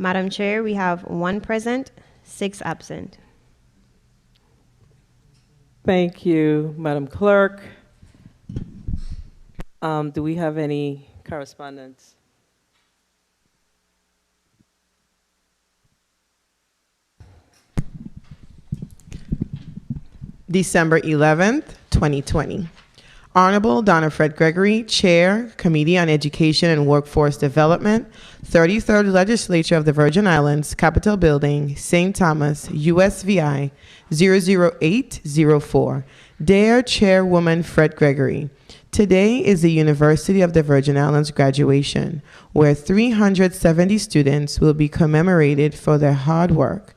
Madam Chair, we have 1 present, 6 absent. Thank you, Madam Clerk. Do we have any correspondence? December 11th, 2020. Honorable Donna Fred Gregory, Chair, Committee on Education and Workforce Development, 33rd Legislature of the Virgin Islands, Capitol Building, St. Thomas, USVI 00804. Dear Chairwoman Fred Gregory, today is the University of the Virgin Islands graduation, where 370 students will be commemorated for their hard work.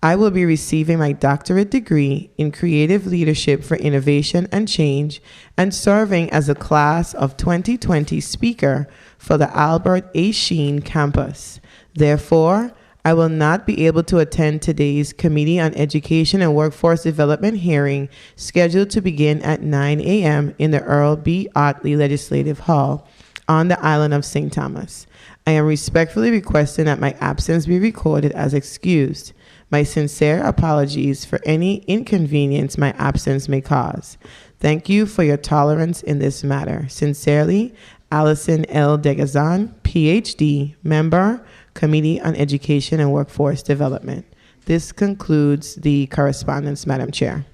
I will be receiving my doctorate degree in creative leadership for innovation and change and serving as a class of 2020 speaker for the Albert A. Sheen campus. Therefore, I will not be able to attend today's Committee on Education and Workforce Development hearing scheduled to begin at 9 a.m. in the Earl B. Otley Legislative Hall on the island of St. Thomas. I am respectfully requesting that my absence be recorded as excused. My sincere apologies for any inconvenience my absence may cause. Thank you for your tolerance in this matter. Sincerely, Allison L. Degazan, PhD, Member, Committee on Education and Workforce Development. This concludes the correspondence, Madam Chair.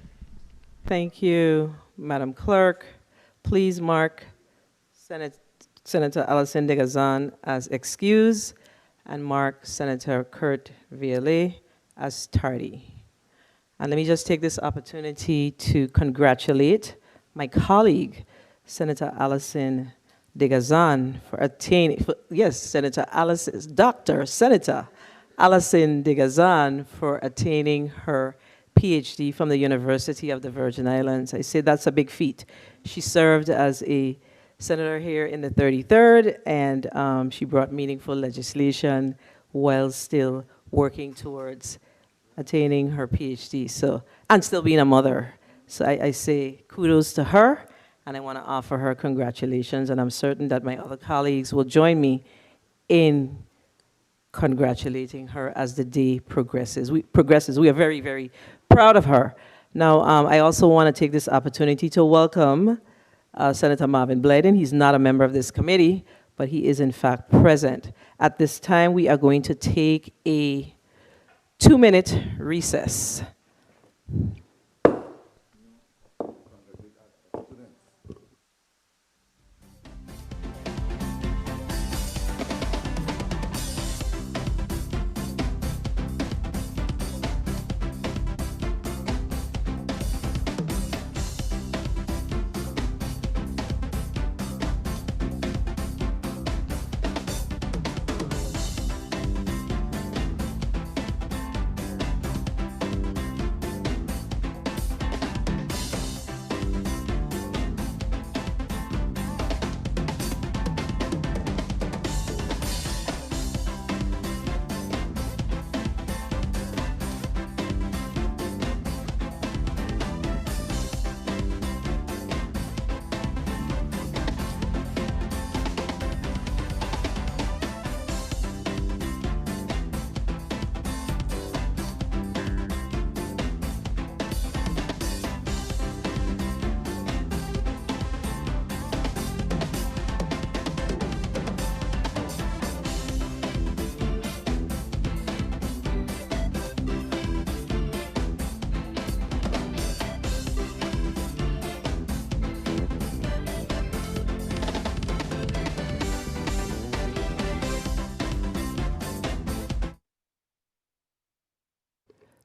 Thank you, Madam Clerk. Please mark Senator Allison Degazan as excused and mark Senator Kurt Vialet as tardy. And let me just take this opportunity to congratulate my colleague, Senator Allison Degazan, for attaining, Senator Allison Degazan for attaining her PhD from the University of the Virgin Islands. I say that's a big feat. She served as a senator here in the 33rd, and she brought meaningful legislation while still working towards attaining her PhD, and still being a mother. So I say kudos to her, and I want to offer her congratulations, and I'm certain that my other colleagues will join me in congratulating her as the day progresses. We are very, very proud of her. Now, I also want to take this opportunity to welcome Senator Marvin Blyden. He's not a member of this committee, but he is in fact present. At this time, we are going to take a 2-minute recess.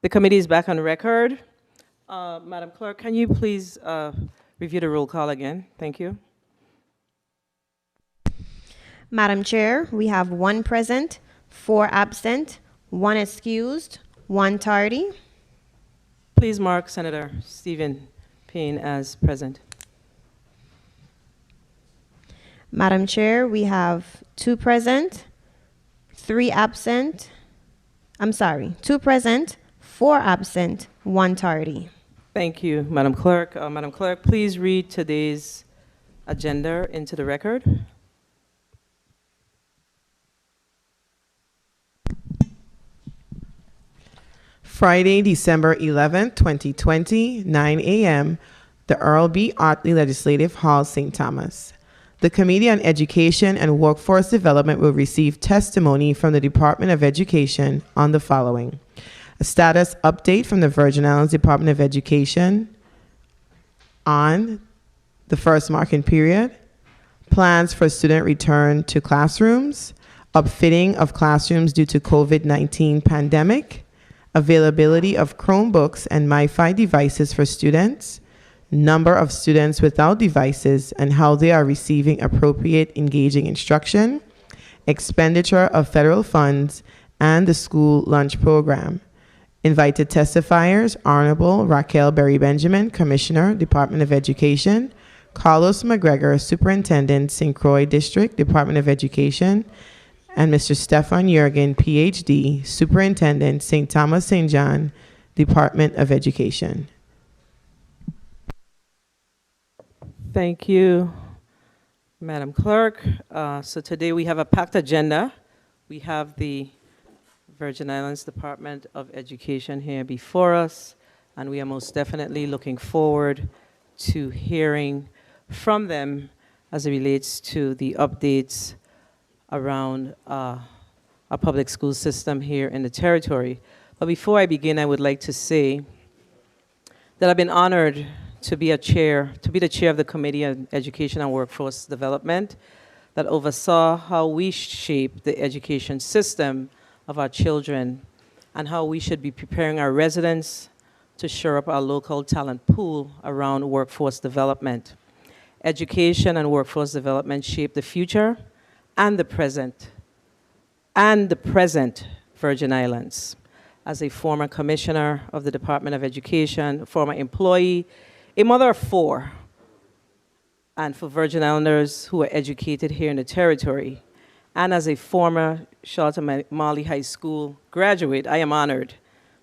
The committee is back on record. Madam Clerk, can you please review the roll call again? Thank you. Madam Chair, we have 1 present, 4 absent, 1 excused, 1 tardy. Please mark Senator Stephen Payne as present. Madam Chair, we have 2 present, 3 absent. 2 present, 4 absent, 1 tardy. Thank you, Madam Clerk. Madam Clerk, please read today's agenda into the record. Friday, December 11th, 2020, 9 a.m., the Earl B. Otley Legislative Hall, St. Thomas. The Committee on Education and Workforce Development will receive testimony from the Department of Education on the following: a status update from the Virgin Islands Department of Education on the first marking period, plans for student return to classrooms, upfitting of classrooms due to COVID-19 pandemic, availability of Chromebooks and MiFi devices for students, number of students without devices and how they are receiving appropriate engaging instruction, expenditure of federal funds, and the school lunch program. Invited testifiers: Honorable Raquel Berry Benjamin, Commissioner, Department of Education; Carlos McGregor, Superintendent, St. Croix District, Department of Education; and Mr. Stefan Jurgen, PhD, Superintendent, St. Thomas St. John, Department of Education. Thank you, Madam Clerk. So today we have a packed agenda. We have the Virgin Islands Department of Education here before us, and we are most definitely looking forward to hearing from them as it relates to the updates around our public school system here in the territory. But before I begin, I would like to say that I've been honored to be the chair of the Committee on Education and Workforce Development that oversaw how we shape the education system of our children and how we should be preparing our residents to shore up our local talent pool around workforce development. Education and workforce development shape the future and the present Virgin Islands. As a former commissioner of the Department of Education, former employee, a mother of 4, and for Virgin Islanders who are educated here in the territory, and as a former Charlotte Marley High School graduate, I am honored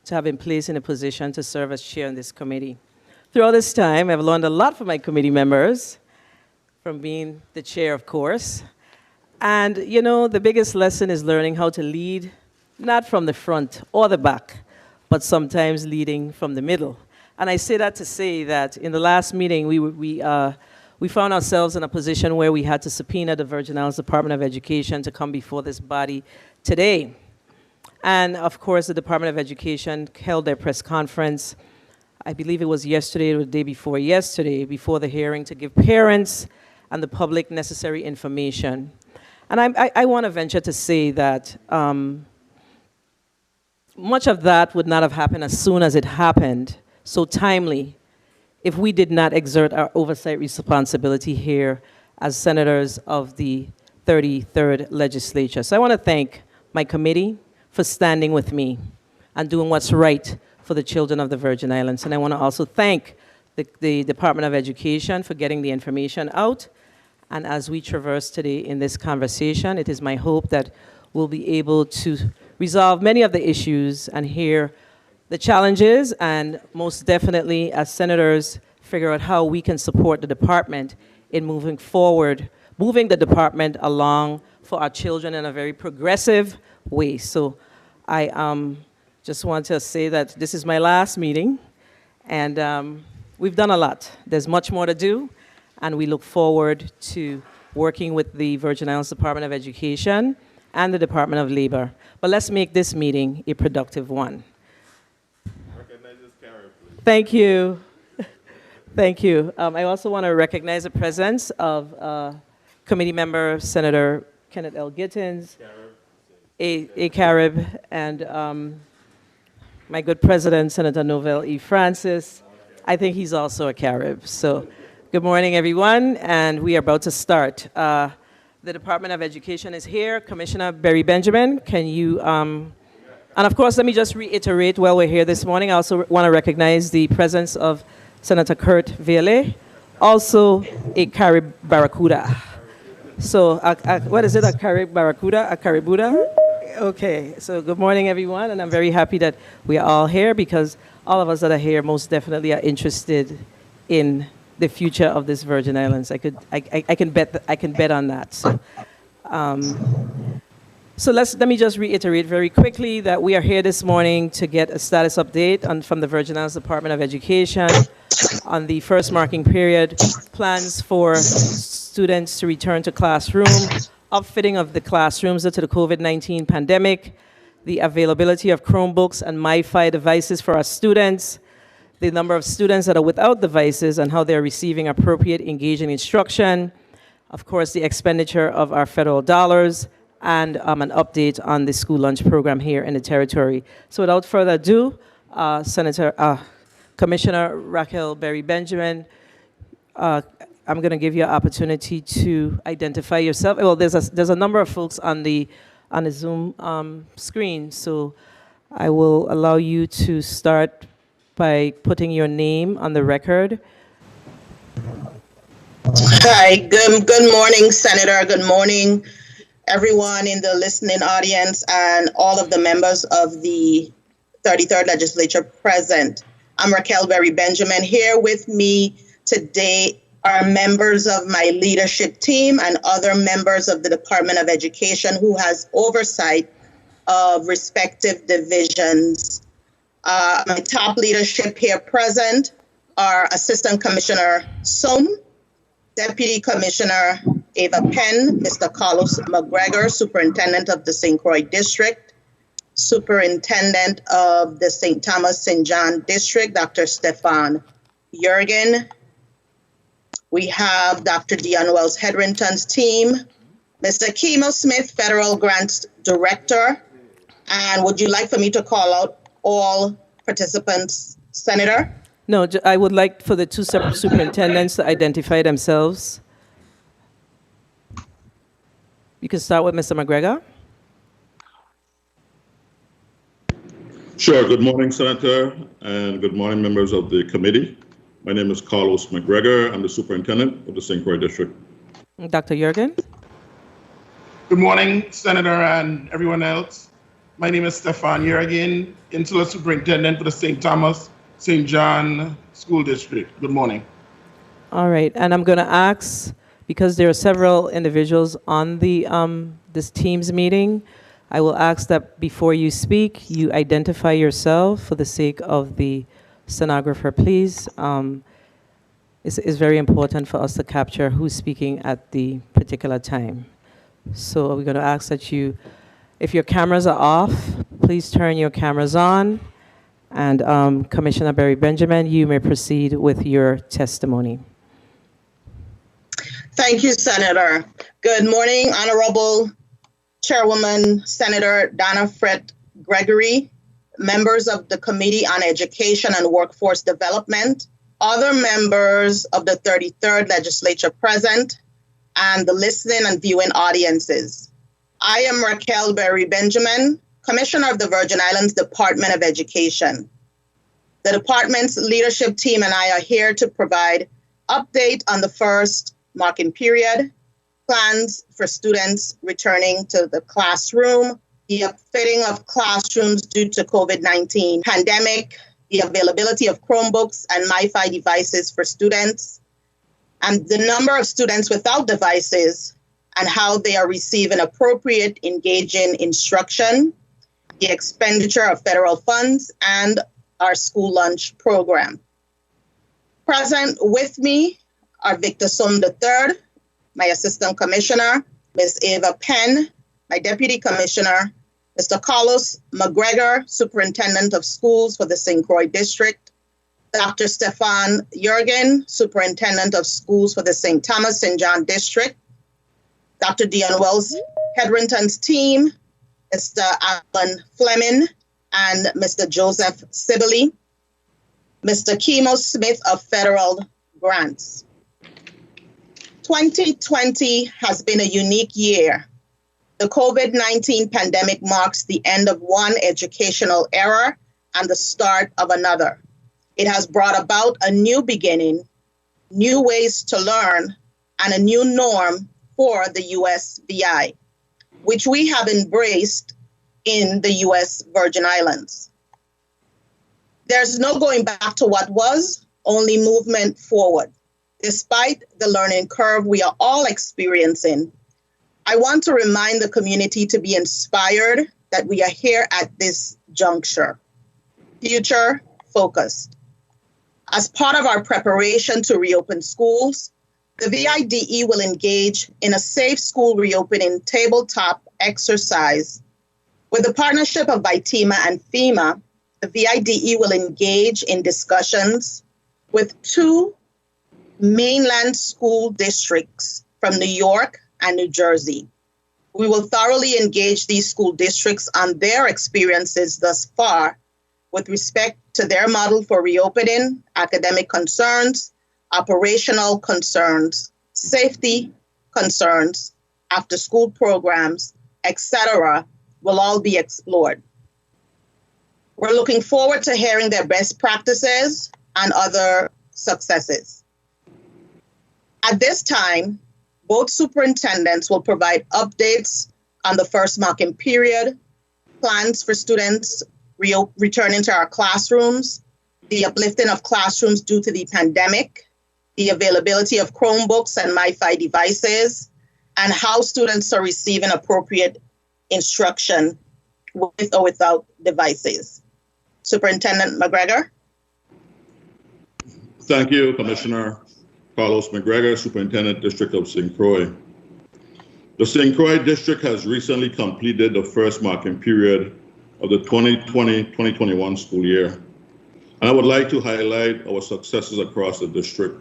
to have been placed in a position to serve as chair in this committee. Throughout this time, I've learned a lot from my committee members, from being the chair, of course. And you know, the biggest lesson is learning how to lead, not from the front or the back, but sometimes leading from the middle. And I say that to say that in the last meeting, we found ourselves in a position where we had to subpoena the Virgin Islands Department of Education to come before this body today. And of course, the Department of Education held their press conference, I believe it was yesterday or the day before yesterday, before the hearing, to give parents and the public necessary information. And I want to venture to say that much of that would not have happened as soon as it happened, so timely, if we did not exert our oversight responsibility here as senators of the 33rd Legislature. So I want to thank my committee for standing with me and doing what's right for the children of the Virgin Islands. And I want to also thank the Department of Education for getting the information out. And as we traverse today in this conversation, it is my hope that we'll be able to resolve many of the issues and hear the challenges, and most definitely, as senators, figure out how we can support the department in moving forward, moving the department along for our children in a very progressive way. So I just want to say that this is my last meeting, and we've done a lot. There's much more to do, and we look forward to working with the Virgin Islands Department of Education and the Department of Labor. But let's make this meeting a productive one. Thank you. Thank you. I also want to recognize the presence of committee member Senator Kenneth L. Gittins, A. Carib, and my good president, Senator Novell E. Francis. I think he's also a Carib. So good morning, everyone, and we are about to start. The Department of Education is here. Commissioner Berry Benjamin, can you... And of course, let me just reiterate while we're here this morning, I also want to recognize the presence of Senator Kurt Viale, also a Carib Barracuda. So, what is it, a Carib Barracuda, a Caribuda? Okay, so good morning, everyone, and I'm very happy that we are all here because all of us that are here most definitely are interested in the future of this Virgin Islands. I can bet on that. So, So let me just reiterate very quickly that we are here this morning to get a status update from the Virgin Islands Department of Education on the first marking period, plans for students to return to classroom, upfitting of the classrooms due to the COVID-19 pandemic, the availability of Chromebooks and MiFi devices for our students, the number of students that are without devices and how they're receiving appropriate engaging instruction, of course, the expenditure of our federal dollars, and an update on the school lunch program here in the territory. So without further ado, Commissioner Raquel Berry Benjamin, I'm going to give you an opportunity to identify yourself. Well, there's a number of folks on the Zoom screen, so I will allow you to start by putting your name on the record. Hi, good morning, Senator. Good morning, everyone in the listening audience and all of the members of the 33rd Legislature present. I'm Raquel Berry Benjamin. Here with me today are members of my leadership team and other members of the Department of Education who has oversight of respective divisions. My top leadership here present are Assistant Commissioner Sum, Deputy Commissioner Ava Penn, Mr. Carlos McGregor, Superintendent of the St. Croix District, Superintendent of the St. Thomas St. John District, Dr. Stefan Jurgen. We have Dr. Dion Wells Hedrington's team, Mr. Kimo Smith, Federal Grants Director. And would you like for me to call out all participants, Senator? No, I would like for the two superintendents to identify themselves. You can start with Mr. McGregor. Sure. Good morning, Senator, and good morning, members of the committee. My name is Carlos McGregor. I'm the superintendent of the St. Croix District. Dr. Jurgen. Good morning, Senator, and everyone else. My name is Stefan Jurgen, Insular Superintendent for the St. Thomas St. John School District. Good morning. All right, and I'm going to ask, because there are several individuals on the this Teams meeting, I will ask that before you speak, you identify yourself for the sake of the stenographer, please. It's very important for us to capture who's speaking at the particular time. So we're going to ask that you, if your cameras are off, please turn your cameras on. And Commissioner Berry Benjamin, you may proceed with your testimony. Thank you, Senator. Good morning, Honorable Chairwoman Senator Donna Fred Gregory, members of the Committee on Education and Workforce Development, other members of the 33rd Legislature present, and the listening and viewing audiences. I am Raquel Berry Benjamin, Commissioner of the Virgin Islands Department of Education. The department's leadership team and I are here to provide update on the first marking period, plans for students returning to the classroom, the upfitting of classrooms due to COVID-19 pandemic, the availability of Chromebooks and MiFi devices for students, and the number of students without devices and how they are receiving appropriate engaging instruction, the expenditure of federal funds, and our school lunch program. Present with me are Victor Sum III, my Assistant Commissioner, Ms. Ava Penn, my Deputy Commissioner, Mr. Carlos McGregor, Superintendent of Schools for the St. Croix District, Dr. Stefan Jurgen, Superintendent of Schools for the St. Thomas St. John District, Dr. Dion Wells Hedrington's team, Mr. Alan Fleming, and Mr. Joseph Sibley, Mr. Kimo Smith of Federal Grants. 2020 has been a unique year. The COVID-19 pandemic marks the end of one educational era and the start of another. It has brought about a new beginning, new ways to learn, and a new norm for the USVI, which we have embraced in the US Virgin Islands. There's no going back to what was, only movement forward. Despite the learning curve we are all experiencing, I want to remind the community to be inspired that we are here at this juncture, future focused. As part of our preparation to reopen schools, the VIDE will engage in a safe school reopening tabletop exercise. With the partnership of VITEMA and FEMA, the VIDE will engage in discussions with 2 mainland school districts from New York and New Jersey. We will thoroughly engage these school districts on their experiences thus far with respect to their model for reopening, academic concerns, operational concerns, safety concerns, after school programs, etc., will all be explored. We're looking forward to hearing their best practices and other successes. At this time, both superintendents will provide updates on the first marking period, plans for students returning to our classrooms, the uplifting of classrooms due to the pandemic, the availability of Chromebooks and MiFi devices, and how students are receiving appropriate instruction with or without devices. Superintendent McGregor. Thank you, Commissioner Carlos McGregor, Superintendent, District of St. Croix. The St. Croix District has recently completed the first marking period of the 2020-2021 school year. And I would like to highlight our successes across the district.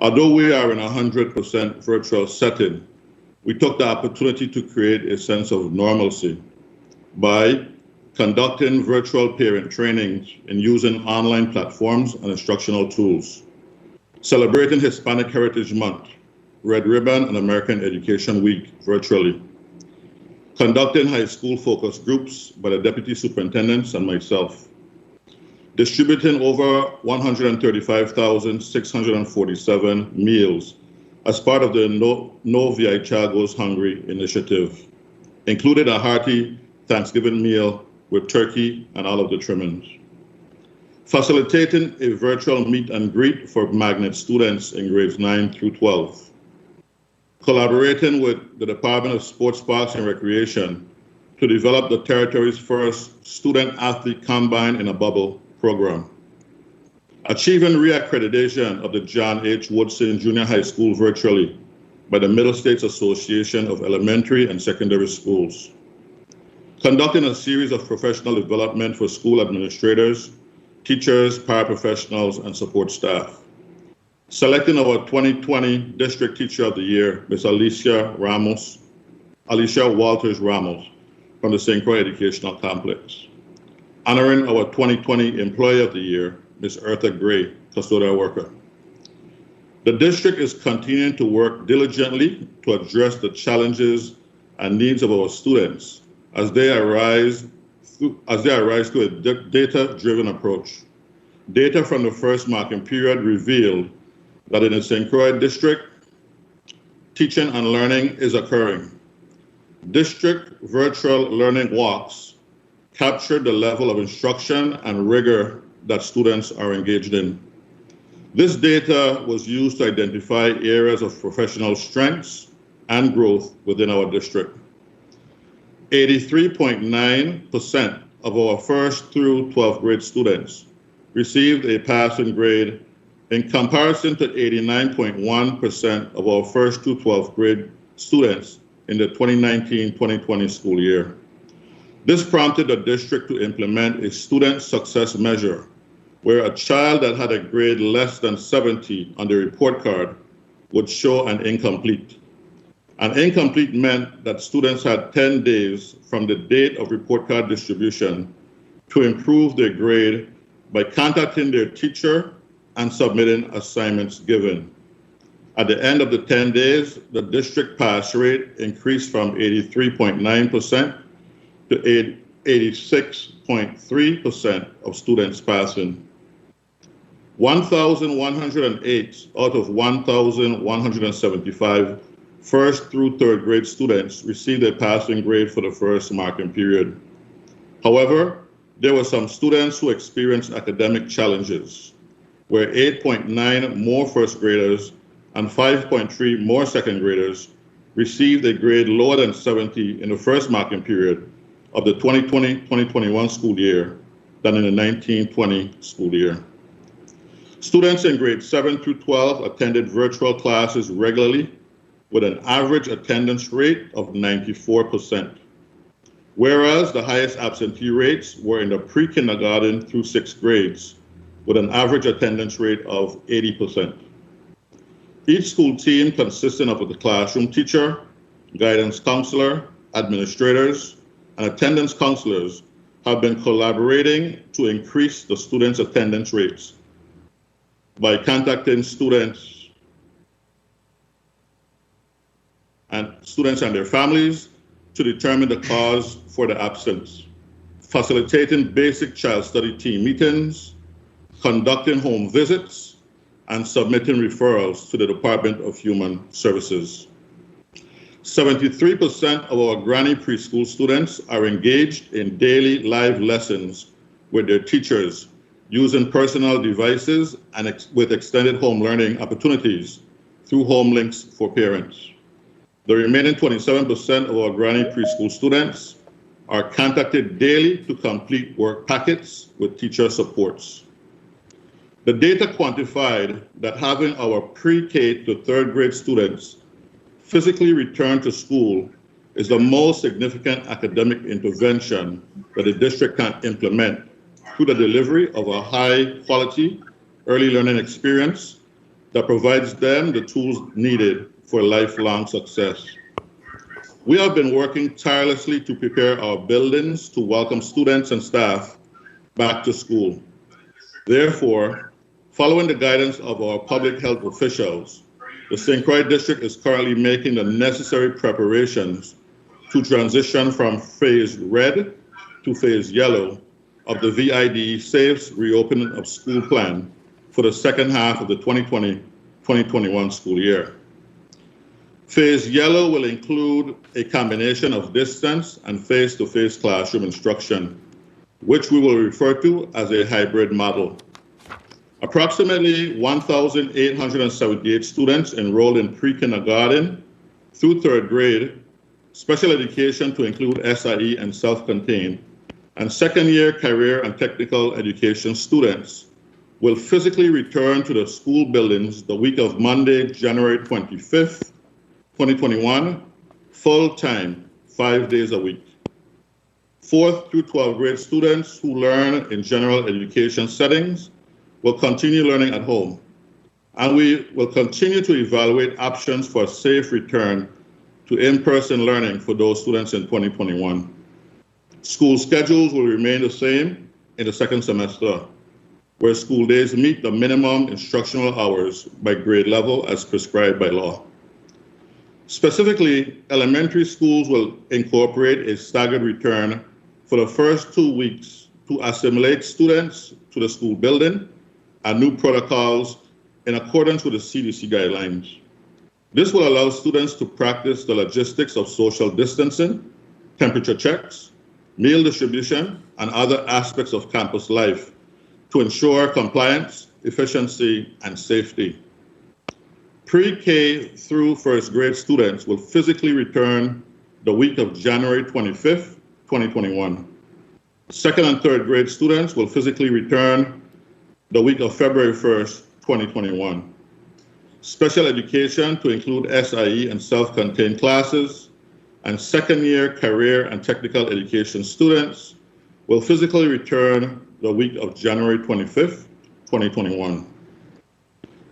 Although we are in a 100% virtual setting, we took the opportunity to create a sense of normalcy by conducting virtual parent trainings and using online platforms and instructional tools, celebrating Hispanic Heritage Month, Red Ribbon and American Education Week virtually, conducting high school focus groups by the deputy superintendents and myself, distributing over 135,647 meals as part of the No VI Goes Hungry initiative, including a hearty Thanksgiving meal with turkey and all of the trimmings, facilitating a virtual meet and greet for magnet students in grades 9 through 12, collaborating with the Department of Sports, Parks, and Recreation to develop the territory's first student-athlete combine in a bubble program, achieving reaccreditation of the John H. Woodson Junior High School virtually by the Middle States Association of Elementary and Secondary Schools, conducting a series of professional development for school administrators, teachers, paraprofessionals, and support staff, selecting our 2020 District Teacher of the Year, Ms. Alicia Walters Ramos from the St. Croix Educational Complex, honoring our 2020 Employee of the Year, Ms. Eartha Gray, custodial worker. The district is continuing to work diligently to address the challenges and needs of our students as they arise to a data-driven approach. Data from the first marking period revealed that in the St. Croix district, teaching and learning is occurring. District virtual learning walks captured the level of instruction and rigor that students are engaged in. This data was used to identify areas of professional strengths and growth within our district. 83.9% of our 1st through 12th grade students received a passing grade in comparison to 89.1% of our 1st through 12th grade students in the 2019-2020 school year. This prompted the district to implement a student success measure where a child that had a grade less than 70 on the report card would show an incomplete. An incomplete meant that students had 10 days from the date of report card distribution to improve their grade by contacting their teacher and submitting assignments given. At the end of the 10 days, the district pass rate increased from 83.9% to 86.3% of students passing. 1,108 out of 1,175 1st through 3rd grade students received a passing grade for the first marking period. However, there were some students who experienced academic challenges, where 8.9 more 1st graders and 5.3 more 2nd graders received a grade lower than 70 in the first marking period of the 2020-2021 school year than in the 19-20 school year. Students in grades 7 through 12 attended virtual classes regularly with an average attendance rate of 94%, whereas the highest absentee rates were in the pre-kindergarten through 6th grades with an average attendance rate of 80%. Each school team consisting of a classroom teacher, guidance counselor, administrators, and attendance counselors have been collaborating to increase the students' attendance rates by contacting students and their families to determine the cause for the absence, facilitating basic child study team meetings, conducting home visits, and submitting referrals to the Department of Human Services. 73% of our Granny preschool students are engaged in daily live lessons with their teachers using personal devices and with extended home learning opportunities through Home Links for Parents. The remaining 27% of our Granny preschool students are contacted daily to complete work packets with teacher supports. The data quantified that having our pre-K to 3rd grade students physically return to school is the most significant academic intervention that the district can implement through the delivery of a high-quality early learning experience that provides them the tools needed for lifelong success. We have been working tirelessly to prepare our buildings to welcome students and staff back to school. Therefore, following the guidance of our public health officials, the St. Croix District is currently making the necessary preparations to transition from phase red to phase yellow of the VID Safe Reopening of School plan for the second half of the 2020-2021 school year. Phase yellow will include a combination of distance and face-to-face classroom instruction, which we will refer to as a hybrid model. Approximately 1,878 students enrolled in pre-kindergarten through 3rd grade, special education to include SIE and self-contained, and second-year career and technical education students will physically return to the school buildings the week of Monday, January 25th, 2021, full-time, 5 days a week. 4th through 12th grade students who learn in general education settings will continue learning at home, and we will continue to evaluate options for a safe return to in-person learning for those students in 2021. School schedules will remain the same in the second semester, where school days meet the minimum instructional hours by grade level as prescribed by law. Specifically, elementary schools will incorporate a staggered return for the first 2 weeks to assimilate students to the school building and new protocols in accordance with the CDC guidelines. This will allow students to practice the logistics of social distancing, temperature checks, meal distribution, and other aspects of campus life to ensure compliance, efficiency, and safety. Pre-K through 1st grade students will physically return the week of January 25th, 2021. 2nd and 3rd grade students will physically return the week of February 1st, 2021. Special education to include SIE and self-contained classes, and second-year career and technical education students will physically return the week of January 25th, 2021.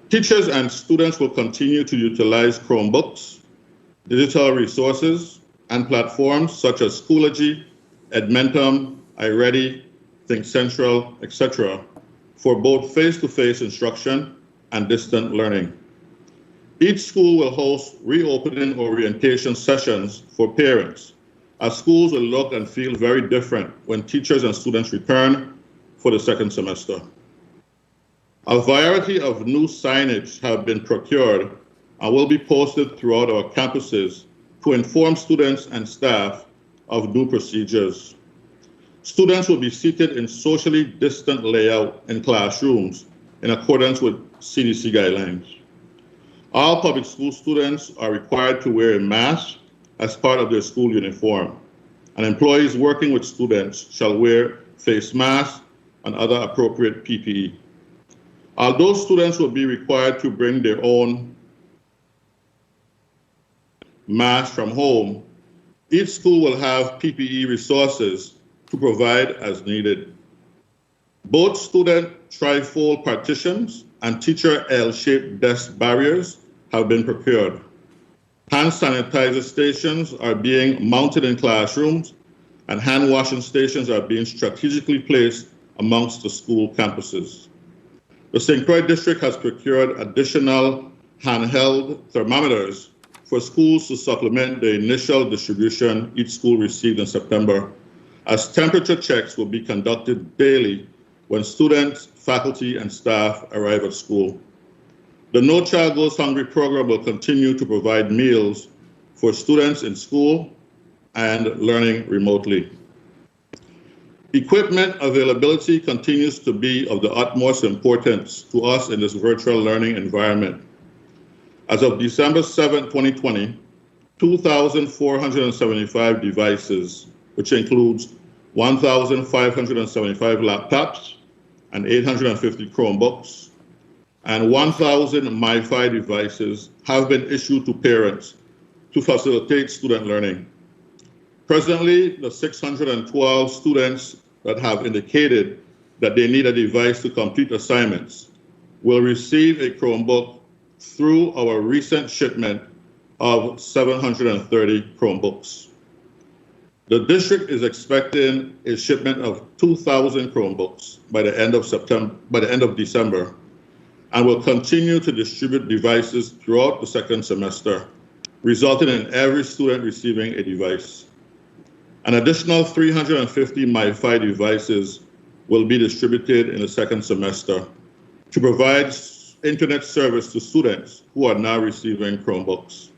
Teachers and students will continue to utilize Chromebooks, digital resources, and platforms such as Schoology, Edmentum, iReady, ThinkCentral, etc., for both face-to-face instruction and distant learning. Each school will host reopening orientation sessions for parents, as schools will look and feel very different when teachers and students return for the second semester. A variety of new signage have been procured and will be posted throughout our campuses to inform students and staff of new procedures. Students will be seated in socially distant layout in classrooms in accordance with CDC guidelines. All public school students are required to wear a mask as part of their school uniform, and employees working with students shall wear face masks and other appropriate PPE. Although students will be required to bring their own mask from home, each school will have PPE resources to provide as needed. Both student trifold partitions and teacher L-shaped desk barriers have been procured. Hand sanitizer stations are being mounted in classrooms, and hand washing stations are being strategically placed amongst the school campuses. The St. Croix District has procured additional handheld thermometers for schools to supplement the initial distribution each school received in September, as temperature checks will be conducted daily when students, faculty, and staff arrive at school. The No Child Goes Hungry program will continue to provide meals for students in school and learning remotely. Equipment availability continues to be of the utmost importance to us in this virtual learning environment. As of December 7, 2020, 2,475 devices, which includes 1,575 laptops and 850 Chromebooks, and 1,000 MiFi devices have been issued to parents to facilitate student learning. Presently, the 612 students that have indicated that they need a device to complete assignments will receive a Chromebook through our recent shipment of 730 Chromebooks. The district is expecting a shipment of 2,000 Chromebooks by the end of December, and will continue to distribute devices throughout the second semester, resulting in every student receiving a device. An additional 350 MiFi devices will be distributed in the second semester to provide internet service to students who are now receiving Chromebooks.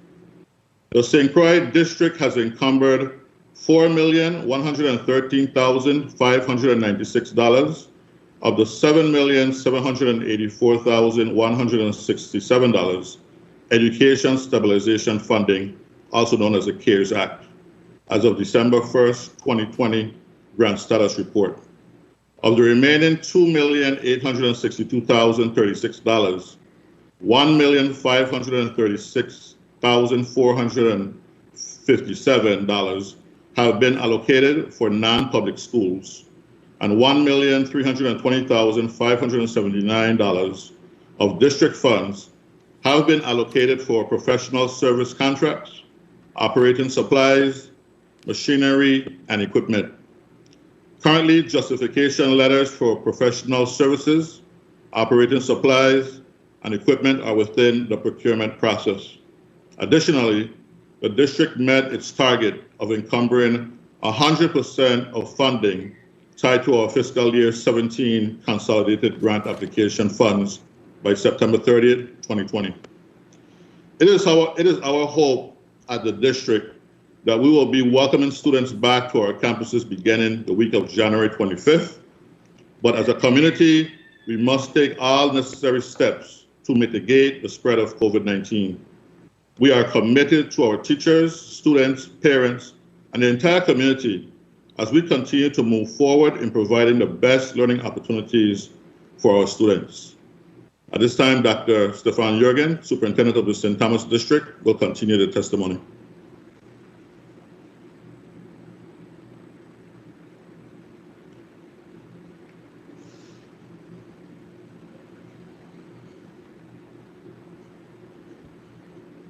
The St. Croix District has encumbered $4,113,596 of the $7,784,167 Education Stabilization Funding, also known as the CARES Act, as of December 1st, 2020 grant status report. Of the remaining $2,862,036, $1,536,457 have been allocated for non-public schools, and $1,320,579 of district funds have been allocated for professional service contracts, operating supplies, machinery, and equipment. Currently, justification letters for professional services, operating supplies, and equipment are within the procurement process. Additionally, the district met its target of encumbering 100% of funding tied to our fiscal year 17 consolidated grant application funds by September 30th, 2020. It is our hope at the district that we will be welcoming students back to our campuses beginning the week of January 25th. But as a community, we must take all necessary steps to mitigate the spread of COVID-19. We are committed to our teachers, students, parents, and the entire community as we continue to move forward in providing the best learning opportunities for our students. At this time, Dr. Stefan Jurgen, Superintendent of the St. Thomas District, will continue the testimony.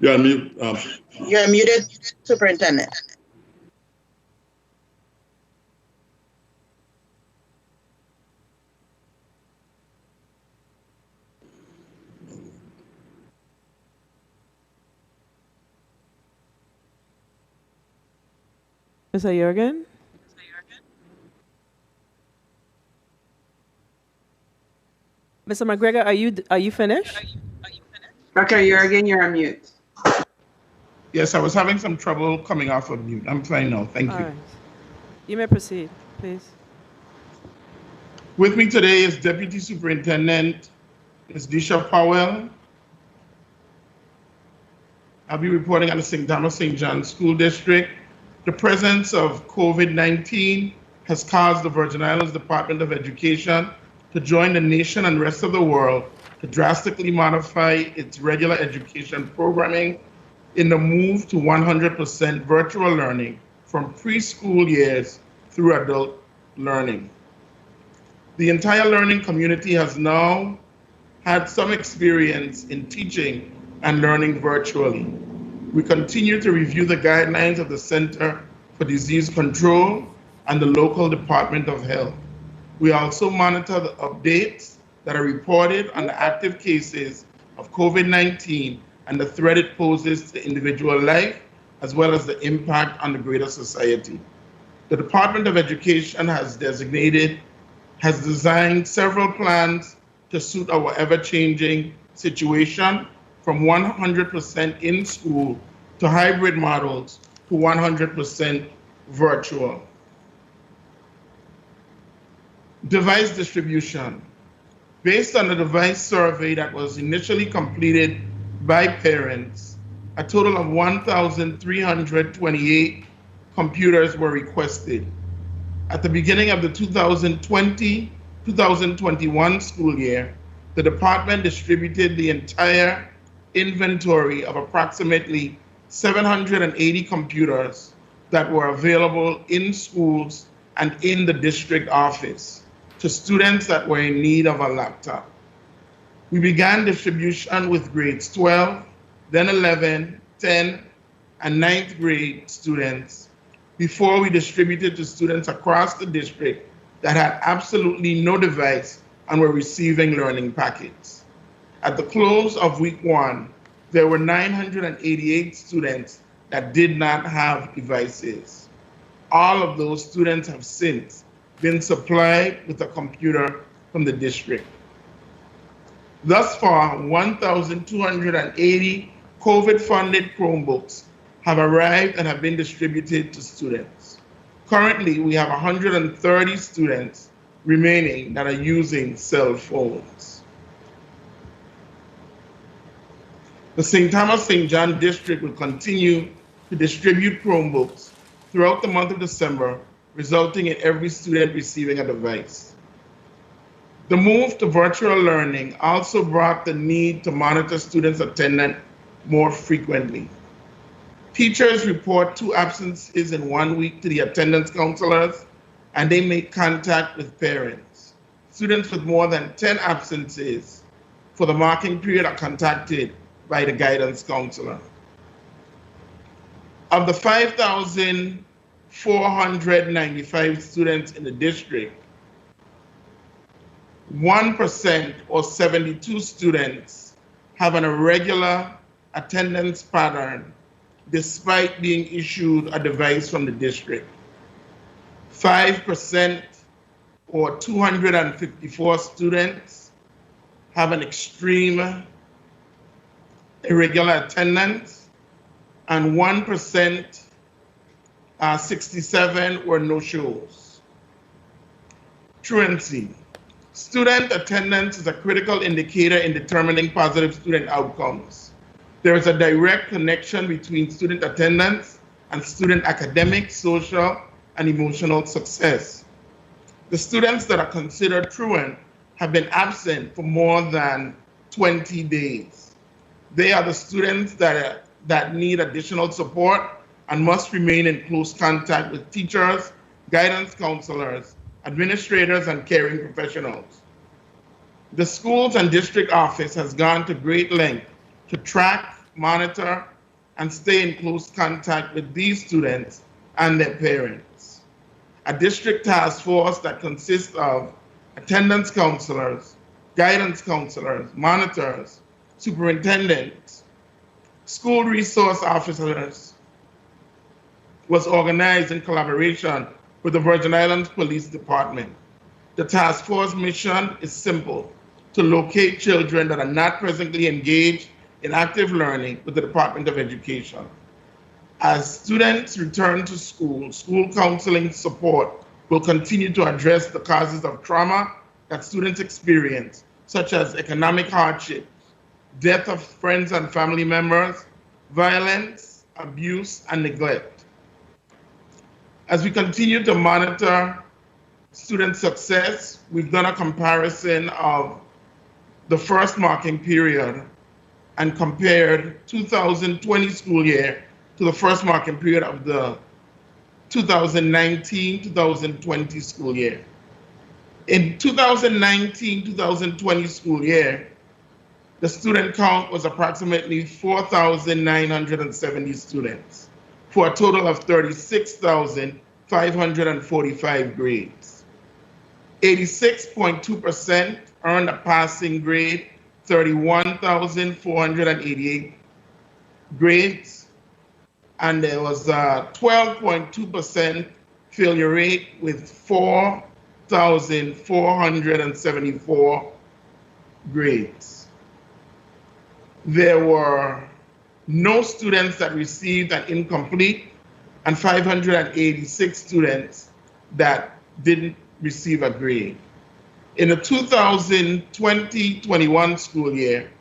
You're on mute. You're muted, Superintendent. Mr. Jurgen? Mr. McGregor, are you finished? Dr. Jurgen, you're on mute. Yes, I was having some trouble coming off of mute. I'm fine now. Thank you. All right. You may proceed, please. With me today is Deputy Superintendent Ms. Disha Powell, I'll be reporting on the St. Thomas St. John School District. The presence of COVID-19 has caused the Virgin Islands Department of Education to join the nation and rest of the world to drastically modify its regular education programming in the move to 100% virtual learning from preschool years through adult learning. The entire learning community has now had some experience in teaching and learning virtually. We continue to review the guidelines of the Center for Disease Control and the local Department of Health. We also monitor the updates that are reported on the active cases of COVID-19 and the threat it poses to individual life, as well as the impact on the greater society. The Department of Education has designed several plans to suit our ever-changing situation, from 100% in school to hybrid models to 100% virtual. Device distribution. Based on the device survey that was initially completed by parents, a total of 1,328 computers were requested. At the beginning of the 2020-2021 school year, the department distributed the entire inventory of approximately 780 computers that were available in schools and in the district office to students that were in need of a laptop. We began distribution with grades 12, then 11, 10, and 9th grade students before we distributed to students across the district that had absolutely no device and were receiving learning packets. At the close of week 1, there were 988 students that did not have devices. All of those students have since been supplied with a computer from the district. Thus far, 1,280 COVID-funded Chromebooks have arrived and have been distributed to students. Currently, we have 130 students remaining that are using cell phones. The St. Thomas St. John District will continue to distribute Chromebooks throughout the month of December, resulting in every student receiving a device. The move to virtual learning also brought the need to monitor students' attendance more frequently. Teachers report 2 absences in 1 week to the attendance counselors, and they make contact with parents. Students with more than 10 absences for the marking period are contacted by the guidance counselor. Of the 5,495 students in the district, 1% or 72 students have an irregular attendance pattern despite being issued a device from the district. 5% or 254 students have an extreme irregular attendance, and 1%, 67 were no-shows. Truancy. Student attendance is a critical indicator in determining positive student outcomes. There is a direct connection between student attendance and student academic, social, and emotional success. The students that are considered truant have been absent for more than 20 days. They are the students that need additional support and must remain in close contact with teachers, guidance counselors, administrators, and caring professionals. The schools and district office has gone to great length to track, monitor, and stay in close contact with these students and their parents. A district task force that consists of attendance counselors, guidance counselors, monitors, superintendents, school resource officers was organized in collaboration with the Virgin Islands Police Department. The task force mission is simple: to locate children that are not presently engaged in active learning with the Department of Education. As students return to school, school counseling support will continue to address the causes of trauma that students experience, such as economic hardship, death of friends and family members, violence, abuse, and neglect. As we continue to monitor student success, we've done a comparison of the first marking period and compared 2020 school year to the first marking period of the 2019-2020 school year. In 2019-2020 school year, the student count was approximately 4,970 students for a total of 36,545 grades. 86.2% earned a passing grade, 31,488 grades, and there was a 12.2% failure rate with 4,474 grades. There were no students that received an incomplete and 586 students that didn't receive a grade. In the 2020-21 school year,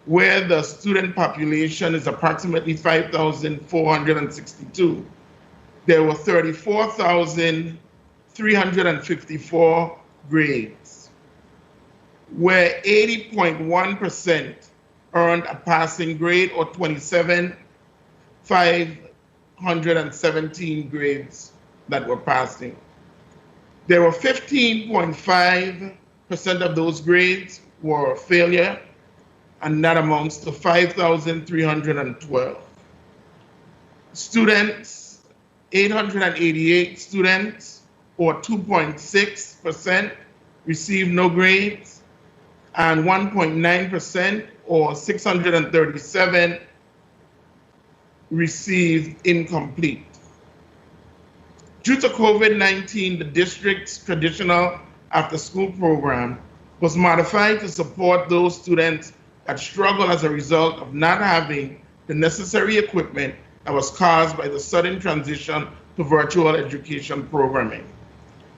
where the student population is approximately 5,462, there were 34,354 grades, where 80.1% earned a passing grade, or 27,517 grades that were passing. There were 15.5% of those grades were failure, and that amounts to 5,312. Students, 888 students, or 2.6%, received no grades, and 1.9%, or 637, received incomplete. Due to COVID-19, the district's traditional after-school program was modified to support those students that struggle as a result of not having the necessary equipment that was caused by the sudden transition to virtual education programming.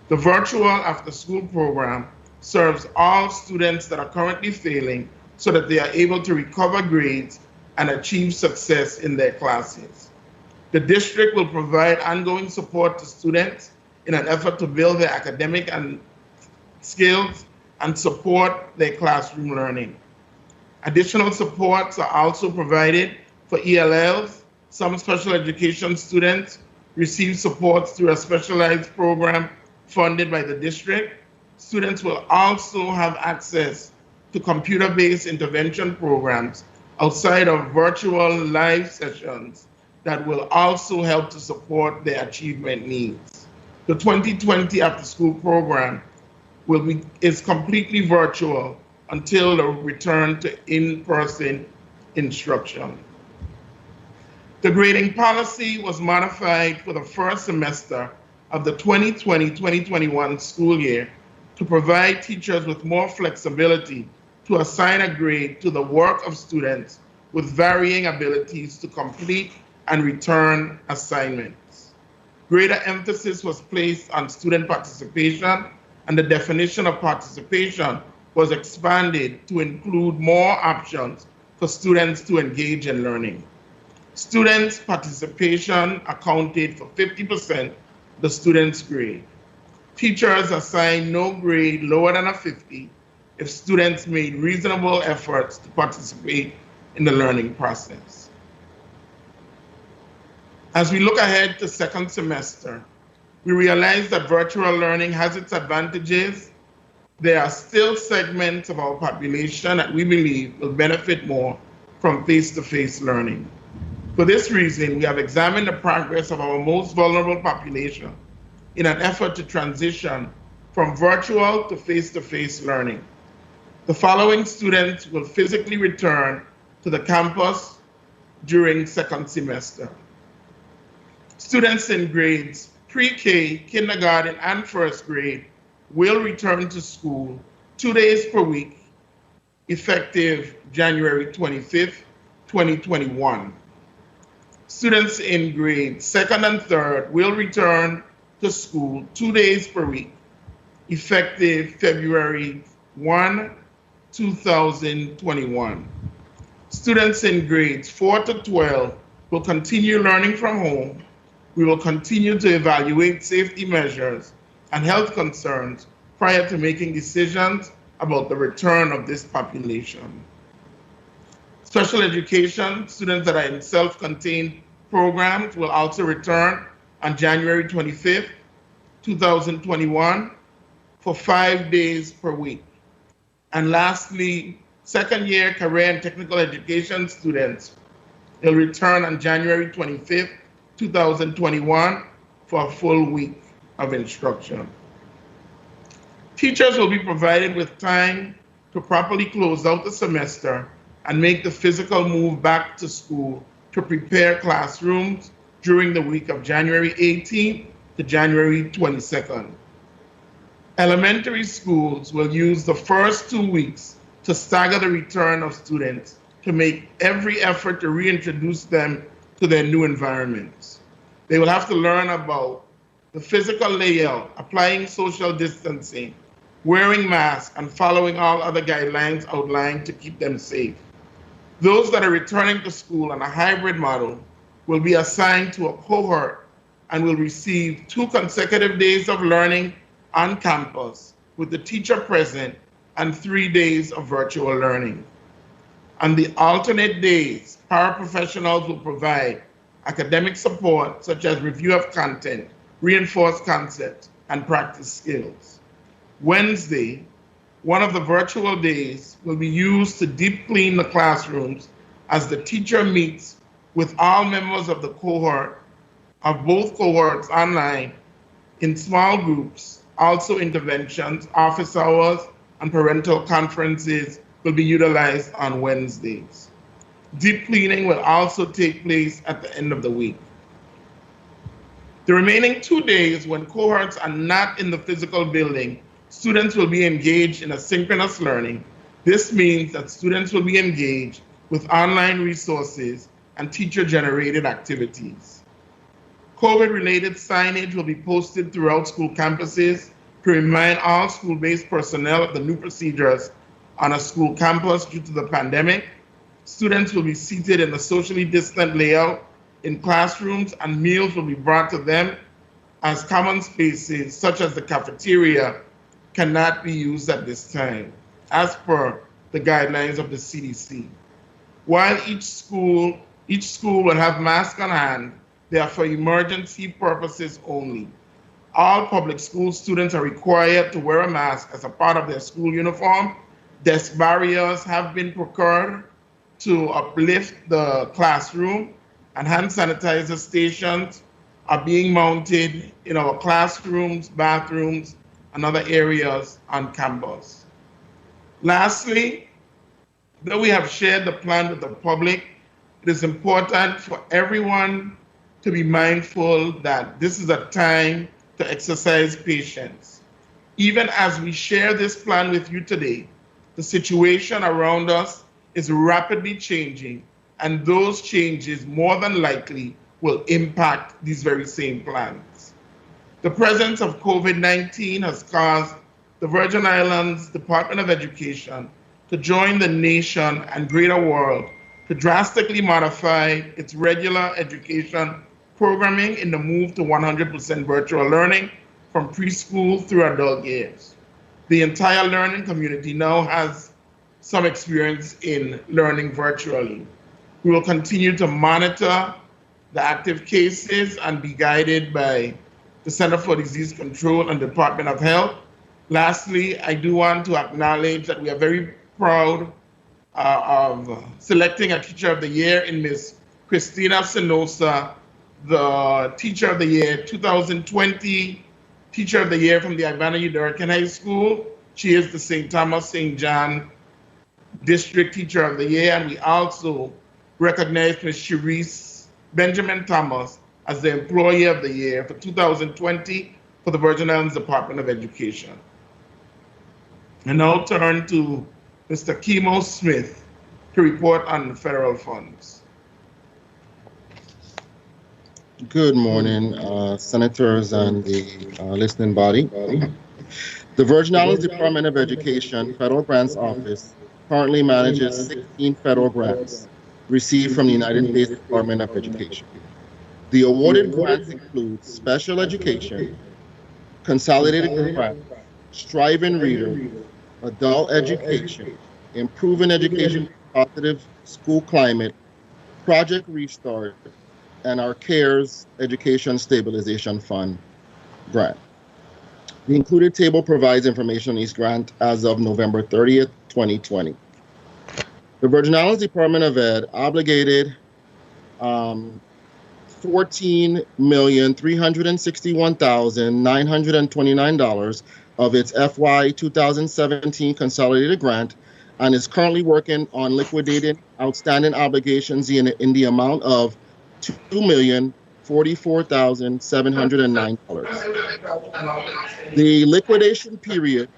The virtual after-school program serves all students that are currently failing so that they are able to recover grades and achieve success in their classes. The district will provide ongoing support to students in an effort to build their academic and skills and support their classroom learning. Additional supports are also provided for ELLs. Some special education students receive supports through a specialized program funded by the district. Students will also have access to computer-based intervention programs outside of virtual live sessions that will also help to support their achievement needs. The 2020 after-school program is completely virtual until the return to in-person instruction. The grading policy was modified for the first semester of the 2020-2021 school year to provide teachers with more flexibility to assign a grade to the work of students with varying abilities to complete and return assignments. Greater emphasis was placed on student participation, and the definition of participation was expanded to include more options for students to engage in learning. Students' participation accounted for 50% of the students' grade. Teachers assigned no grade lower than a 50 if students made reasonable efforts to participate in the learning process. As we look ahead to second semester, we realize that virtual learning has its advantages. There are still segments of our population that we believe will benefit more from face-to-face learning. For this reason, we have examined the progress of our most vulnerable population in an effort to transition from virtual to face-to-face learning. The following students will physically return to the campus during second semester. Students in grades pre-K, kindergarten, and first grade will return to school 2 days per week, effective January 25th, 2021. Students in grades second and third will return to school 2 days per week, effective February 1, 2021. Students in grades 4 to 12 will continue learning from home. We will continue to evaluate safety measures and health concerns prior to making decisions about the return of this population. Special education students that are in self-contained programs will also return on January 25th, 2021 for 5 days per week. And lastly, second-year career and technical education students will return on January 25th, 2021 for a full week of instruction. Teachers will be provided with time to properly close out the semester and make the physical move back to school to prepare classrooms during the week of January 18th to January 22nd. Elementary schools will use the first 2 weeks to stagger the return of students to make every effort to reintroduce them to their new environments. They will have to learn about the physical layout, applying social distancing, wearing masks, and following all other guidelines outlined to keep them safe. Those that are returning to school on a hybrid model will be assigned to a cohort and will receive 2 consecutive days of learning on campus with the teacher present and 3 days of virtual learning. On the alternate days, paraprofessionals will provide academic support such as review of content, reinforced concepts, and practice skills. Wednesday, one of the virtual days, will be used to deep clean the classrooms as the teacher meets with all members of the cohort, of both cohorts online in small groups. Also interventions, office hours, and parental conferences will be utilized on Wednesdays. Deep cleaning will also take place at the end of the week. The remaining 2 days, when cohorts are not in the physical building, students will be engaged in asynchronous learning. This means that students will be engaged with online resources and teacher-generated activities. COVID-related signage will be posted throughout school campuses to remind all school-based personnel of the new procedures on a school campus due to the pandemic. Students will be seated in a socially distant layout in classrooms, and meals will be brought to them as common spaces such as the cafeteria cannot be used at this time, as per the guidelines of the CDC. While each school will have masks on hand, they are for emergency purposes only. All public school students are required to wear a mask as a part of their school uniform. Desk barriers have been procured to uplift the classroom, and hand sanitizer stations are being mounted in our classrooms, bathrooms, and other areas on campus. Lastly, though we have shared the plan with the public, it is important for everyone to be mindful that this is a time to exercise patience. Even as we share this plan with you today, the situation around us is rapidly changing, and those changes more than likely will impact these very same plans. The presence of COVID-19 has caused the Virgin Islands Department of Education to join the nation and greater world to drastically modify its regular education programming in the move to 100% virtual learning from preschool through adult years. The entire learning community now has some experience in learning virtually. We will continue to monitor the active cases and be guided by the Center for Disease Control and Department of Health. Lastly, I do want to acknowledge that we are very proud of selecting a Teacher of the Year in Ms. Christina Sinosa, the Teacher of the Year 2020 Teacher of the Year from the Ivana Uderkin High School. She is the St. Thomas St. John District Teacher of the Year, and we also recognize Ms. Cherise Benjamin Thomas as the Employee of the Year for 2020 for the Virgin Islands Department of Education. And now turn to Mr. Kimo Smith to report on federal funds. Good morning, senators and the listening body. The Virgin Islands Department of Education Federal Grants Office currently manages 16 federal grants received from the United States Department of Education. The awarded grants include special education, consolidated grants, Striving Reader, adult education, improving education, positive school climate, Project Restart, and our CARES Education Stabilization Fund grant. The included table provides information on each grant as of November 30th, 2020. The Virgin Islands Department of Ed obligated $14,361,929 of its FY 2017 consolidated grant and is currently working on liquidating outstanding obligations in the amount of $2,044,709. The liquidation period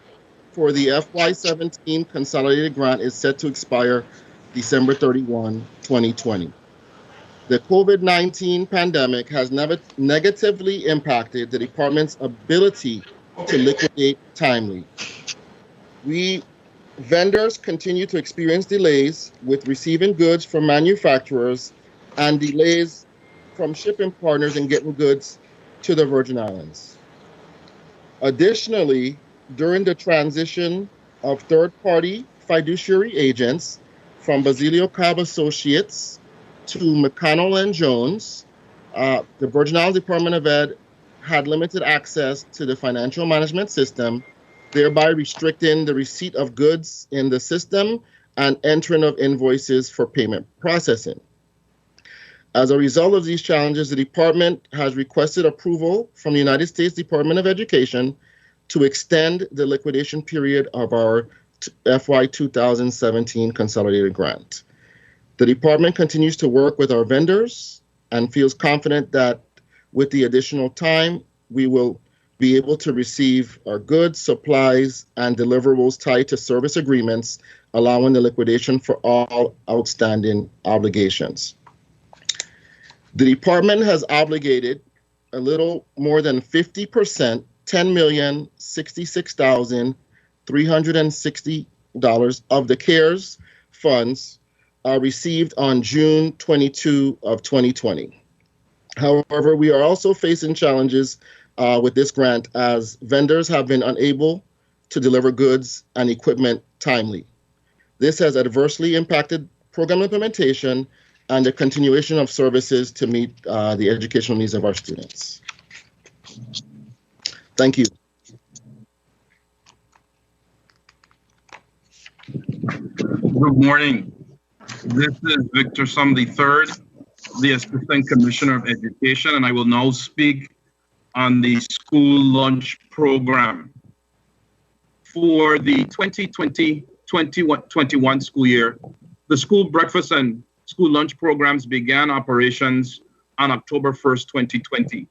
for the FY17 consolidated grant is set to expire December 31, 2020. The COVID-19 pandemic has negatively impacted the department's ability to liquidate timely. Vendors continue to experience delays with receiving goods from manufacturers and delays from shipping partners in getting goods to the Virgin Islands. Additionally, during the transition of third-party fiduciary agents from Basilio Cobb Associates to McConnell and Jones, the Virgin Islands Department of Ed had limited access to the financial management system, thereby restricting the receipt of goods in the system and entering of invoices for payment processing. As a result of these challenges, the department has requested approval from the United States Department of Education to extend the liquidation period of our FY 2017 consolidated grant. The department continues to work with our vendors and feels confident that with the additional time, we will be able to receive our goods, supplies, and deliverables tied to service agreements, allowing the liquidation for all outstanding obligations. The department has obligated a little more than 50%, $10,066,360 of the CARES funds received on June 22 of 2020. However, we are also facing challenges with this grant as vendors have been unable to deliver goods and equipment timely. This has adversely impacted program implementation and the continuation of services to meet the educational needs of our students. Thank you. Good morning. This is Victor Sum III, the Assistant Commissioner of Education, and I will now speak on the school lunch program. For the 2020-21 school year, the school breakfast and school lunch programs began operations on October 1st, 2020.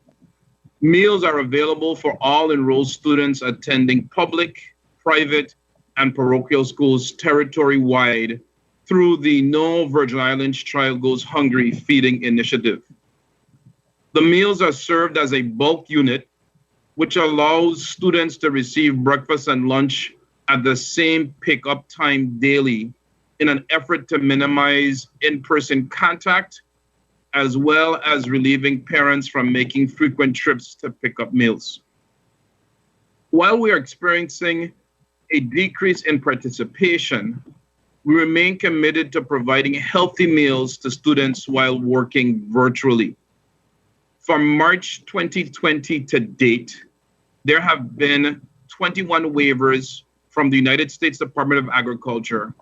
Meals are available for all enrolled students attending public, private, and parochial schools territory-wide through the No Virgin Islands Child Goes Hungry feeding initiative. The meals are served as a bulk unit, which allows students to receive breakfast and lunch at the same pickup time daily in an effort to minimize in-person contact, as well as relieving parents from making frequent trips to pick up meals. While we are experiencing a decrease in participation, we remain committed to providing healthy meals to students while working virtually. From March 2020 to date, there have been 21 waivers from the United States Department of Agriculture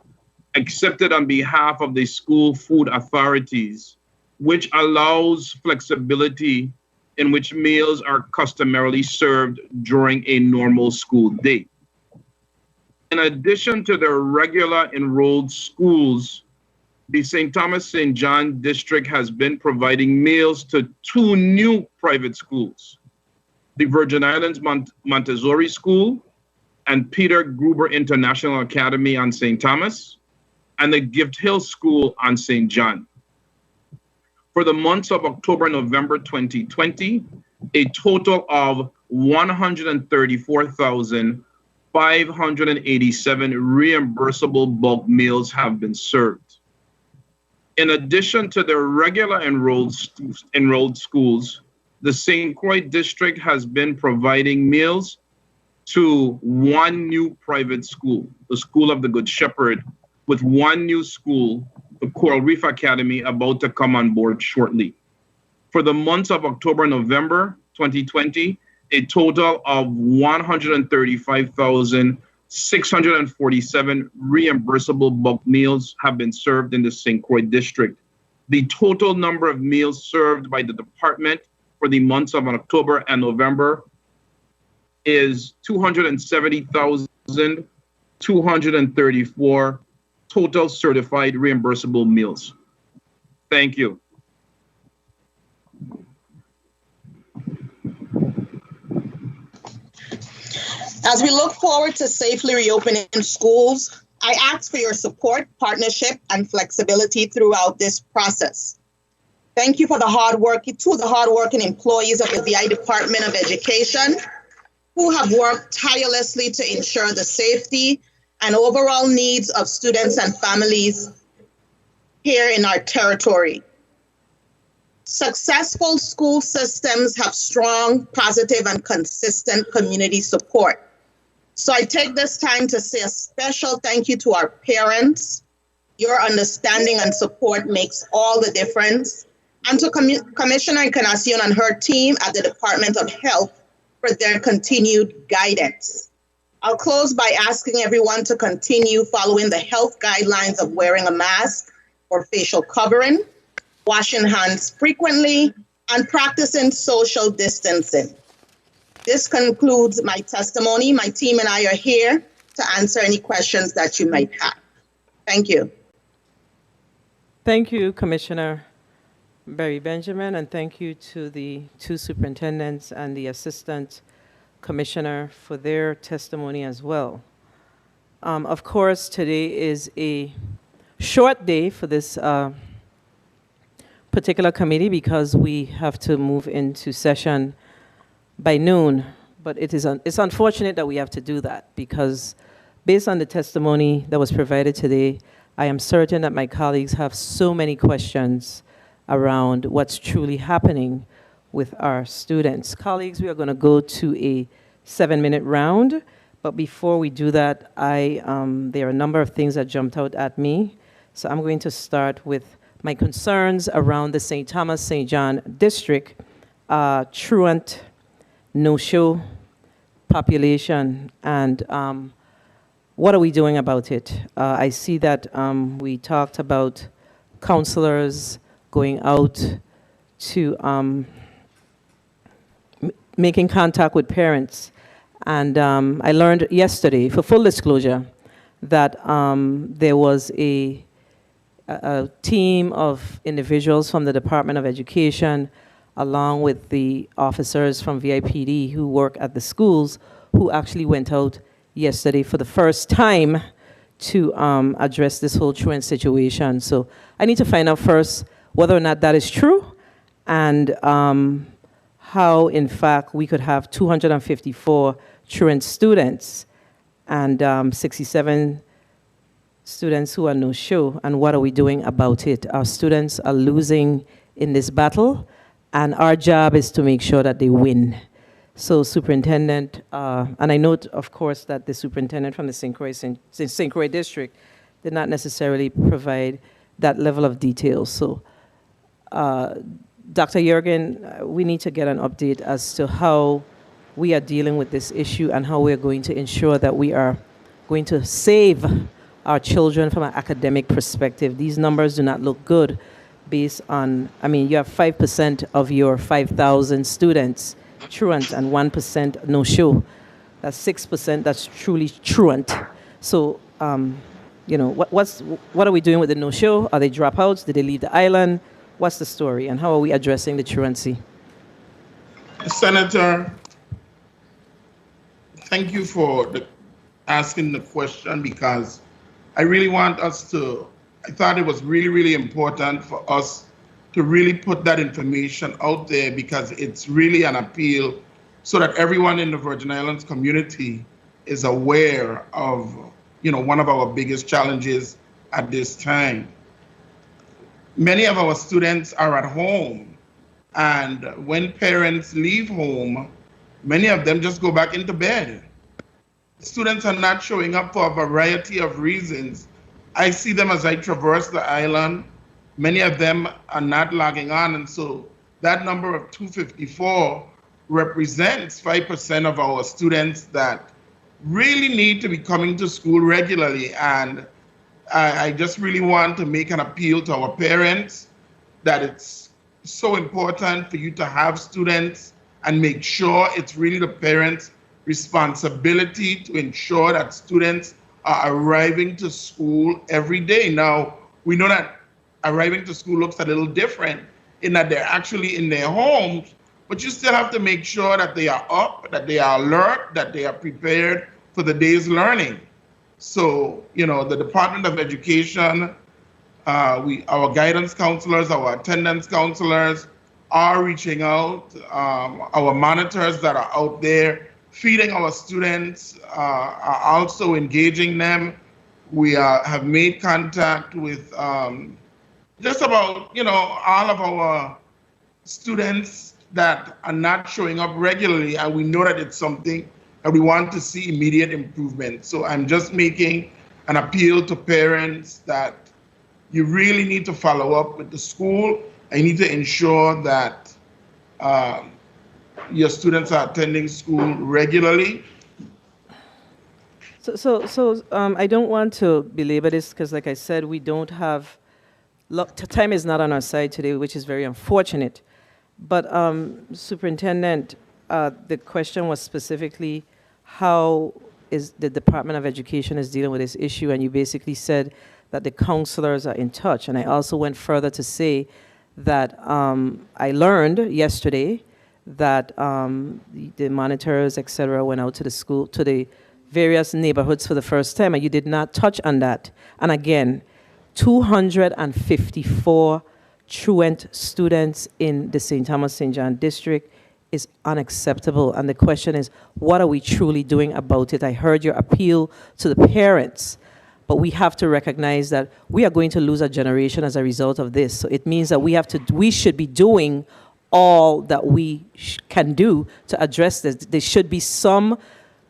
accepted on behalf of the school food authorities, which allows flexibility in which meals are customarily served during a normal school day. In addition to the regular enrolled schools, the St. Thomas St. John District has been providing meals to 2 new private schools, the Virgin Islands Montessori School and Peter Gruber International Academy on St. Thomas, and the Gift Hill School on St. John. For the months of October and November 2020, a total of 134,500 587 reimbursable bulk meals have been served. In addition to the regular enrolled schools, the St. Croix district has been providing meals to one new private school, the School of the Good Shepherd, with one new school, the Coral Reef Academy, about to come on board shortly. For the months of October and November 2020, a total of 135,647 reimbursable bulk meals have been served in the St. Croix district. The total number of meals served by the department for the months of October and November is 270,234 total certified reimbursable meals. Thank you. As we look forward to safely reopening schools, I ask for your support, partnership, and flexibility throughout this process. Thank you to the hardworking employees of the VI Department of Education who have worked tirelessly to ensure the safety and overall needs of students and families here in our territory. Successful school systems have strong, positive, and consistent community support. So I take this time to say a special thank you to our parents. Your understanding and support makes all the difference. And to Commissioner Encarnacion and her team at the Department of Health for their continued guidance. I'll close by asking everyone to continue following the health guidelines of wearing a mask or facial covering, washing hands frequently, and practicing social distancing. This concludes my testimony. My team and I are here to answer any questions that you might have. Thank you. Thank you, Commissioner Barry Benjamin, and thank you to the two superintendents and the assistant commissioner for their testimony as well. Of course, today is a short day for this particular committee because we have to move into session by noon, but it's unfortunate that we have to do that because based on the testimony that was provided today, I am certain that my colleagues have so many questions around what's truly happening with our students. Colleagues, we are going to go to a 7-minute round, but before we do that, there are a number of things that jumped out at me. So I'm going to start with my concerns around the St. Thomas St. John district, truant no-show population, and what are we doing about it? I see that we talked about counselors going out to making contact with parents. And I learned yesterday, for full disclosure, that there was a team of individuals from the Department of Education along with the officers from VIPD who work at the schools who actually went out yesterday for the first time to address this whole truant situation. So I need to find out first whether or not that is true and how, in fact, we could have 254 truant students and 67 students who are no-show, and what are we doing about it? Our students are losing in this battle, and our job is to make sure that they win. So Superintendent, and I note, of course, that the superintendent from the St. Croix district did not necessarily provide that level of detail. So Dr. Yergin, we need to get an update as to how we are dealing with this issue and how we're going to ensure that we are going to save our children from an academic perspective. These numbers do not look good based on, I mean, you have 5% of your 5,000 students truant and 1% no-show. That's 6% that's truly truant. So, you know, what are we doing with the no-show? Are they dropouts? Did they leave the island? What's the story? And how are we addressing the truancy? Senator, thank you for asking the question because I really want us to, I thought it was really, really important for us to really put that information out there because it's really an appeal so that everyone in the Virgin Islands community is aware of, one of our biggest challenges at this time. Many of our students are at home, and when parents leave home, many of them just go back into bed. Students are not showing up for a variety of reasons. I see them as I traverse the island. Many of them are not logging on, and so that number of 254 represents 5% of our students that really need to be coming to school regularly. And I just really want to make an appeal to our parents that it's so important for you to have students and make sure it's really the parents' responsibility to ensure that students are arriving to school every day. Now, we know that arriving to school looks a little different in that they're actually in their homes, but you still have to make sure that they are up, that they are alert, that they are prepared for the day's learning. So, the Department of Education, our guidance counselors, our attendance counselors are reaching out. Our monitors that are out there feeding our students are also engaging them. We have made contact with just about, all of our students that are not showing up regularly, and we know that it's something that we want to see immediate improvement. So I'm just making an appeal to parents that you really need to follow up with the school, and you need to ensure that your students are attending school regularly. So I don't want to belabor this because, like I said, we don't have, time is not on our side today, which is very unfortunate. But Superintendent, the question was specifically how is the Department of Education is dealing with this issue, and you basically said that the counselors are in touch. And I also went further to say that I learned yesterday that the monitors, et cetera, went out to the school, to the various neighborhoods for the first time, and you did not touch on that. And again, 254 truant students in the St. Thomas St. John district is unacceptable. And the question is, what are we truly doing about it? I heard your appeal to the parents, but we have to recognize that we are going to lose a generation as a result of this. So it means that we should be doing all that we can do to address this. There should be some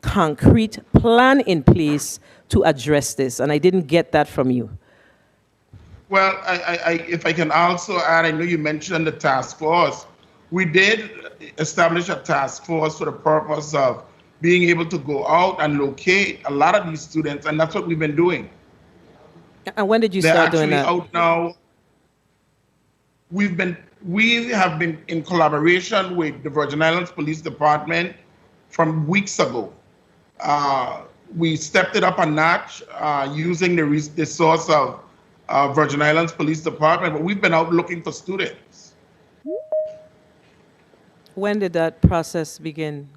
concrete plan in place to address this, and I didn't get that from you. Well, if I can also add, I know you mentioned the task force. We did establish a task force for the purpose of being able to go out and locate a lot of these students, and that's what we've been doing. And when did you start doing that? They're actually out now. We have been in collaboration with the Virgin Islands Police Department from weeks ago. We stepped it up a notch using the resource of Virgin Islands Police Department, but we've been out looking for students. When did that process begin,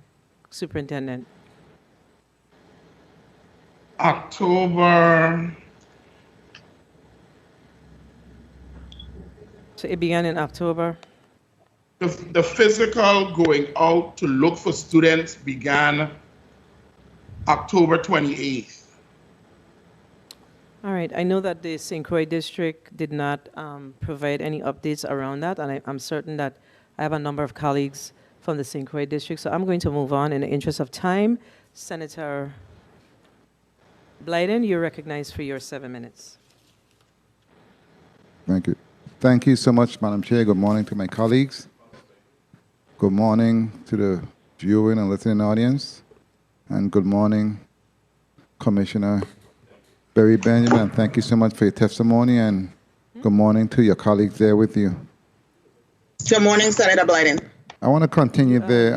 Superintendent? October. So it began in October? The physical going out to look for students began October 28th. All right. I know that the St. Croix district did not provide any updates around that, and I'm certain that I have a number of colleagues from the St. Croix district, so I'm going to move on in the interest of time. Senator Blyden, you're recognized for your 7 minutes. Thank you. Thank you so much, Madam Chair. Good morning to my colleagues. Good morning to the viewing and listening audience. And good morning, Commissioner Berry Benjamin. And thank you so much for your testimony. And good morning to your colleagues there with you. Good morning, Senator Blyden. I want to continue there.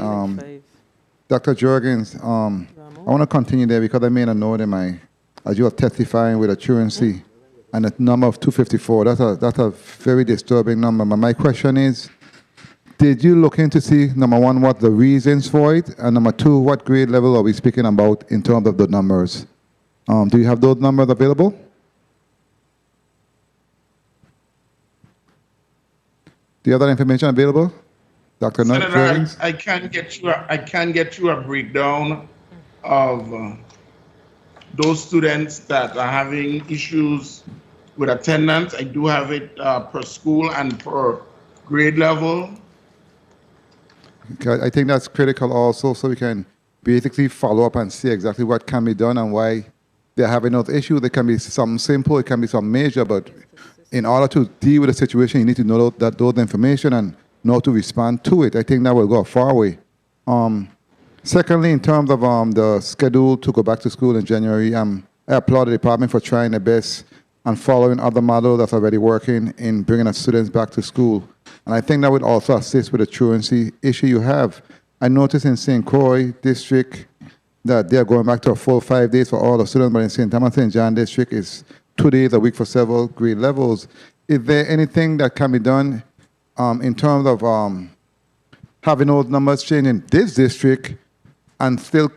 Dr. Jorgens, I want to continue there because I made a note in my, as you are testifying with a truancy, and the number of 254, that's a very disturbing number. But my question is, did you look into see, number one, what the reasons for it, and number two, what grade level are we speaking about in terms of the numbers? Do you have those numbers available? Do you have that information available, Dr. Senator, Jorgens? I can get you a breakdown of those students that are having issues with attendance. I do have it per school and per grade level. Okay, I think that's critical also, so we can basically follow up and see exactly what can be done and why they're having those issues. There can be something simple, it can be some major, but in order to deal with the situation, you need to know those information and know to respond to it. I think that will go a far way. Secondly, in terms of the schedule to go back to school in January, I applaud the department for trying their best and following other models that's already working in bringing our students back to school. And I think that would also assist with the truancy issue you have. I noticed in St. Croix district that they're going back to a full 5 days for all the students, but in St. Thomas St. John district is 2 days a week for several grade levels. Is there anything that can be done in terms of having those numbers change in this district and still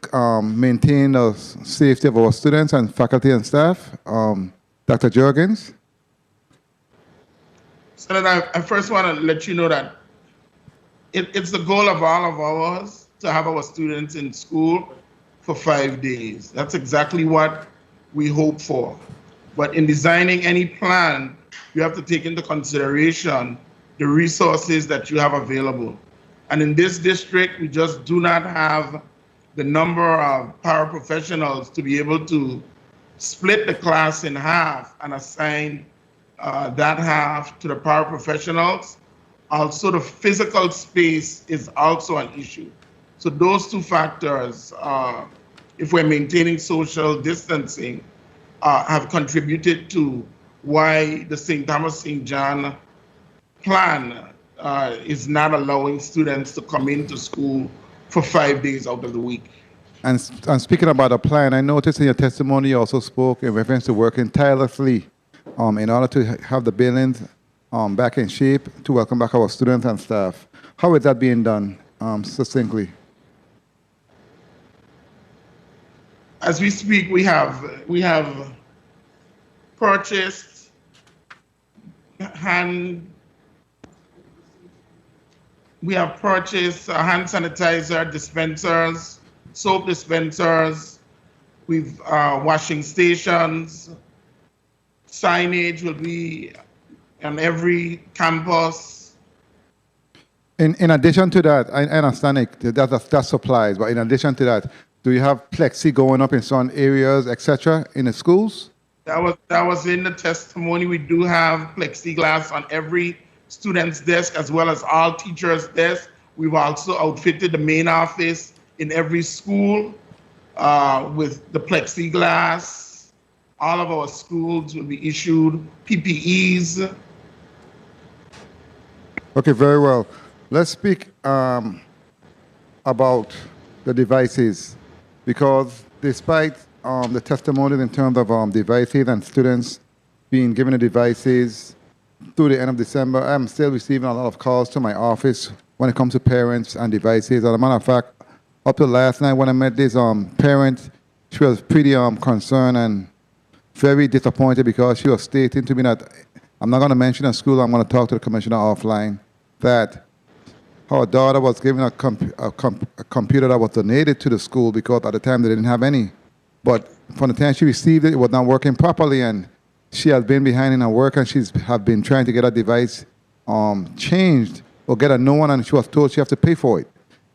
maintain the safety of our students and faculty and staff? Dr. Juergens? Senator, I first want to let you know that it's the goal of all of ours to have our students in school for 5 days. That's exactly what we hope for. But in designing any plan, you have to take into consideration the resources that you have available. And in this district, we just do not have the number of paraprofessionals to be able to split the class in half and assign that half to the paraprofessionals. Also, the physical space is also an issue. So those two factors, if we're maintaining social distancing, have contributed to why the St. Thomas St. John plan is not allowing students to come into school for 5 days out of the week. And speaking about a plan, I noticed in your testimony you also spoke in reference to working tirelessly in order to have the buildings back in shape to welcome back our students and staff. How is that being done succinctly? As we speak, we have purchased hand sanitizer dispensers, soap dispensers. We've washing stations. Signage will be on every campus. In addition to that, I understand that's supplies, but in addition to that, do you have plexi going up in some areas, etc., in the schools? That was in the testimony. We do have plexiglass on every student's desk as well as all teachers' desks. We've also outfitted the main office in every school with the plexiglass. All of our schools will be issued PPEs. Okay, very well. Let's speak about the devices, because despite the testimonies in terms of devices and students being given the devices through the end of December, I'm still receiving a lot of calls to my office when it comes to parents and devices. As a matter of fact, up to last night when I met this parent, she was pretty concerned and very disappointed because she was stating to me that, I'm not going to mention a school, I'm going to talk to the commissioner offline, that her daughter was given a computer that was donated to the school because at the time they didn't have any. But from the time she received it, it was not working properly, and she has been behind in her work, and she's have been trying to get a device changed or get a new one, and she was told she has to pay for it.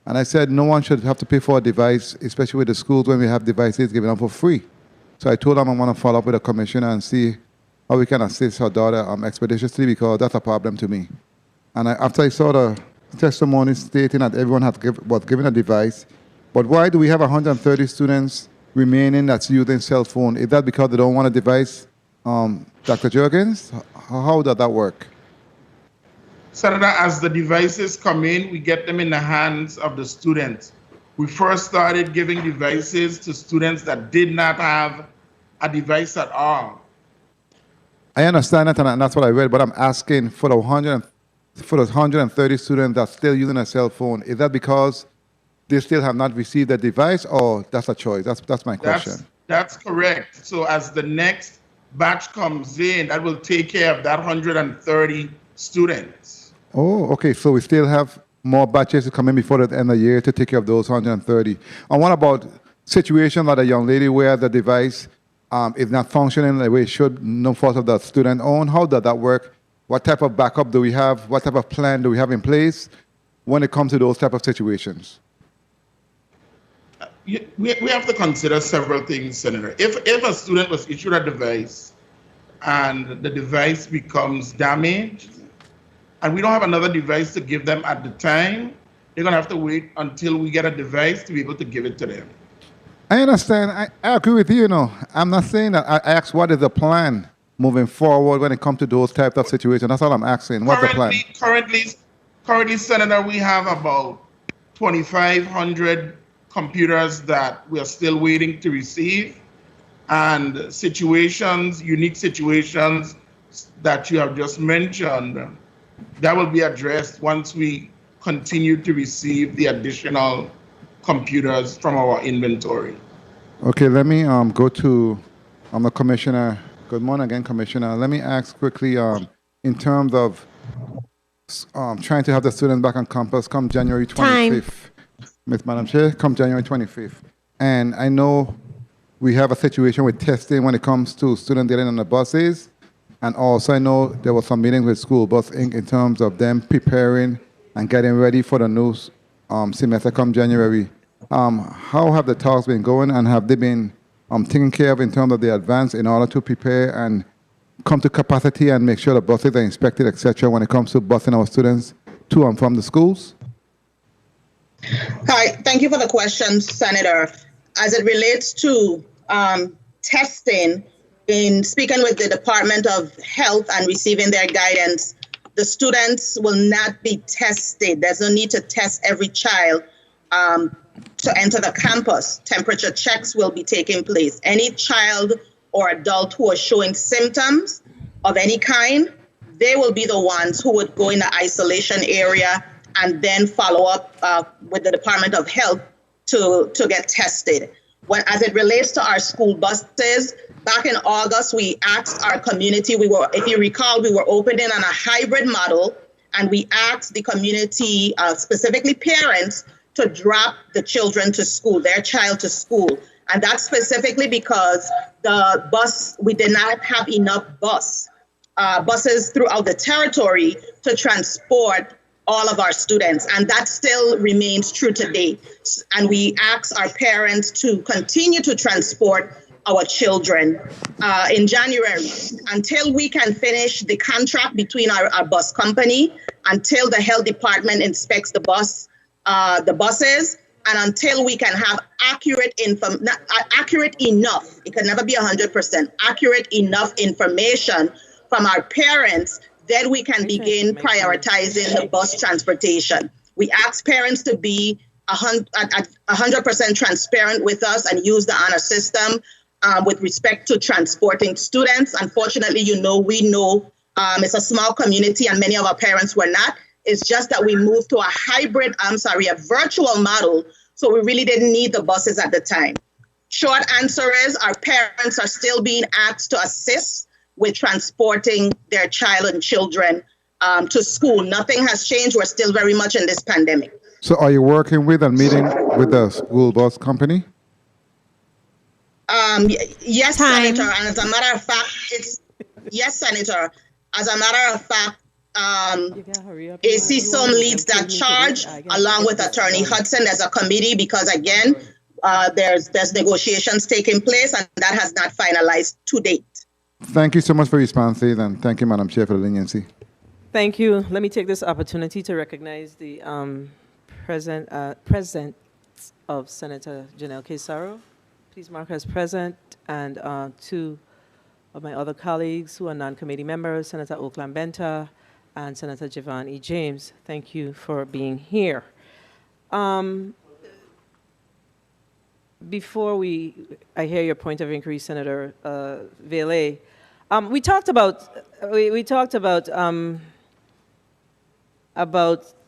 And I said no one should have to pay for a device, especially with the schools when we have devices given out for free. So I told them I want to follow up with the commissioner and see how we can assist her daughter expeditiously, because that's a problem to me. And after I saw the testimony stating that everyone was given a device, but why do we have 130 students remaining that's using cell phone? Is that because they don't want a device? Dr. Juergens, how does that work? Senator, as the devices come in, we get them in the hands of the students. We first started giving devices to students that did not have a device at all. I understand that, and that's what I read, but I'm asking for the 130 students that's still using a cell phone. Is that because they still have not received a device, or that's a choice? That's my question. That's correct. So as the next batch comes in, that will take care of that 130 students. Oh, okay. So we still have more batches to come in before the end of the year to take care of those 130. And what about situation that a young lady wears the device is not functioning the way it should, no fault of the student own? How does that work? What type of backup do we have? What type of plan do we have in place when it comes to those type of situations? We have to consider several things, Senator. If a student was issued a device and the device becomes damaged, and we don't have another device to give them at the time, they're going to have to wait until we get a device to be able to give it to them. I understand. I agree with you. I'm not saying that. I asked what is the plan moving forward when it comes to those types of situations. That's all I'm asking. What's the plan? Currently, Senator, we have about 2,500 computers that we are still waiting to receive, and situations, unique situations that you have just mentioned, that will be addressed once we continue to receive the additional computers from our inventory. Okay, let me go to the Commissioner. Good morning again, Commissioner. Let me ask quickly in terms of trying to have the students back on campus come January 25th. Madam Chair, come January 25th. And I know we have a situation with testing when it comes to students getting on the buses. And also I know there was some meetings with School Bus Inc. in terms of them preparing and getting ready for the new semester come January. How have the talks been going, and have they been taken care of in terms of the advance in order to prepare and come to capacity and make sure the buses are inspected, etc., when it comes to busing our students to and from the schools? Hi, thank you for the question, Senator. As it relates to testing, in speaking with the Department of Health and receiving their guidance, the students will not be tested. There's no need to test every child to enter the campus. Temperature checks will be taking place. Any child or adult who are showing symptoms of any kind, they will be the ones who would go in the isolation area and then follow up with the Department of Health to get tested. As it relates to our school buses, back in August, we asked our community, if you recall, we were opening on a hybrid model, and we asked the community, specifically parents, to drop the children to school, their child to school. And that's specifically because we did not have enough buses throughout the territory to transport all of our students. And that still remains true today. And we ask our parents to continue to transport our children in January until we can finish the contract between our bus company, until the health department inspects the buses, and until we can have accurate enough, it can never be 100%, accurate enough information from our parents, then we can begin prioritizing the bus transportation. We ask parents to be 100% transparent with us and use the honor system with respect to transporting students. Unfortunately, we know it's a small community and many of our parents were not. It's just that we moved to a virtual model. So we really didn't need the buses at the time. Short answer is our parents are still being asked to assist with transporting their child and children to school. Nothing has changed. We're still very much in this pandemic. So are you working with and meeting with the school bus company? Yes, Senator. And as a matter of fact, yes, Senator. As a matter of fact, AC Som leads that charge along with Attorney Hudson as a committee because, again, there's negotiations taking place and that has not finalized to date. Thank you so much for your responses, and thank you, Madam Chair, for the leniency. Thank you. Let me take this opportunity to recognize the presence of Senator Janelle Quesaro. Please mark her as present, and two of my other colleagues who are non-committee members, Senator Oakland Benta and Senator Javon E. James. Thank you for being here. Before I hear your point of inquiry, Senator Vele, we talked about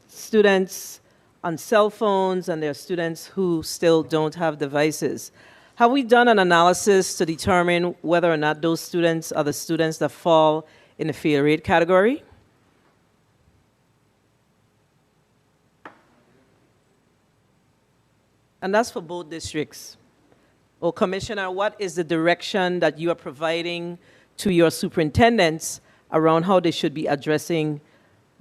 students on cell phones, and there are students who still don't have devices. Have we done an analysis to determine whether or not those students are the students that fall in the fail rate category? And that's for both districts. or Commissioner, what is the direction that you are providing to your superintendents around how they should be addressing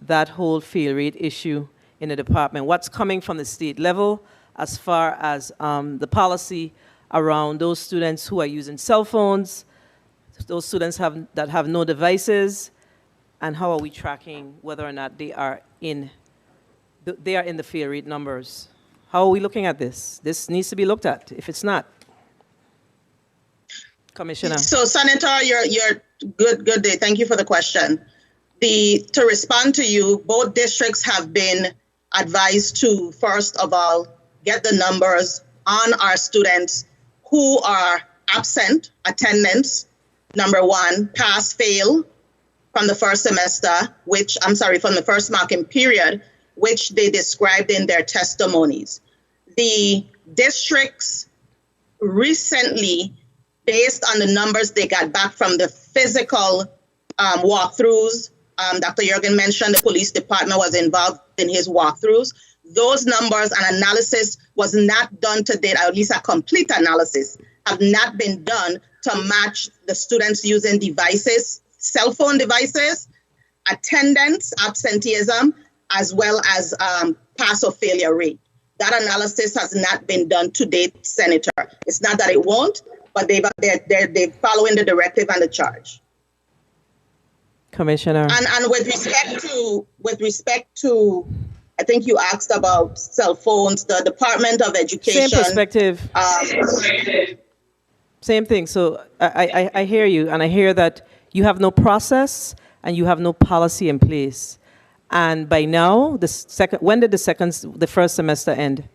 that whole fail rate issue in the department? What's coming from the state level as far as the policy around those students who are using cell phones, those students that have no devices, and how are we tracking whether or not they are in the fail rate numbers? How are we looking at this? This needs to be looked at if it's not. Commissioner. So, Senator, you're good day. Thank you for the question. To respond to you, both districts have been advised to, first of all, get the numbers on our students who are absent attendance, number one, pass, fail from the first semester, from the first marking period, which they described in their testimonies. The districts recently, based on the numbers they got back from the physical walkthroughs, Dr. Jurgen mentioned the police department was involved in his walkthroughs. Those numbers and analysis was not done to date, or at least a complete analysis have not been done to match the students using devices, cell phone devices, attendance, absenteeism, as well as pass or failure rate. That analysis has not been done to date, Senator. It's not that it won't, but they're following the directive and the charge. Commissioner. And with respect to, I think you asked about cell phones, the Department of Education. Same perspective. Same thing. So I hear you, and I hear that you have no process and you have no policy in place. And by now, when did the first semester end?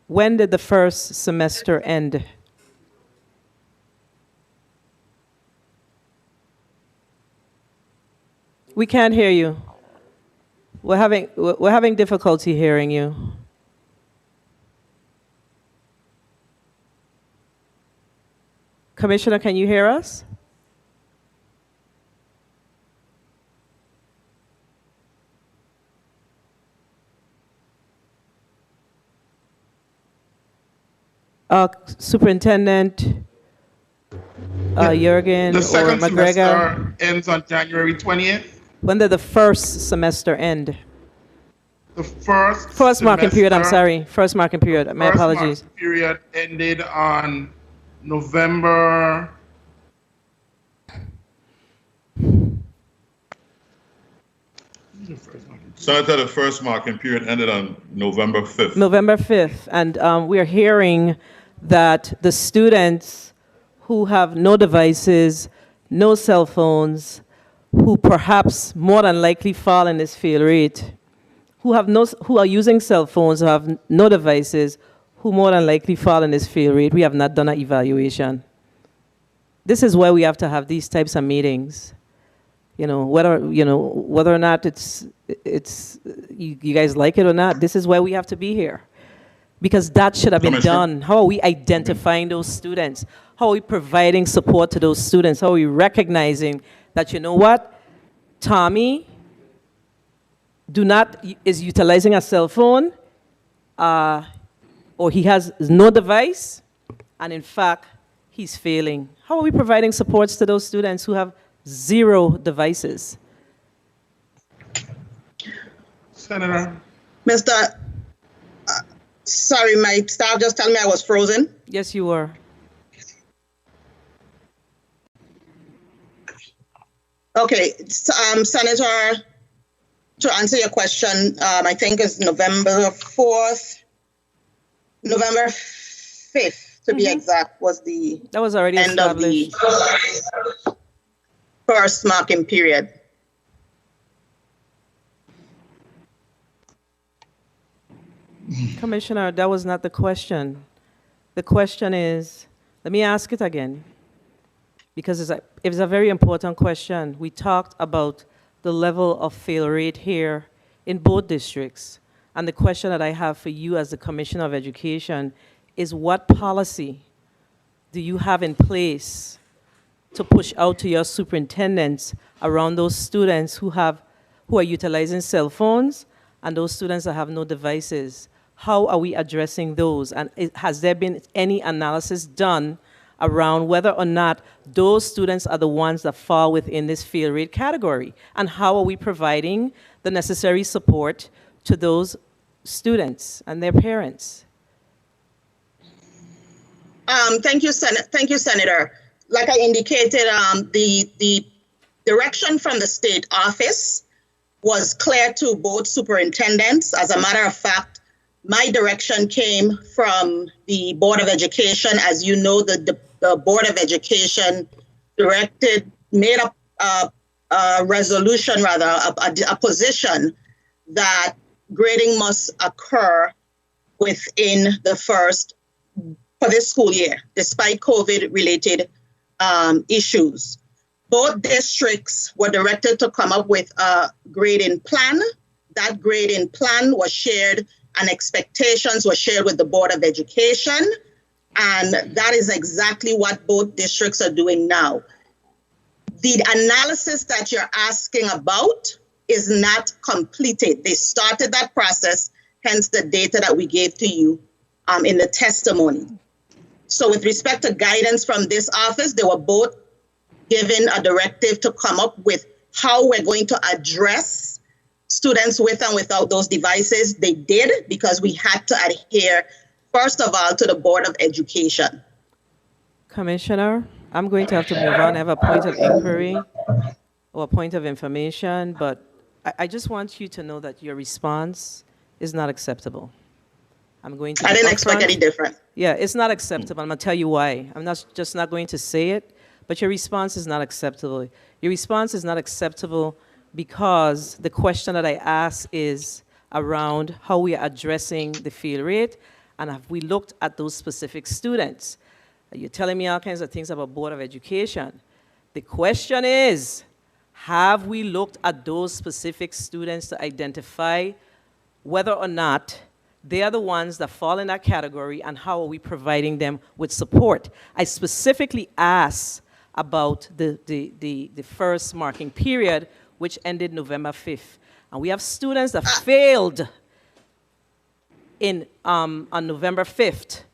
When did the first semester end? We can't hear you. We're having difficulty hearing you. Commissioner, can you hear us? Superintendent Jurgen The or second McGregor. semester ends on January 20th. When did the first semester end? The first Marking period, I'm semester- sorry. First marking period. My First apologies. marking period ended on November. Senator, the first marking period ended on November 5th. November 5th. And we are hearing that the students who have no devices, no cell phones, who perhaps more than likely fall in this fail rate, who are using cell phones, who have no devices, who more than likely fall in this fail rate, we have not done an evaluation. This is why we have to have these types of meetings. Whether or not it's you guys like it or not, this is why we have to be here. Because that should have been done. How are we identifying those students? How are we providing support to those students? How are we recognizing that, you know what, Tommy is utilizing a cell phone, or he has no device, and in fact, he's failing. How are we providing supports to those students who have 0 devices? Senator. Mr. Sorry, my staff just told me I was frozen. Yes, you were. Okay, Senator, to answer your question, I think it's November 4th, November 5th, to be exact, was the that was already end established. of the first marking period. Commissioner, that was not the question. The question is, let me ask it again, because it's a very important question. We talked about the level of fail rate here in both districts. And the question that I have for you as the Commissioner of Education is, what policy do you have in place to push out to your superintendents around those students who are utilizing cell phones and those students that have no devices, how are we addressing those? And has there been any analysis done around whether or not those students are the ones that fall within this fail rate category? And how are we providing the necessary support to those students and their parents? Thank you, Senator. Like I indicated, the direction from the state office was clear to both superintendents. As a matter of fact, my direction came from the Board of Education. As you know, the Board of Education made a resolution, rather, a position that grading must occur within the first, for this school year, despite COVID-related issues. Both districts were directed to come up with a grading plan. That grading plan was shared and expectations were shared with the Board of Education. And that is exactly what both districts are doing now. The analysis that you're asking about is not completed. They started that process, hence the data that we gave to you in the testimony. So with respect to guidance from this office, they were both given a directive to come up with how we're going to address students with and without those devices. They did, because we had to adhere, first of all, to the Board of Education. Commissioner, I'm going to have to move on. I have a point of inquiry or a point of information, but I just want you to know that your response is not acceptable. I'm going to. I didn't expect any different. Yeah, it's not acceptable. I'm going to tell you why. I'm not just not going to say it, but your response is not acceptable. Your response is not acceptable because the question that I asked is around how we are addressing the fail rate, and have we looked at those specific students? You're telling me all kinds of things about Board of Education. The question is, have we looked at those specific students to identify whether or not they are the ones that fall in that category, and how are we providing them with support? I specifically asked about the first marking period, which ended November 5th. And we have students that failed on November 5th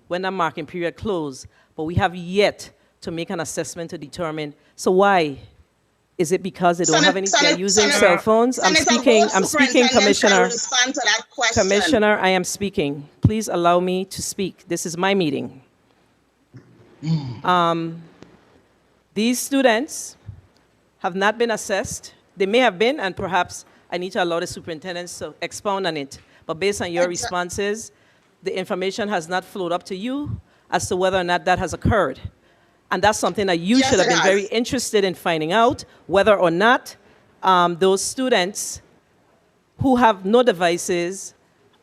when that marking period closed, but we have yet to make an assessment to determine, so why? Is it because they don't have any, they're using cell phones? I'm speaking, Commissioner. Commissioner, I am speaking. Please allow me to speak. This is my meeting. These students have not been assessed. They may have been, and perhaps I need to allow the superintendents to expound on it. But based on your responses, the information has not flowed up to you as to whether or not that has occurred. And that's something that you should have been very interested in finding out, whether or not those students who have no devices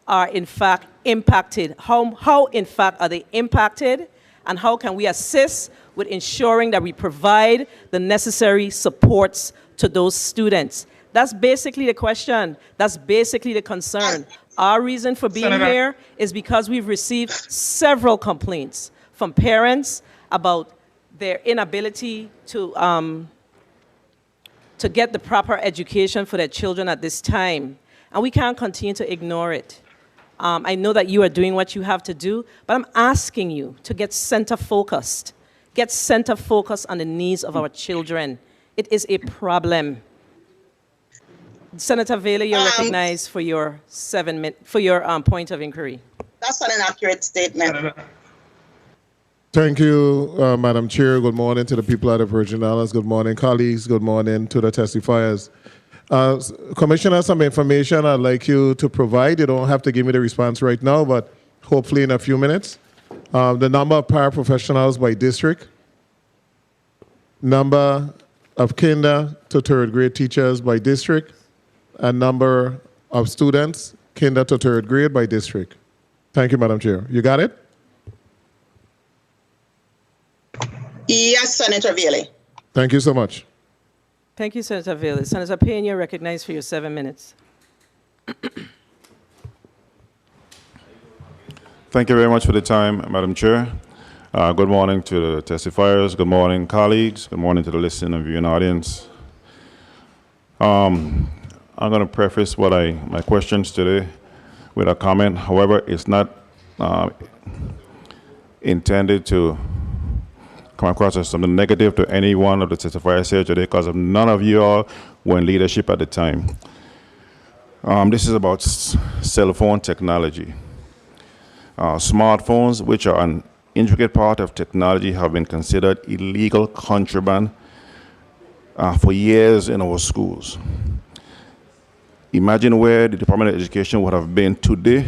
are in fact impacted. How in fact are they impacted, and how can we assist with ensuring that we provide the necessary supports to those students? That's basically the question. That's basically the concern. Our reason for being here is because we've received several complaints from parents about their inability to get the proper education for their children at this time. And we can't continue to ignore it. I know that you are doing what you have to do, but I'm asking you to get center-focused. Get center-focused on the needs of our children. It is a problem. Senator Vela, you're recognized for your point of inquiry. That's not an accurate statement. Thank you, Madam Chair. Good morning to the people of the Virgin Islands. Good morning, colleagues. Good morning to the testifiers. Commissioner, some information I'd like you to provide. You don't have to give me the response right now, but hopefully in a few minutes. The number of paraprofessionals by district, number of kinder to third grade teachers by district, and number of students, kinder to third grade by district. Thank you, Madam Chair. You got it? Yes, Senator Veely. Thank you so much. Thank you, Senator Veely. Senator Payne, you're recognized for your 7 minutes. Thank you very much for the time, Madam Chair. Good morning to the testifiers. Good morning, colleagues. Good morning to the listening and viewing audience. I'm going to preface my questions today with a comment. However, it's not intended to come across as something negative to any one of the testifiers here today, because none of you all were in leadership at the time. This is about cell phone technology. Smartphones, which are an intricate part of technology, have been considered illegal contraband for years in our schools. Imagine where the Department of Education would have been today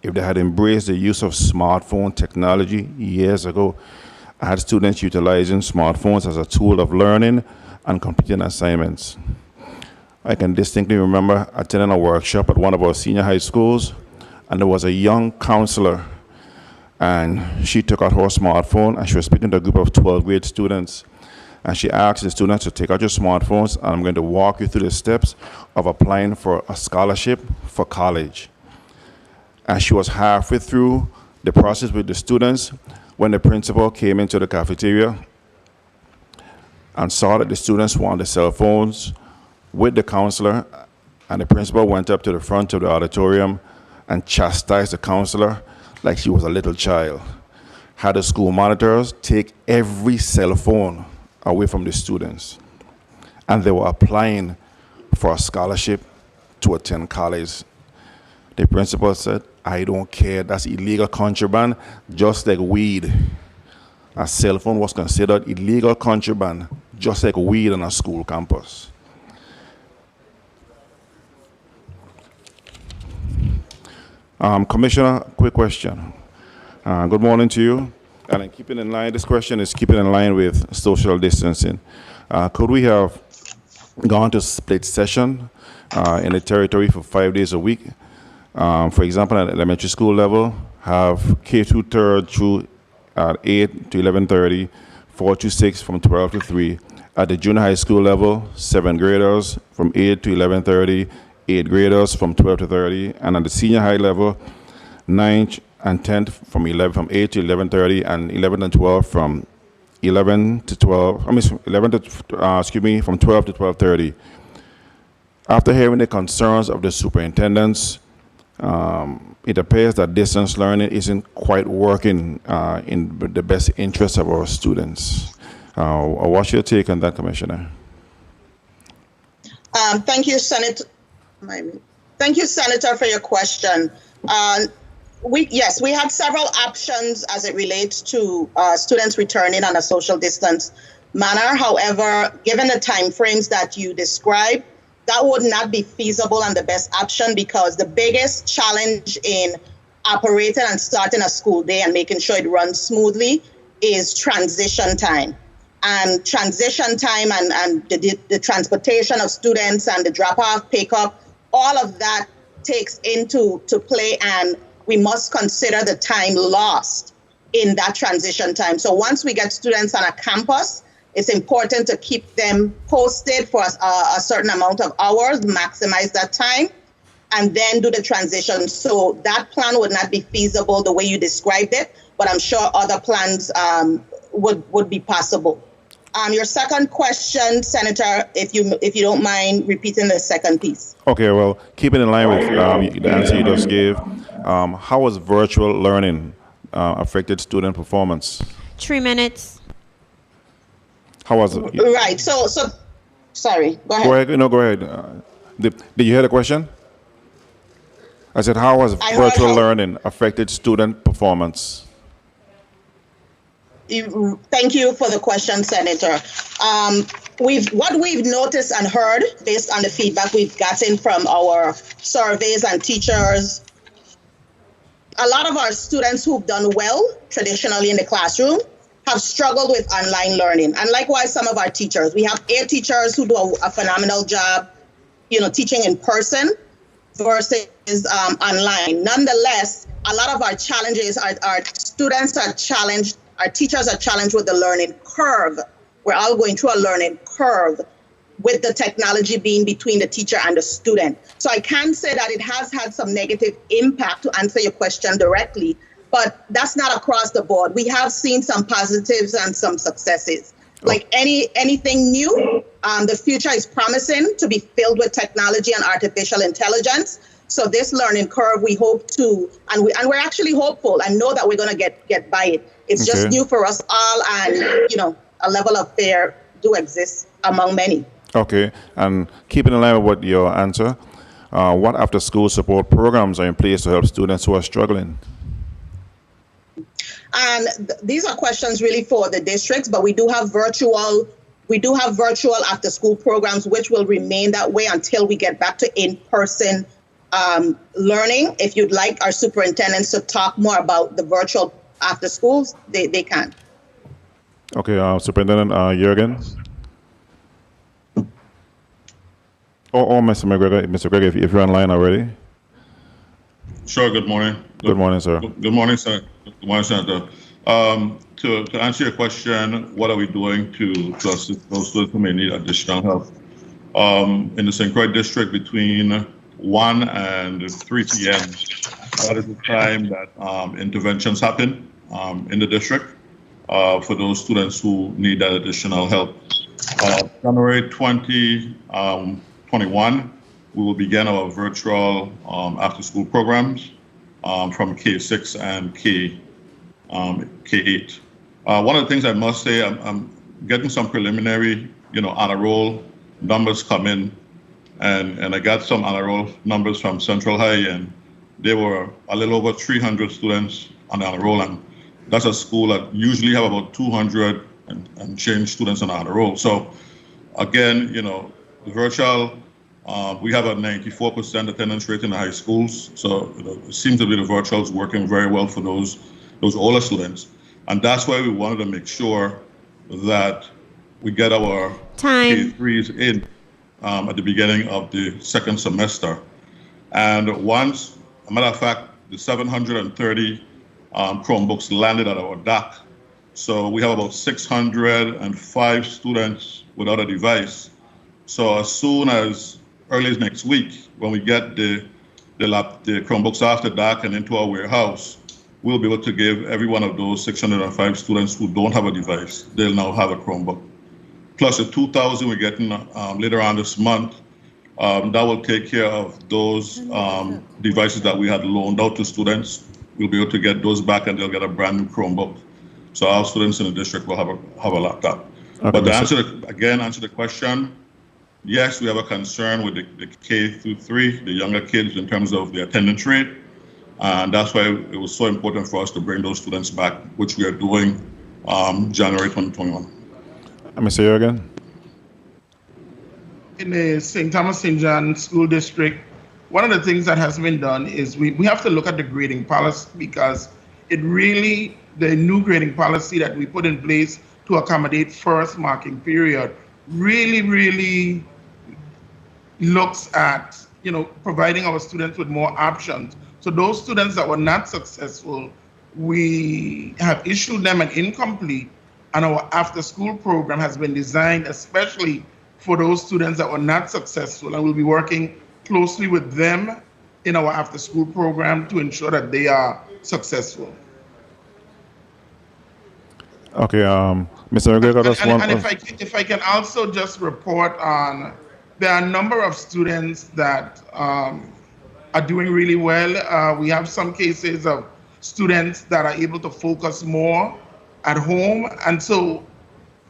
if they had embraced the use of smartphone technology years ago. I had students utilizing smartphones as a tool of learning and completing assignments. I can distinctly remember attending a workshop at one of our senior high schools, and there was a young counselor, and she took out her smartphone and she was speaking to a group of 12th grade students. And she asked the students to take out your smartphones, and I'm going to walk you through the steps of applying for a scholarship for college. And she was halfway through the process with the students when the principal came into the cafeteria and saw that the students were on the cell phones with the counselor, and the principal went up to the front of the auditorium and chastised the counselor like she was a little child. Had the school monitors take every cell phone away from the students, and they were applying for a scholarship to attend college. The principal said, "I don't care, that's illegal contraband, just like weed." A cell phone was considered illegal contraband, just like weed on a school campus. Commissioner, quick question. Good morning to you. And in keeping in line, this question is keeping in line with social distancing. Could we have gone to split session in the territory for 5 days a week? For example, at elementary school level, have K-2 3rd through 8 to 11:30, 4 to 6 from 12 to 3. At the junior high school level, 7th graders from 8 to 11:30, 8th graders from 12 to 30, and at the senior high level, 9th and 10th from 8 to 11:30, and 11 and 12 from 11 to 12. From 12 to 12:30. After hearing the concerns of the superintendents, it appears that distance learning isn't quite working in the best interest of our students. What's your take on that, Commissioner? Thank you, Senator. Thank you, Senator, for your question. We had several options as it relates to students returning on a social distance manner. However, given the timeframes that you described, that would not be feasible and the best option, because the biggest challenge in operating and starting a school day and making sure it runs smoothly is transition time. And transition time and the transportation of students and the drop-off, pick-up, all of that takes into play, and we must consider the time lost in that transition time. So once we get students on a campus, it's important to keep them posted for a certain amount of hours, maximize that time, and then do the transition. So that plan would not be feasible the way you described it, but I'm sure other plans would be possible. Your second question, Senator, if you don't mind repeating the second piece. Okay, well, keeping in line with the answer you just gave, how has virtual learning affected student performance? 3 minutes. How was it? Right. So sorry. Go ahead. Go ahead. No, go ahead. Did you hear the question? I said, how has virtual learning affected student performance? Thank you for the question, Senator. What we've noticed and heard based on the feedback we've gotten from our surveys and teachers, a lot of our students who've done well traditionally in the classroom have struggled with online learning. And likewise, some of our teachers. We have 8 teachers who do a phenomenal job, teaching in person versus online. Nonetheless, a lot of our challenges, our students are challenged, our teachers are challenged with the learning curve. We're all going through a learning curve with the technology being between the teacher and the student. So I can say that it has had some negative impact, to answer your question directly, but that's not across the board. We have seen some positives and some successes. Like anything new, the future is promising to be filled with technology and artificial intelligence. So this learning curve, we hope to, and we're actually hopeful and know that we're going to get by it. It's just new for us all, and a level of fear do exist among many. Okay, and keeping in line with what your answer, what after-school support programs are in place to help students who are struggling? And these are questions really for the districts, but we do have virtual after-school programs, which will remain that way until we get back to in-person learning. If you'd like our superintendents to talk more about the virtual after schools, they can. Okay, Superintendent Jurgen. Or Mr. McGregor, if you're online already. Sure, good morning. Good morning, sir. Good morning, sir. Good morning, Senator. To answer your question, what are we doing to assist those students who may need additional help? In the St. Croix district, between 1 and 3 p.m., that is the time that interventions happen in the district for those students who need that additional help. January 2021, we will begin our virtual after-school programs from K6 and K8. One of the things I must say, I'm getting some preliminary, honor roll numbers come in, and I got some honor roll numbers from Central High, and they were a little over 300 students on the honor roll, and that's a school that usually have about 200 and change students on the honor roll. So again, the virtual, we have a 94% attendance rate in the high schools. So it seems to be the virtual is working very well for those older students. And that's why we wanted to make sure that we get our K3s in at the beginning of the second semester. And once, a matter of fact, the 730 Chromebooks landed at our dock. So we have about 605 students without a device. So as soon as early as next week, when we get the Chromebooks off the dock and into our warehouse, we'll be able to give every one of those 605 students who don't have a device, they'll now have a Chromebook. Plus the 2,000 we're getting later on this month, that will take care of those devices that we had loaned out to students. We'll be able to get those back, and they'll get a brand new Chromebook. So our students in the district will have a laptop. Okay, but to answer the question, yes, we have a concern with the K through 3, the younger kids, in terms of the attendance rate. And that's why it was so important for us to bring those students back, which we are doing January 2021. Mr. Jurgen? In the St. Thomas St. John School District, one of the things that has been done is we have to look at the grading policy, because the new grading policy that we put in place to accommodate first marking period really looks at providing our students with more options. So those students that were not successful, we have issued them an incomplete, and our after-school program has been designed especially for those students that were not successful, and we'll be working closely with them in our after-school program to ensure that they are successful. Okay, Mr. McGregor, that's one. And if I can also just report on, there are a number of students that are doing really well. We have some cases of students that are able to focus more at home, and so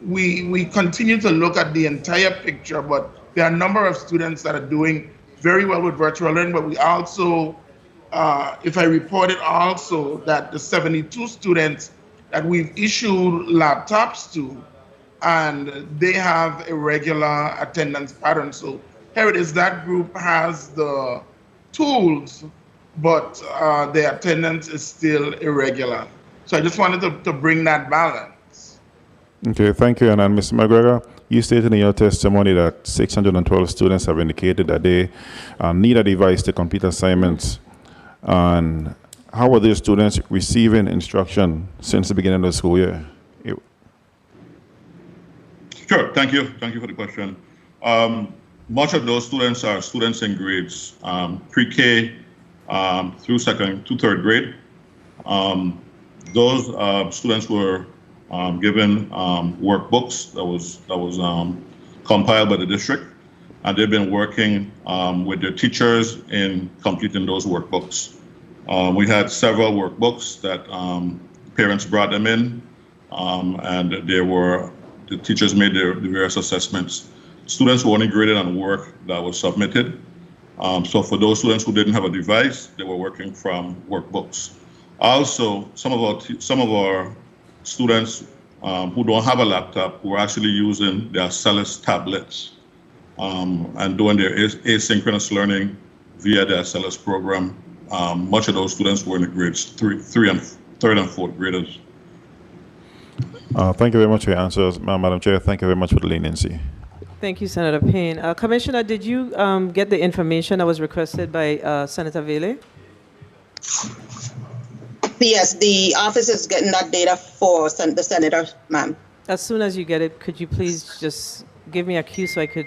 we continue to look at the entire picture, but there are a number of students that are doing very well with virtual learning. But we also, if I reported also that the 72 students that we've issued laptops to, and they have a regular attendance pattern. So here it is, that group has the tools, but their attendance is still irregular. So I just wanted to bring that balance. Okay, thank you. And Mr. McGregor, you stated in your testimony that 612 students have indicated that they need a device to complete assignments. And how are these students receiving instruction since the beginning of the school year? Sure, thank you. Thank you for the question. Much of those students are students in grades pre-K through third grade. Those students were given workbooks that was compiled by the district, and they've been working with their teachers in completing those workbooks. We had several workbooks that parents brought them in, and the teachers made the various assessments. Students were only graded on work that was submitted. So for those students who didn't have a device, they were working from workbooks. Also, some of our students who don't have a laptop were actually using their Acellus tablets and doing their asynchronous learning via the Acellus program. Much of those students were in the grades third and fourth graders. Thank you very much for your answers, Madam Chair. Thank you very much for the leniency. Thank you, Senator Payne. Commissioner, did you get the information that was requested by Senator Vele? Yes, the office is getting that data for the senator, ma'am. As soon as you get it, could you please just give me a cue so we could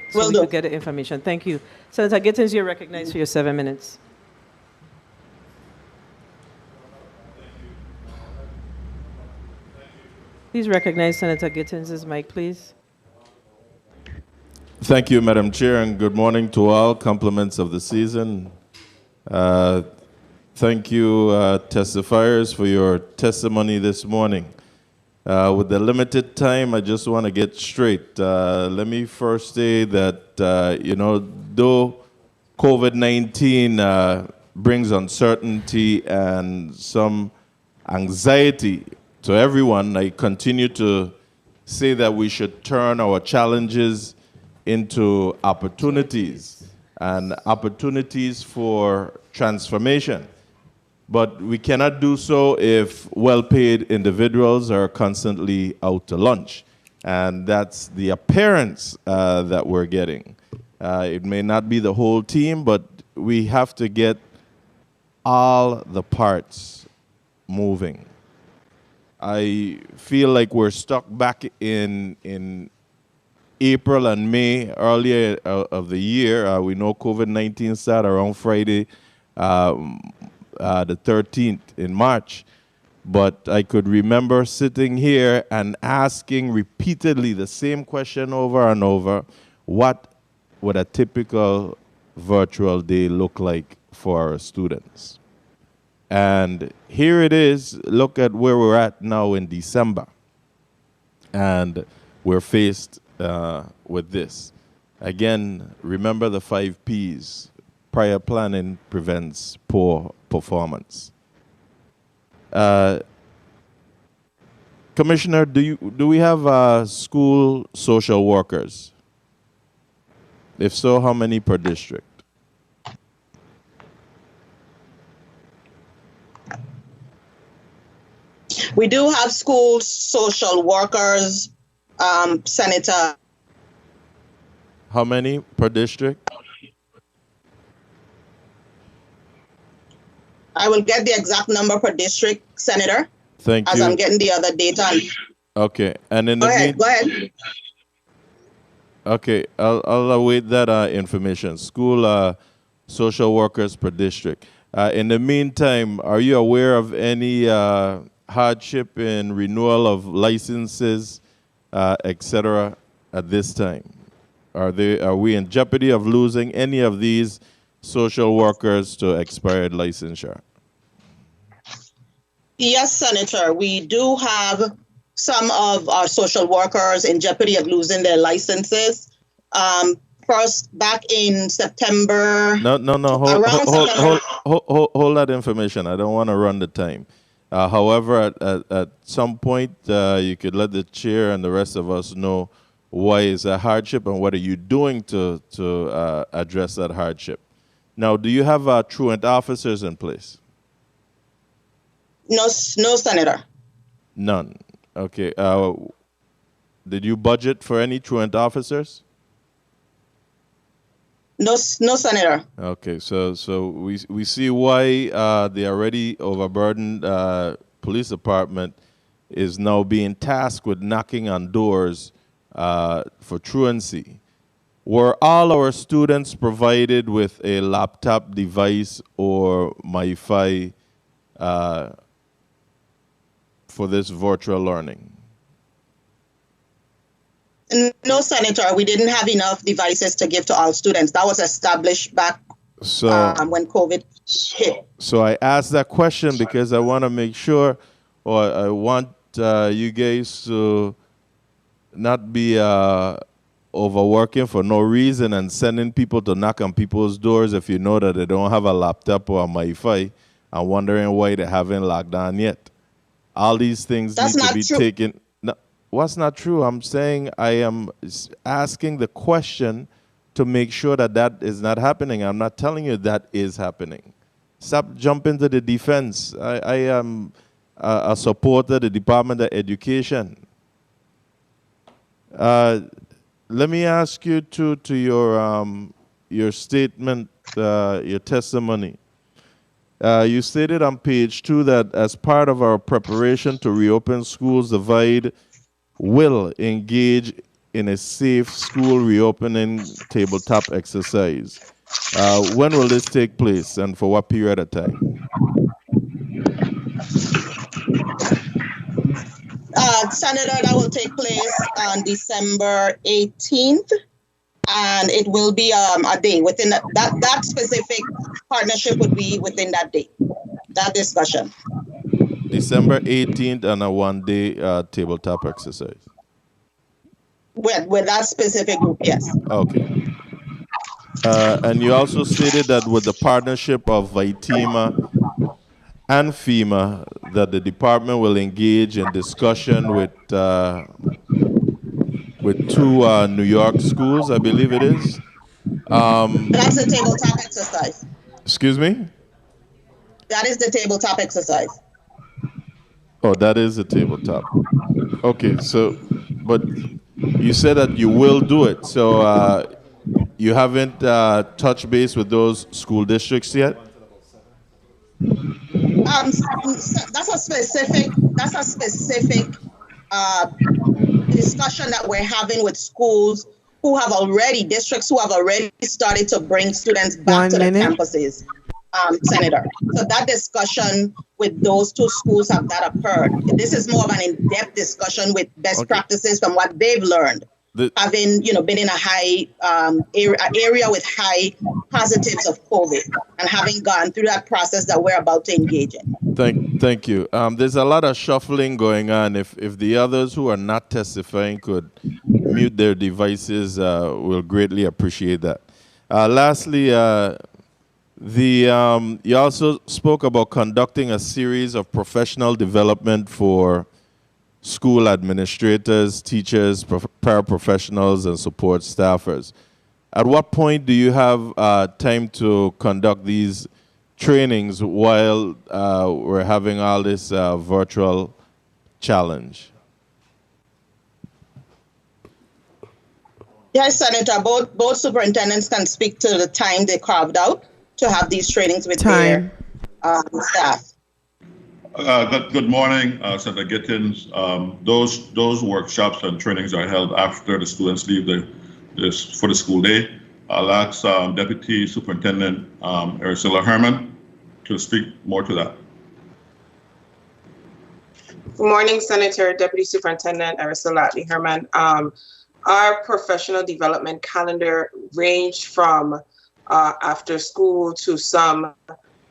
get the information? Thank you. Senator Gittins, you're recognized for your 7 minutes. Please recognize Senator Gittins' mic, please. Thank you, Madam Chair, and good morning to all. Compliments of the season. Thank you, testifiers, for your testimony this morning. With the limited time, I just want to get straight. Let me first say that, though COVID-19 brings uncertainty and some anxiety to everyone, I continue to say that we should turn our challenges into opportunities and opportunities for transformation. But we cannot do so if well-paid individuals are constantly out to lunch. And that's the appearance that we're getting. It may not be the whole team, but we have to get all the parts moving. I feel like we're stuck back in April and May earlier of the year. We know COVID-19 started around Friday, the 13th in March. But I could remember sitting here and asking repeatedly the same question over and over: what would a typical virtual day look like for our students? And here it is. Look at where we're at now in December. And we're faced with this. Again, remember the 5 Ps. Prior planning prevents poor performance. Commissioner, do we have school social workers? If so, how many per district? We do have school social workers, Senator. How many per district? I will get the exact number per district, Senator. Thank you. As I'm getting the other data. Okay, and in the Go ahead. Okay, I'll await that information. School social workers per district. In the meantime, are you aware of any hardship in renewal of licenses, etc. at this time? Are we in jeopardy of losing any of these social workers to expired licensure? Yes, Senator. We do have some of our social workers in jeopardy of losing their licenses. First, back in September. No. Hold that information. I don't want to run the time. However, at some point, you could let the chair and the rest of us know why is a hardship and what are you doing to address that hardship. Now, do you have truant officers in place? No, Senator. None. Okay. Did you budget for any truant officers? No, Senator. Okay, so we see why the already overburdened police department is now being tasked with knocking on doors for truancy. Were all our students provided with a laptop device or MiFi for this virtual learning? No, Senator, we didn't have enough devices to give to all students. That was established back when COVID hit. So I asked that question because I want to make sure, or I want you guys to not be overworking for no reason and sending people to knock on people's doors if you know that they don't have a laptop or a MiFi and wondering why they haven't locked down yet. All these things need to be taken. No, what's not true? I'm saying I am asking the question to make sure that that is not happening. I'm not telling you that is happening. Stop jumping to the defense. I am a supporter of the Department of Education. Let me ask you to your statement, your testimony. You stated on page 2 that as part of our preparation to reopen schools, the VIDE will engage in a safe school reopening tabletop exercise. When will this take place and for what period of time? Senator, that will take place on December 18th, and it will be a day within that specific partnership would be within that day, that discussion. December 18th and a one-day tabletop exercise. With that specific group, yes. Okay. And you also stated that with the partnership of VITEMA and FEMA, that the department will engage in discussion with 2 New York schools, I believe it is. That's the tabletop exercise. Excuse me? That is the tabletop exercise. Oh, that is the tabletop. Okay, so, but you said that you will do it. So you haven't touched base with those school districts yet? That's a specific discussion that we're having with schools who have already, districts who have already started to bring students back to the campuses, Senator. So that discussion with those 2 schools have not occurred. This is more of an in-depth discussion with best practices from what they've learned. Having been in a high area with high positives of COVID and having gone through that process that we're about to engage in. Thank you. There's a lot of shuffling going on. If the others who are not testifying could mute their devices, we'll greatly appreciate that. Lastly, you also spoke about conducting a series of professional development for school administrators, teachers, paraprofessionals, and support staffers. At what point do you have time to conduct these trainings while we're having all this virtual challenge? Yes, Senator, both superintendents can speak to the time they carved out to have these trainings with their staff. Good morning, Senator Gittins. Those workshops and trainings are held after the students leave for the school day. I'll ask Deputy Superintendent Aracilla Herman to speak more to that. Good morning, Senator, Deputy Superintendent Aracilla Herman. Our professional development calendar ranged from after school to some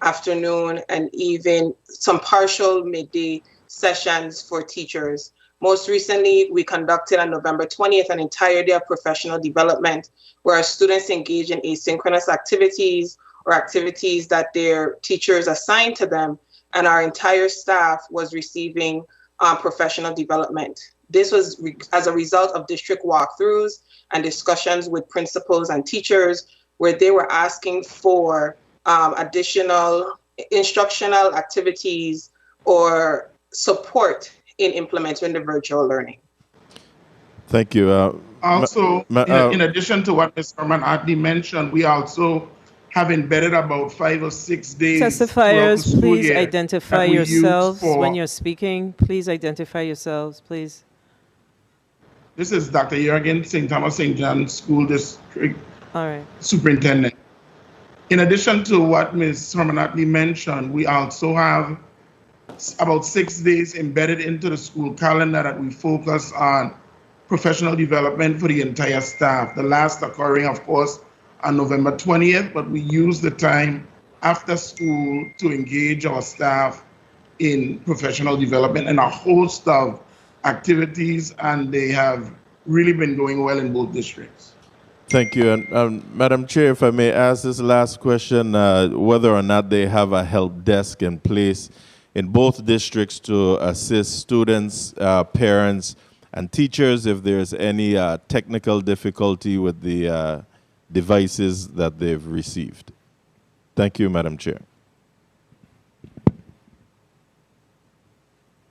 afternoon and even some partial midday sessions for teachers. Most recently, we conducted on November 20th an entire day of professional development where our students engage in asynchronous activities or activities that their teachers assigned to them, and our entire staff was receiving professional development. This was as a result of district walkthroughs and discussions with principals and teachers where they were asking for additional instructional activities or support in implementing the virtual learning. Thank you. Also, in addition to what Ms. Herman-Atley mentioned, we also have embedded about 5 or 6 days. Testifiers, please identify yourselves when you're speaking. Please identify yourselves, please. This is Dr. Jurgen, St. Thomas St. John School District Superintendent. In addition to what Ms. Herman-Atley mentioned, we also have about 6 days embedded into the school calendar that we focus on professional development for the entire staff. The last occurring, of course, on November 20th, but we use the time after school to engage our staff in professional development and a host of activities, and they have really been going well in both districts. Thank you. And Madam Chair, if I may ask this last question, whether or not they have a help desk in place in both districts to assist students, parents, and teachers if there's any technical difficulty with the devices that they've received. Thank you, Madam Chair.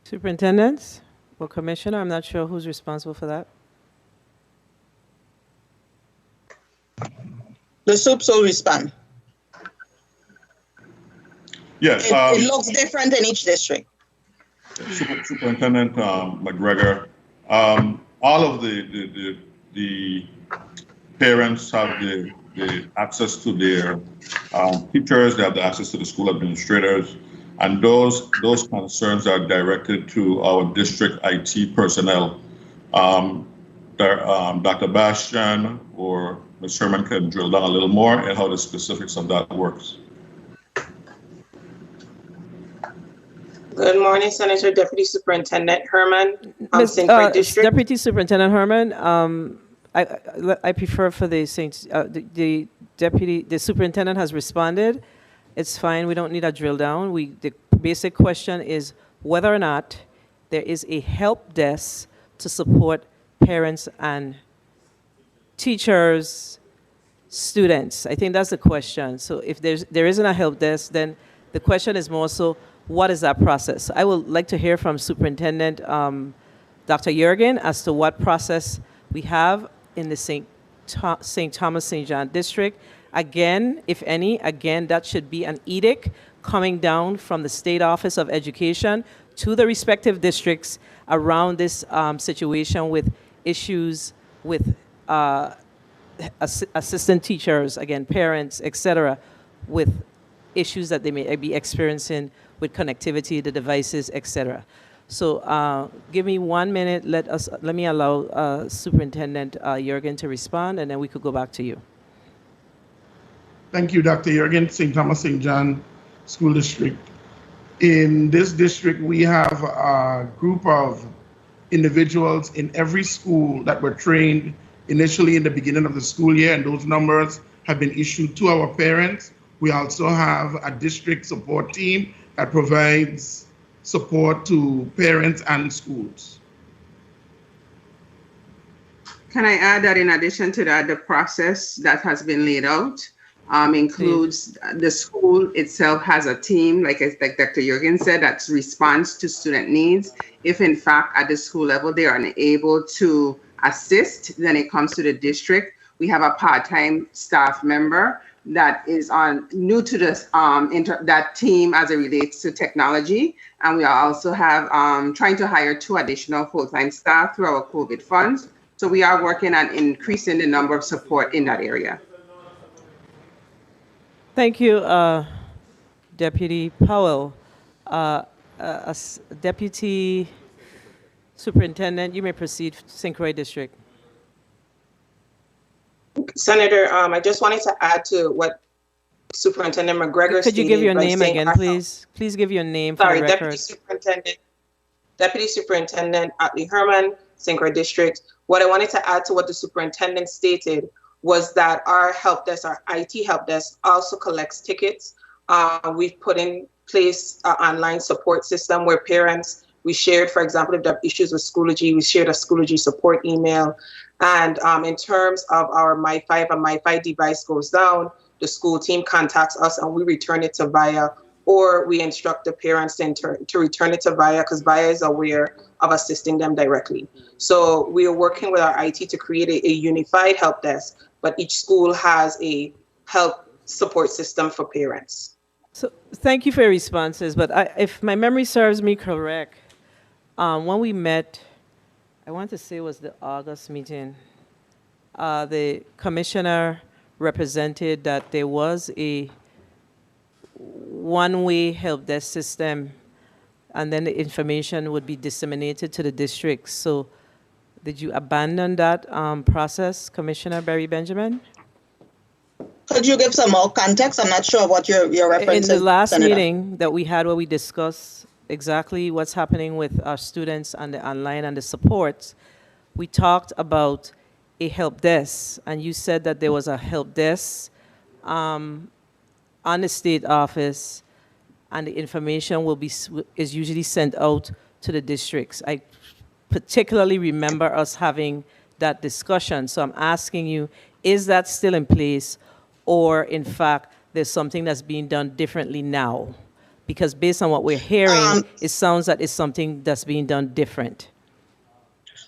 Superintendents or Commissioner, I'm not sure who's responsible for that. The SUPS will respond. Yes. It looks different in each district. Superintendent McGregor, all of the parents have the access to their teachers, they have the access to the school administrators, and those concerns are directed to our district IT personnel. Dr. Bastian or Ms. Herman can drill down a little more and how the specifics of that works. Good morning, Senator Deputy Superintendent Herman, St. Croix District. Deputy Superintendent Herman, I prefer for the the superintendent has responded. It's fine. We don't need a drill down. The basic question is whether or not there is a help desk to support parents and teachers, students. I think that's the question. So if there isn't a help desk, then the question is more so, what is that process? I would like to hear from Superintendent Dr. Yergin as to what process we have in the St. Thomas St. John district. Again, if any, that should be an edict coming down from the State Office of Education to the respective districts around this situation with issues with assistant teachers, again, parents, etc., with issues that they may be experiencing with connectivity, the devices, etc. So give me 1 minute. Let me allow Superintendent Yergin to respond, and then we could go back to you. Thank you, Dr. Yergin, St. Thomas St. John School District. In this district, we have a group of individuals in every school that were trained initially in the beginning of the school year, and those numbers have been issued to our parents. We also have a district support team that provides support to parents and schools. Can I add that in addition to that, the process that has been laid out includes the school itself has a team, like Dr. Yergin said, that responds to student needs. If in fact at the school level they are unable to assist, then it comes to the district. We have a part-time staff member that is new to this that team as it relates to technology, and we also have trying to hire 2 additional full-time staff through our COVID funds. So we are working on increasing the number of support in that area. Thank you, Deputy Powell. Deputy Superintendent, you may proceed, St. Croix District. Senator, I just wanted to add to what Superintendent McGregor stated. Could you give your name again, please? Please give your name for the record. Deputy Superintendent Atley Herman, St. Croix District. What I wanted to add to what the superintendent stated was that our help desk, our IT help desk, also collects tickets. We've put in place an online support system where parents, we shared, for example, if there are issues with Schoology, we shared a Schoology support email. And in terms of our MyFi, if a MyFi device goes down, the school team contacts us and we return it to VIA, or we instruct the parents to return it to VIA because VIA is aware of assisting them directly. So we are working with our IT to create a unified help desk, but each school has a help support system for parents. So thank you for your responses, but if my memory serves me correct, when we met, I want to say it was the August meeting, the commissioner represented that there was a one-way help desk system, and then the information would be disseminated to the districts. So Did you abandon that process, Commissioner Barry Benjamin? Could you give some more context? I'm not sure what you're referencing. In the last Senator. meeting that we had where we discussed exactly what's happening with our students and the online and the supports, we talked about a help desk, and you said that there was a help desk on the state office, and the information is usually sent out to the districts. I particularly remember us having that discussion. So I'm asking you, is that still in place, or in fact, there's something that's being done differently now? Because based on what we're hearing, it sounds that it's something that's being done different.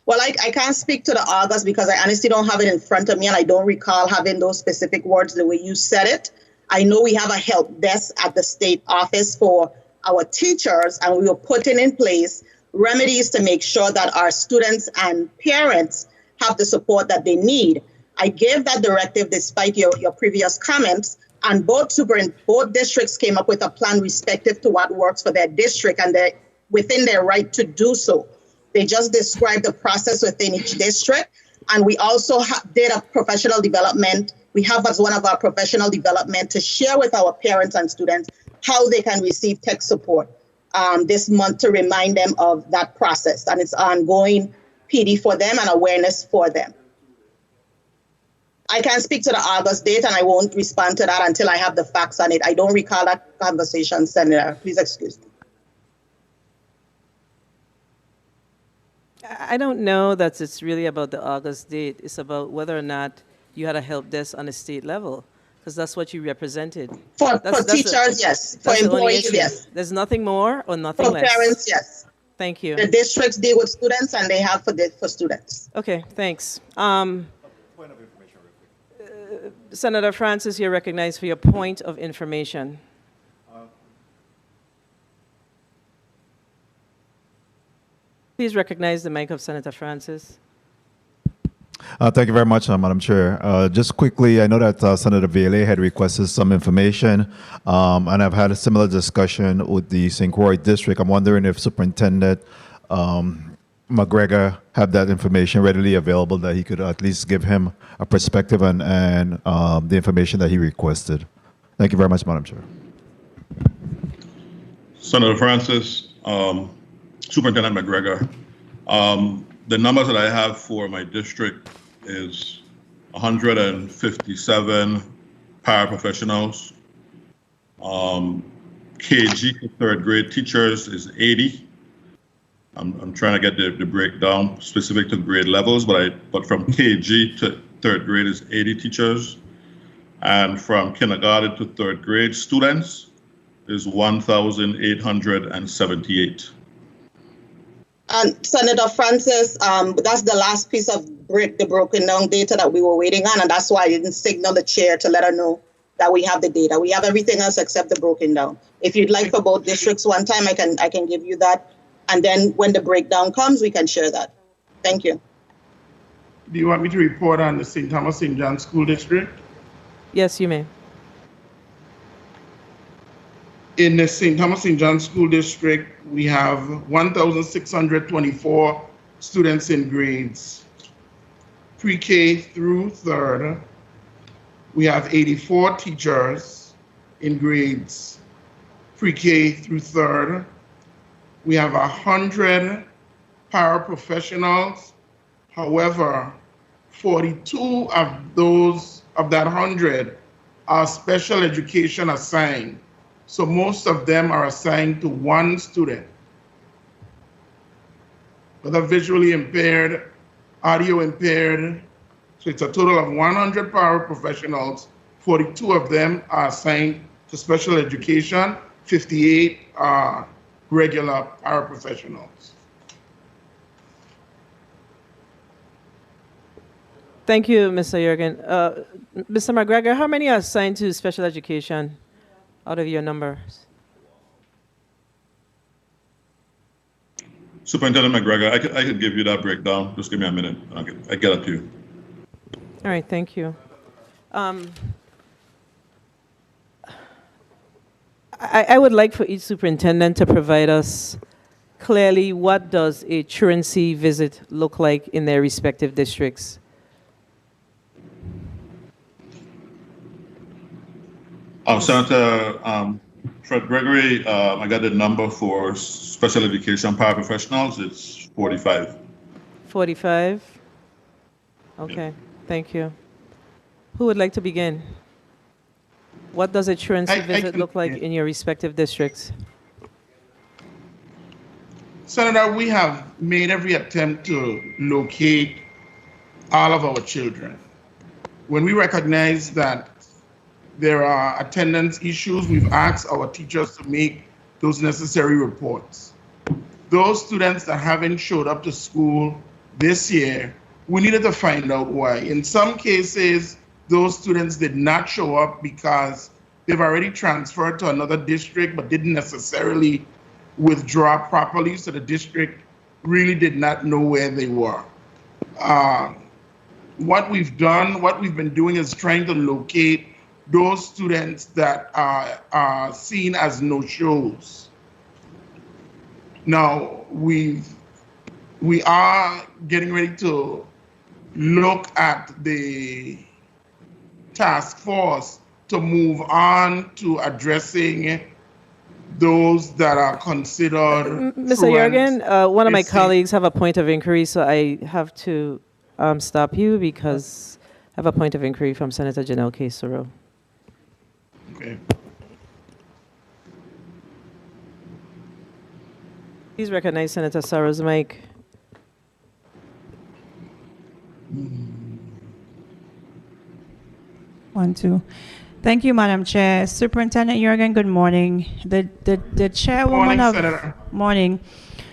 Well, I can't speak to the August because I honestly don't have it in front of me, and I don't recall having those specific words the way you said it. I know we have a help desk at the state office for our teachers, and we were putting in place remedies to make sure that our students and parents have the support that they need. I gave that directive despite your previous comments, and both districts came up with a plan respective to what works for their district, and they're within their right to do so. They just described the process within each district, and we also did a professional development. We have as one of our professional development to share with our parents and students how they can receive tech support this month to remind them of that process, and it's ongoing PD for them and awareness for them. I can't speak to the August date, and I won't respond to that until I have the facts on it. I don't recall that conversation, Senator. Please excuse me. I don't know that it's really about the August date. It's about whether or not you had a help desk on a state level, because that's what you represented. For teachers, yes. For employees, yes. There's nothing more or nothing less? For parents, yes. Thank you. The districts deal with students, and they have for students. Okay, thanks. Senator Francis, you're recognized for your point of information. Please recognize the mic of Senator Francis. Thank you very much, Madam Chair. Just quickly, I know that Senator Veilleux had requested some information, and I've had a similar discussion with the St. Croix District. I'm wondering if Superintendent McGregor have that information readily available, that he could at least give him a perspective and the information that he requested. Thank you very much, Madam Chair. Senator Francis, Superintendent McGregor, the numbers that I have for my district is 157 paraprofessionals. KG for third grade teachers is 80. I'm trying to get the breakdown specific to grade levels, but from KG to third grade is 80 teachers, and from kindergarten to third grade students is 1,878. And Senator Francis, that's the last piece of the broken down data that we were waiting on, and that's why I didn't signal the chair to let her know that we have the data. We have everything else except the broken down. If you'd like for both districts one time, I can give you that, and then when the breakdown comes, we can share that. Thank you. Do you want me to report on the St. Thomas St. John School District? Yes, you may. In the St. Thomas St. John School District, we have 1,624 students in grades pre-K through third. We have 84 teachers in grades pre-K through third. We have 100 paraprofessionals. However, 42 of that 100 are special education assigned. So most of them are assigned to one student, whether visually impaired, audio impaired. So it's a total of 100 paraprofessionals. 42 of them are assigned to special education, 58 are regular paraprofessionals. Thank you, Mr. Jurgen. Mr. McGregor, how many are assigned to special education out of your numbers? Superintendent McGregor, I could give you that breakdown. Just give me a minute. I get it to you. All right, thank you. I would like for each superintendent to provide us clearly, what does a truancy visit look like in their respective districts? Senator Fred Gregory, I got the number for special education paraprofessionals. It's 45. 45? Okay, thank you. Who would like to begin? What does a truancy visit look like in your respective districts? Senator, we have made every attempt to locate all of our children. When we recognize that there are attendance issues, we've asked our teachers to make those necessary reports. Those students that haven't showed up to school this year, we needed to find out why. In some cases, those students did not show up because they've already transferred to another district but didn't necessarily withdraw properly, so the district really did not know where they were. What we've been doing is trying to locate those students that are seen as no-shows. Now, we are getting ready to look at the task force to move on to addressing those that are considered. Mr. Jorgen, one of my colleagues have a point of inquiry, so I have to stop you because I have a point of inquiry from Senator Janelle Casero. Okay. Please recognize Senator Sarah's mic. One, two. Thank you, Madam Chair. Superintendent Jorgen, good morning. The chairwoman morning.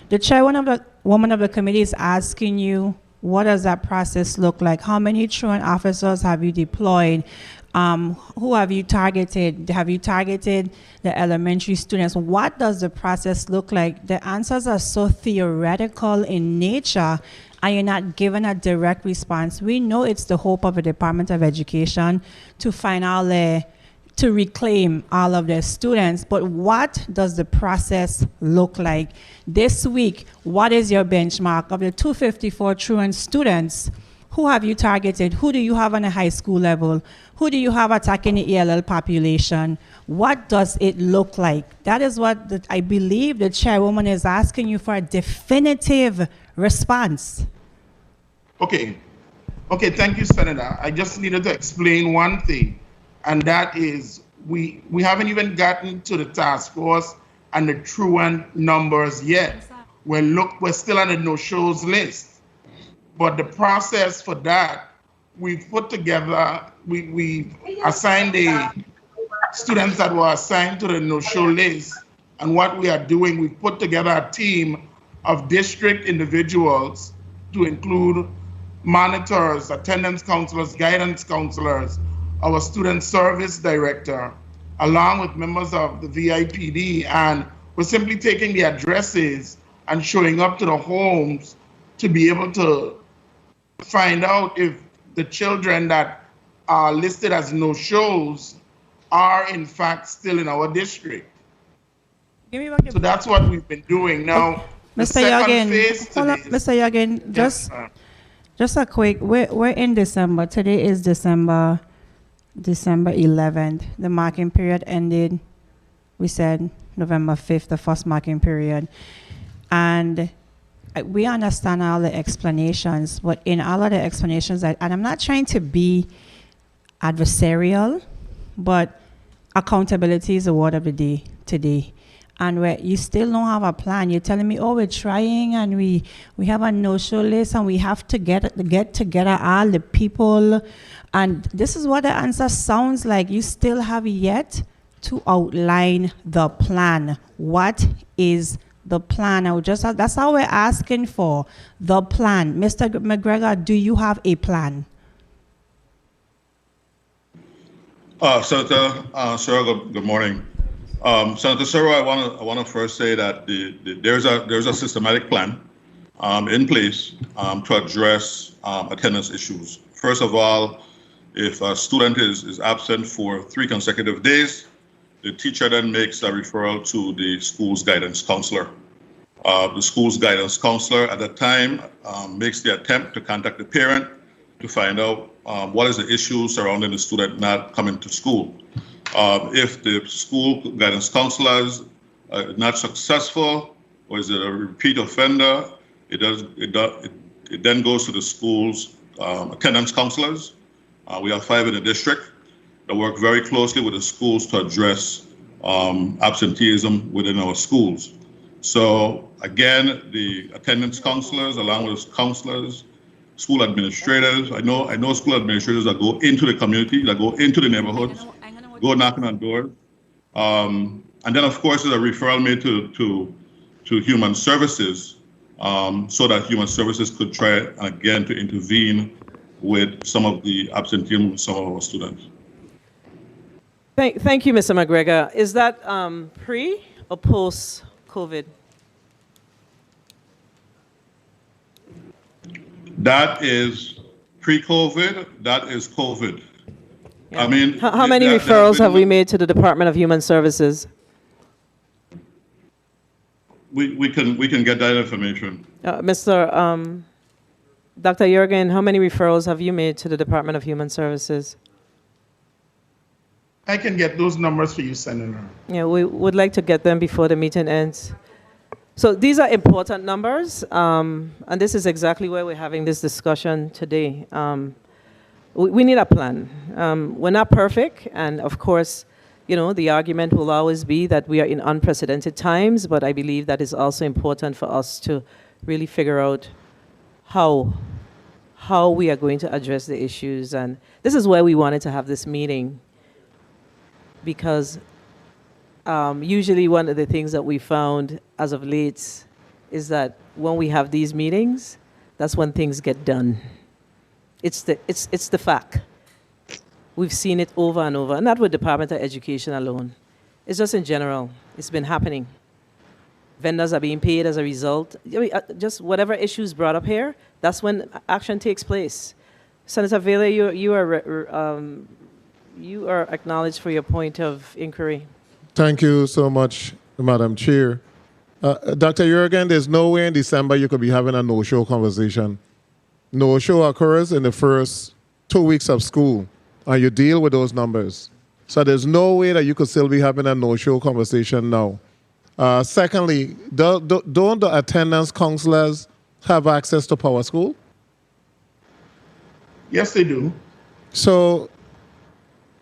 The chairwoman of the committee is asking you, what does that process look like? How many truant officers have you deployed? Who have you targeted? Have you targeted the elementary students? What does the process look like? The answers are so theoretical in nature, and you're not given a direct response. We know it's the hope of the Department of Education to to reclaim all of their students, but what does the process look like? This week, what is your benchmark? Of the 254 truant students, who have you targeted? Who do you have on a high school level? Who do you have attacking the ELL population? What does it look like? That is what I believe the chairwoman is asking you for, a definitive response. Okay, thank you, Senator. I just needed to explain one thing, and that is we haven't even gotten to the task force and the truant numbers yet. We're still on the no-shows list. But the process for that, we've put together, we assigned the students that were assigned to the no-show list. And what we are doing, we've put together a team of district individuals to include monitors, attendance counselors, guidance counselors, our student service director, along with members of the VIPD. And we're simply taking the addresses and showing up to the homes to be able to find out if the children that are listed as no-shows are in fact still in our district. So that's what we've been doing. Now, Mr. Jorgen, just a quick, we're in December. Today is December 11th. The marking period ended, we said November 5th, the first marking period. And we understand all the explanations, but in all of the explanations, and I'm not trying to be adversarial, but accountability is the word of the day today. And where you still don't have a plan, you're telling me, oh, we're trying and we have a no-show list and we have to get together all the people. And this is what the answer sounds like. You still have yet to outline the plan. What is the plan? That's all we're asking for, the plan. Mr. McGregor, do you have a plan? Senator Sarah, good morning. Senator Sarah, I want to first say that there's a systematic plan in place to address attendance issues. First of all, if a student is absent for 3 consecutive days, the teacher then makes a referral to the school's guidance counselor. The school's guidance counselor at that time makes the attempt to contact the parent to find out what is the issue surrounding the student not coming to school. If the school guidance counselor is not successful, or is it a repeat offender, it then goes to the school's attendance counselors. We have 5 in the district that work very closely with the schools to address absenteeism within our schools. So again, the attendance counselors, along with counselors, school administrators. I know school administrators that go into the community, that go into the neighborhoods, go knocking on doors. And then, of course, there's a referral made to Human Services so that Human Services could try again to intervene with some of the absenteeism of some of our students. Thank you, Mr. McGregor. Is that pre or post COVID? That is pre-COVID. That is COVID. Yeah. I mean, how many referrals have we made to the Department of Human Services? We can get that information. Dr. Jurgen, how many referrals have you made to the Department of Human Services? I can get those numbers for you, Senator. Yeah, we would like to get them before the meeting ends. So these are important numbers, and this is exactly why we're having this discussion today. We need a plan. We're not perfect, and of course, you know, the argument will always be that we are in unprecedented times, but I believe that is also important for us to really figure out how we are going to address the issues. And this is why we wanted to have this meeting, because usually one of the things that we found as of late is that when we have these meetings, that's when things get done. It's the fact. We've seen it over and over, not with Department of Education alone. It's just in general. It's been happening. Vendors are being paid as a result. I mean, just whatever issues brought up here, that's when action takes place. Senator Vele, you are acknowledged for your point of inquiry. Thank you so much, Madam Chair. Dr. Jurgen, there's no way in December you could be having a no-show conversation. No-show occurs in the first 2 weeks of school, and you deal with those numbers. So there's no way that you could still be having a no-show conversation now. Secondly, don't the attendance counselors have access to Power School? Yes, they do. So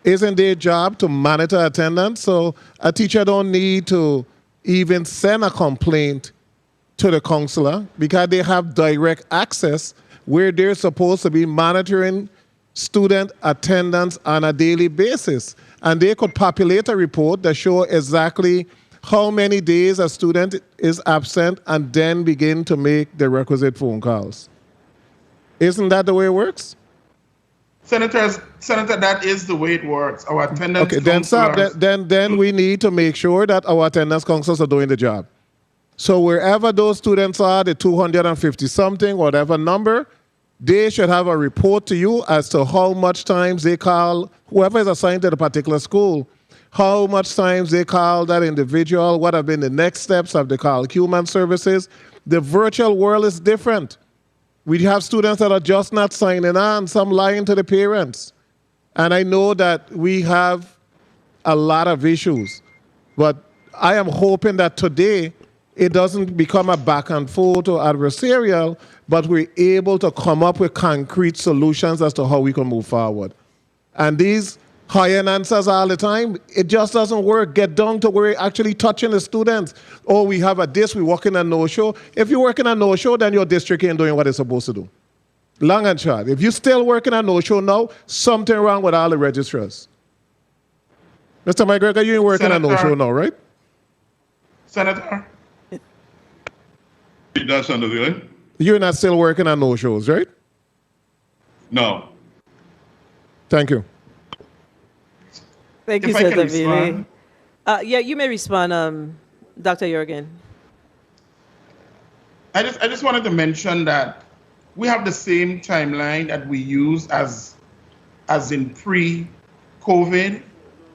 isn't their job to monitor attendance? So a teacher don't need to even send a complaint to the counselor because they have direct access where they're supposed to be monitoring student attendance on a daily basis. And they could populate a report that shows exactly how many days a student is absent and then begin to make the requisite phone calls. Isn't that the way it works? Senator, that is the way it works. Our attendance Okay, then we need to make sure that our attendance counselors are doing the job. So wherever those students are, the 250-something, whatever number, they should have a report to you as to how much times they call, whoever is assigned to the particular school, how much times they call that individual, what have been the next steps, have they called Human Services. The virtual world is different. We have students that are just not signing on, some lying to the parents. And I know that we have a lot of issues, but I am hoping that today it doesn't become a back and forth or adversarial, but we're able to come up with concrete solutions as to how we can move forward. And these high-end answers all the time, it just doesn't work. Get down to where you're actually touching the students. Oh, we have a this, we work in a no-show. If you're working a no-show, then your district ain't doing what it's supposed to do. Long and short. If you're still working a no-show now, something wrong with all the registrars. Mr. McGregor, you ain't working a no-show now, right? Senator? That's under the way. You're not still working on no-shows, right? No. Thank you. Thank you, Senator Vele. Yeah, you may respond, Dr. Jurgen. I just wanted to mention that we have the same timeline that we use as in pre-COVID.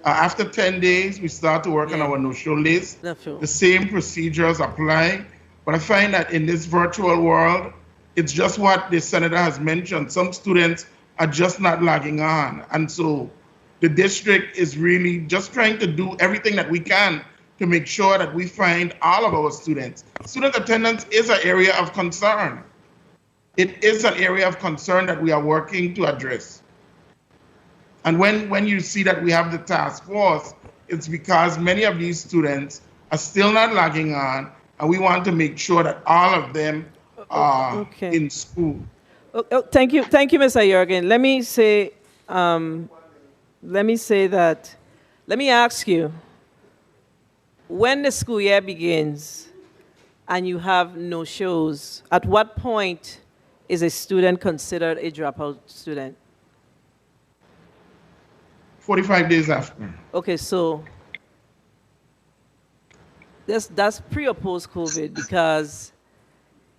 After 10 days, we start to work on our no-show list. The same procedures apply. But I find that in this virtual world, it's just what the senator has mentioned. Some students are just not logging on. And so the district is really just trying to do everything that we can to make sure that we find all of our students. Student attendance is an area of concern. It is an area of concern that we are working to address. And when you see that we have the task force, it's because many of these students are still not logging on, and we want to make sure that all of them are in school. Thank you, Mr. Jurgen. Let me ask you, when the school year begins and you have no shows, at what point is a student considered a dropout student? 45 days after. Okay, so that's pre or post COVID, because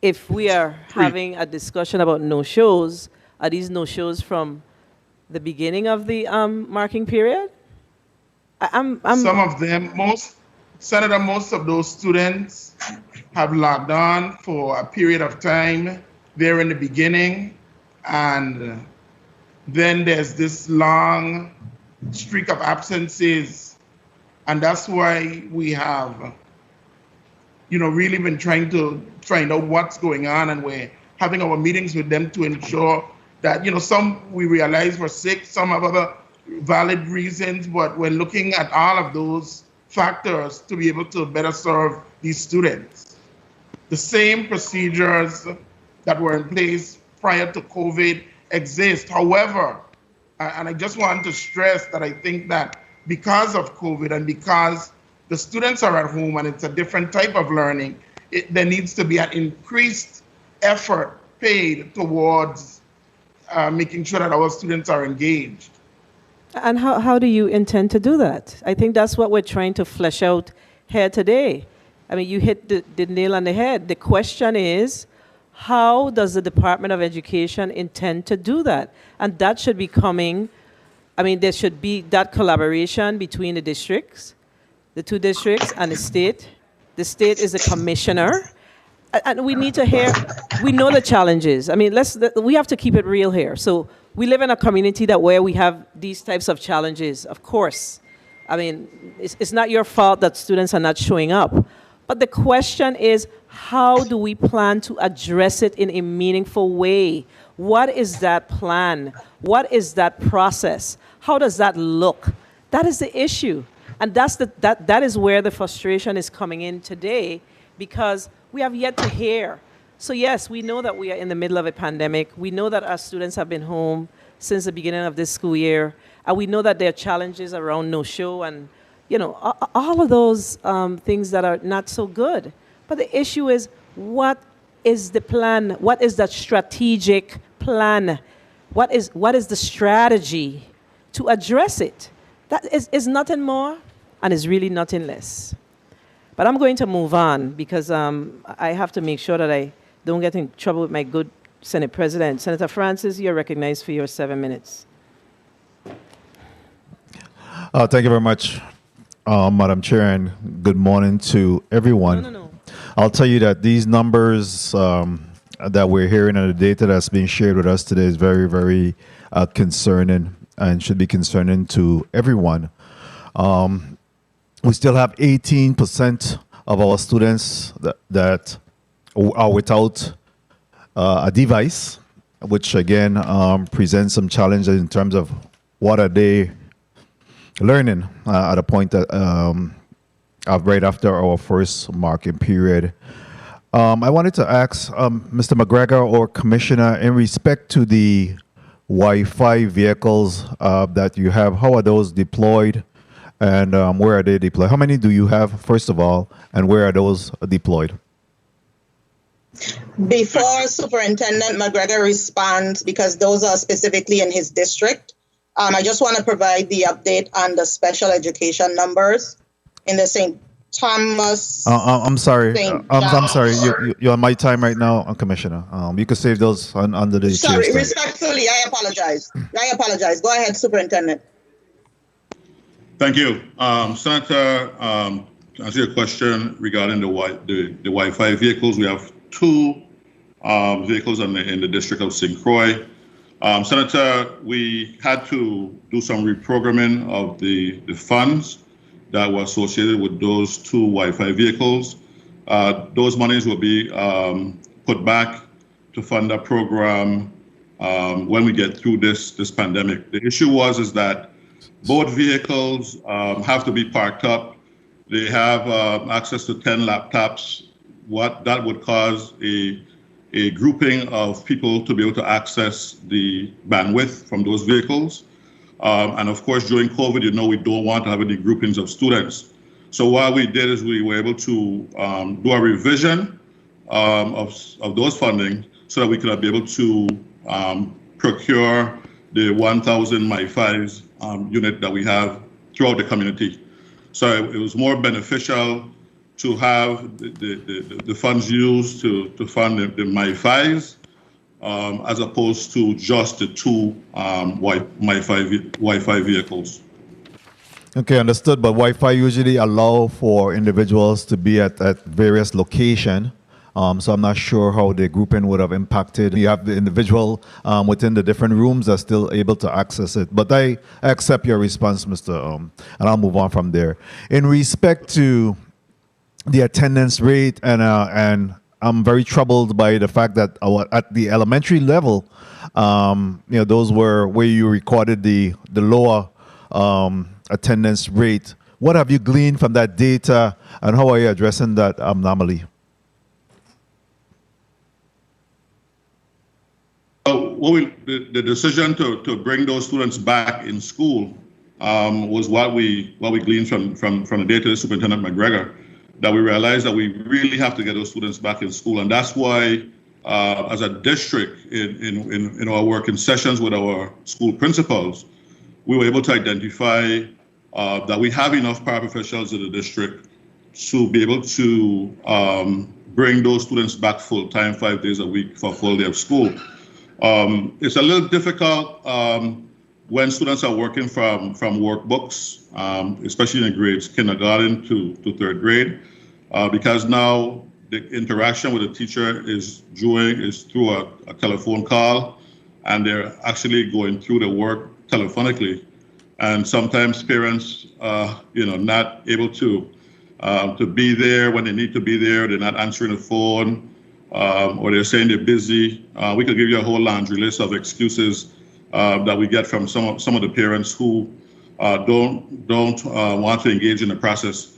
if we are having a discussion about no shows, are these no shows from the beginning of the marking period? Some of them, Senator, most of those students have logged on for a period of time there in the beginning, and then there's this long streak of absences, and that's why we have, really been trying to find out what's going on, and we're having our meetings with them to ensure that, some we realize were sick, some have other valid reasons, but we're looking at all of those factors to be able to better serve these students. The same procedures that were in place prior to COVID exist. However, and I just want to stress that I think that because of COVID and because the students are at home and it's a different type of learning, there needs to be an increased effort paid towards making sure that our students are engaged. And how do you intend to do that? I think that's what we're trying to flesh out here today. I mean, you hit the nail on the head. The question is, how does the Department of Education intend to do that? And that should be coming, there should be that collaboration between the districts, the two districts, and the state. The state is a commissioner. And we need to hear, we know the challenges. We have to keep it real here. So we live in a community where we have these types of challenges, of course. It's not your fault that students are not showing up. But the question is, how do we plan to address it in a meaningful way? What is that plan? What is that process? How does that look? That is the issue. And that is where the frustration is coming in today, because we have yet to hear. So yes, we know that we are in the middle of a pandemic. We know that our students have been home since the beginning of this school year. And we know that there are challenges around no-show and, all of those things that are not so good. But the issue is, what is the plan? What is the strategic plan? What is the strategy to address it? That is nothing more and is really nothing less. But I'm going to move on because I have to make sure that I don't get in trouble with my good Senate President. Senator Francis, you're recognized for your 7 minutes. Thank you very much, Madam Chair, and good morning to everyone. No. I'll tell you that these numbers that we're hearing and the data that's being shared with us today is very, very concerning and should be concerning to everyone. We still have 18% of our students that are without a device, which again presents some challenges in terms of what are they learning at a point that right after our first marking period. I wanted to ask Mr. McGregor or Commissioner, in respect to the Wi-Fi vehicles that you have, how are those deployed and where are they deployed? How many do you have, first of all, and where are those deployed? Before Superintendent McGregor responds, because those are specifically in his district, I just want to provide the update on the special education numbers in the St. Thomas. I'm sorry. I'm sorry. You're on my time right now, Commissioner. You could save those under the. Sorry, respectfully, I apologize. Go ahead, Superintendent. Thank you. Senator to answer your question regarding the Wi-Fi vehicles, we have two vehicles in the district of St. Croix. Senator, we had to do some reprogramming of the funds that were associated with those two Wi-Fi vehicles. Those monies will be put back to fund that program when we get through this pandemic. The issue is that both vehicles have to be parked up. They have access to 10 laptops. What that would cause a grouping of people to be able to access the bandwidth from those vehicles. And of course, during COVID, we don't want to have any groupings of students. So what we did is we were able to do a revision of those funding so that we could be able to procure the 1,000 MiFis unit that we have throughout the community. So it was more beneficial to have the funds used to fund the MiFis as opposed to just the two Wi-Fi vehicles. Okay, understood. But Wi-Fi usually allow for individuals to be at various locations. So I'm not sure how the grouping would have impacted. You have the individual within the different rooms are still able to access it. But I accept your response, Mr. And I'll move on from there. In respect to the attendance rate, and I'm very troubled by the fact that at the elementary level, those were where you recorded the lower attendance rate. What have you gleaned from that data, and how are you addressing that anomaly? The decision to bring those students back in school was what we gleaned from the data of Superintendent McGregor, that we realized that we really have to get those students back in school. And that's why, as a district, in our work in sessions with our school principals, we were able to identify that we have enough paraprofessionals in the district to be able to bring those students back full-time, 5 days a week for a full day of school. It's a little difficult when students are working from workbooks, especially in grades kindergarten to third grade, because now the interaction with the teacher is through a telephone call, and they're actually going through the work telephonically. And sometimes parents, not able to be there when they need to be there. They're not answering the phone, or they're saying they're busy. We could give you a whole laundry list of excuses that we get from some of the parents who don't want to engage in the process.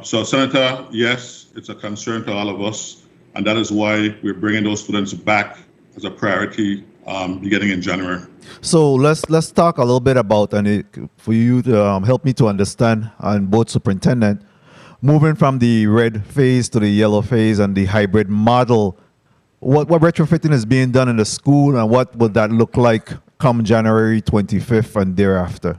So, Senator, yes, it's a concern to all of us, and that is why we're bringing those students back as a priority beginning in January. So let's talk a little bit about, and for you to help me to understand, and both superintendent, moving from the red phase to the yellow phase and the hybrid model, what retrofitting is being done in the school, and what would that look like come January 25th and thereafter?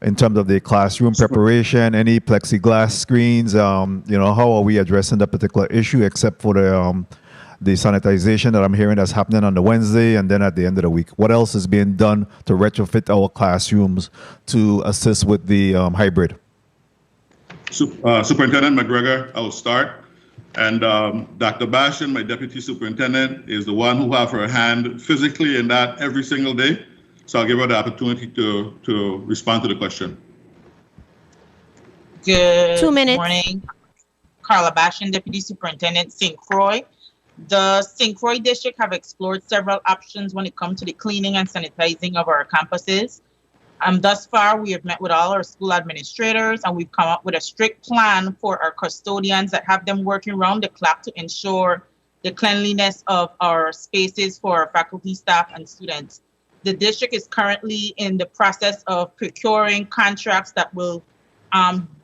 In terms of the classroom preparation, any plexiglass screens, how are we addressing that particular issue, except for the sanitization that I'm hearing that's happening on the Wednesday and then at the end of the week? What else is being done to retrofit our classrooms to assist with the hybrid? Superintendent McGregor, I will start. And Dr. Bashan, my deputy superintendent, is the one who have her hand physically in that every single day. So I'll give her the opportunity to respond to the question. Good 2 minutes. morning. Carla Bashan, Deputy Superintendent, St. Croix. The St. Croix District have explored several options when it comes to the cleaning and sanitizing of our campuses. Thus far, we have met with all our school administrators, and we've come up with a strict plan for our custodians that have them working around the clock to ensure the cleanliness of our spaces for our faculty, staff, and students. The district is currently in the process of procuring contracts that will